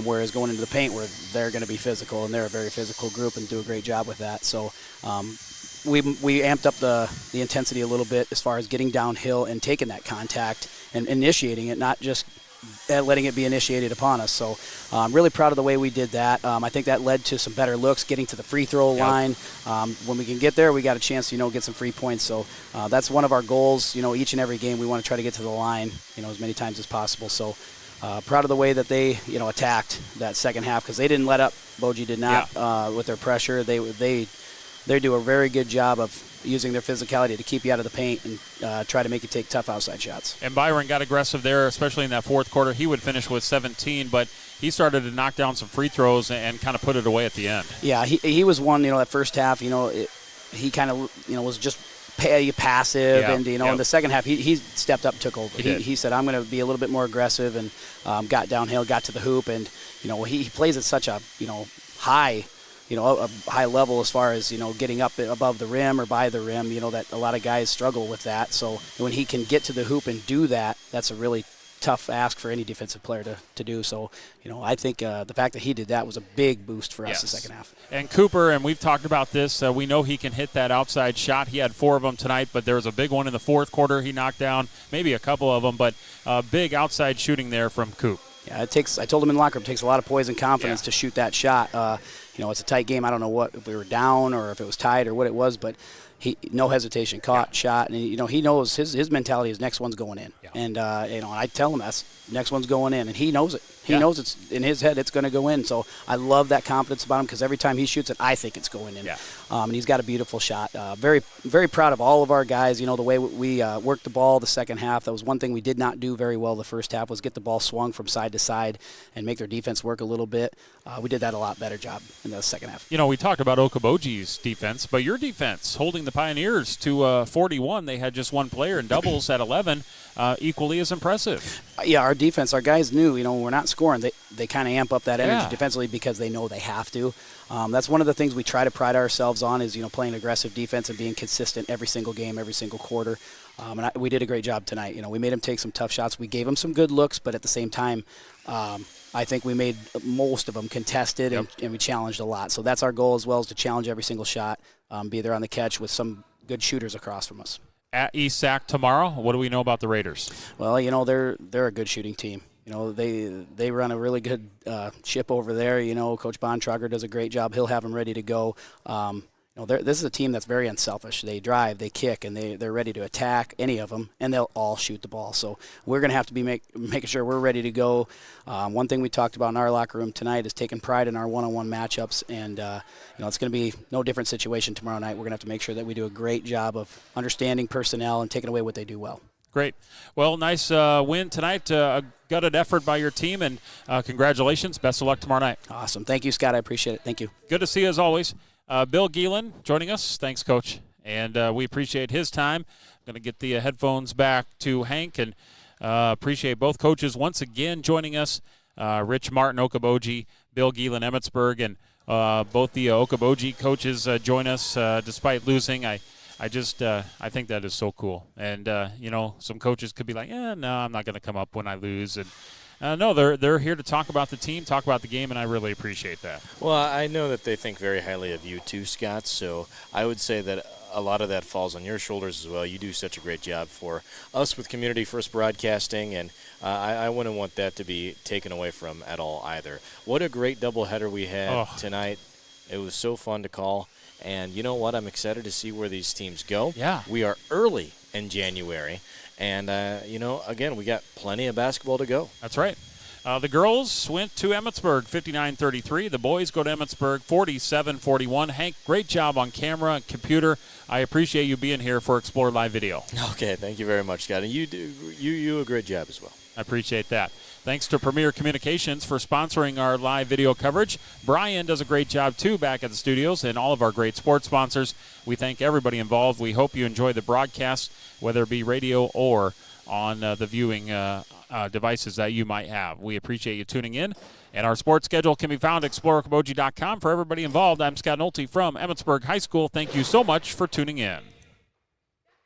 whereas going into the paint where they're going to be physical, and they're a very physical group and do a great job with that. So we amped up the intensity a little bit as far as getting downhill and taking that contact and initiating it, not just letting it be initiated upon us. So I'm really proud of the way we did that. I think that led to some better looks, getting to the free throw line. When we can get there, we got a chance to, get some free points. So that's one of our goals. Each and every game we want to try to get to the line, as many times as possible. So proud of the way that they, attacked that second half because they didn't let up. Boji did not with their pressure. They do a very good job of using their physicality to keep you out of the paint and try to make you take tough outside shots. And Byron got aggressive there, especially in that fourth quarter. He would finish with 17, but he started to knock down some free throws and kind of put it away at the end. Yeah, he was one, that first half, he kind of, was just passive, and, in the second half, he stepped up and took over. He said, I'm going to be a little bit more aggressive, and got downhill, got to the hoop, and, he plays at such a, high a high level as far as, getting up above the rim or by the rim, that a lot of guys struggle with that. So when he can get to the hoop and do that, that's a really tough ask for any defensive player to do. So, I think the fact that he did that was a big boost for us the second half. And Cooper, and we've talked about this, we know he can hit that outside shot. He had 4 of them tonight, but there was a big one in the fourth quarter he knocked down, maybe a couple of them, but big outside shooting there from Coop. Yeah, I told him in the locker room, it takes a lot of poise and confidence to shoot that shot. It's a tight game. I don't know if we were down or if it was tied or what it was, but no hesitation, caught, shot, and he knows his mentality is next one's going in. And I tell him that's next one's going in, and he knows it. He knows it's in his head it's going to go in. So I love that confidence about him because every time he shoots it, I think it's going in. And he's got a beautiful shot. Very, very proud of all of our guys. The way we worked the ball the second half. That was one thing we did not do very well the first half was get the ball swung from side to side and make their defense work a little bit. We did that a lot better job in the second half. We talked about Okoboji's defense, but your defense holding the Pioneers to 41. They had just one player in doubles at 11. Equally as impressive. Yeah, our defense, our guys knew, when we're not scoring, they kind of amp up that energy defensively because they know they have to. That's one of the things we try to pride ourselves on is, playing aggressive defense and being consistent every single game, every single quarter. We did a great job tonight. We made them take some tough shots. We gave them some good looks, but at the same time, I think we made most of them contested and we challenged a lot. So that's our goal as well, is to challenge every single shot, be there on the catch with some good shooters across from us. At East Sac tomorrow, what do we know about the Raiders? Well, you know, they're a good shooting team. You know, they run a really good ship over there. You know, Coach Bontrager does a great job. He'll have them ready to go. You know, this is a team that's very unselfish. They drive, they kick, and they're ready to attack any of them, and they'll all shoot the ball. So we're going to have to be making sure we're ready to go. One thing we talked about in our locker room tonight is taking pride in our one-on-one matchups, and you know, it's going to be no different situation tomorrow night. We're going to have to make sure that we do a great job of understanding personnel and taking away what they do well. Great. Well, nice win tonight. A gutted effort by your team, and congratulations. Best of luck tomorrow night. Awesome. Thank you, Scott. I appreciate it. Thank you. Good to see you as always. Bill Geelan joining us. Thanks, Coach. And we appreciate his time. Going to get the headphones back to Hank, and appreciate both coaches once again joining us. Rich Martin, Okoboji, Bill Geelan, Emmitsburg, and both the Okaboji coaches join us despite losing. I think that is so cool. And, you know, some coaches could be like, no, I'm not going to come up when I lose. And no, they're here to talk about the team, talk about the game, and I really appreciate that. Well, I know that they think very highly of you too, Scott, so I would say that a lot of that falls on your shoulders as well. You do such a great job for us with Community First Broadcasting, and I wouldn't want that to be taken away from at all either. What a great doubleheader we had tonight. It was so fun to call. And you know what? I'm excited to see where these teams go. Yeah. We are early in January. And, you know, again, we got plenty of basketball to go. That's right. The girls went to Emmitsburg 59-33. The boys go to Emmitsburg 47-41. Hank, great job on camera and computer. I appreciate you being here for Explore Live Video. Okay, thank you very much, Scott. And you do a great job as well. I appreciate that. Thanks to Premier Communications for sponsoring our live video coverage. Brian does a great job, too, back at the studios, and all of our great sports sponsors. We thank everybody involved. We hope you enjoy the broadcast, whether it be radio or on the viewing devices that you might have. We appreciate you tuning in. And our sports schedule can be found at exploreokoboji.com. For everybody involved, I'm Scott Nolte from Emmitsburg High School. Thank you so much for tuning in.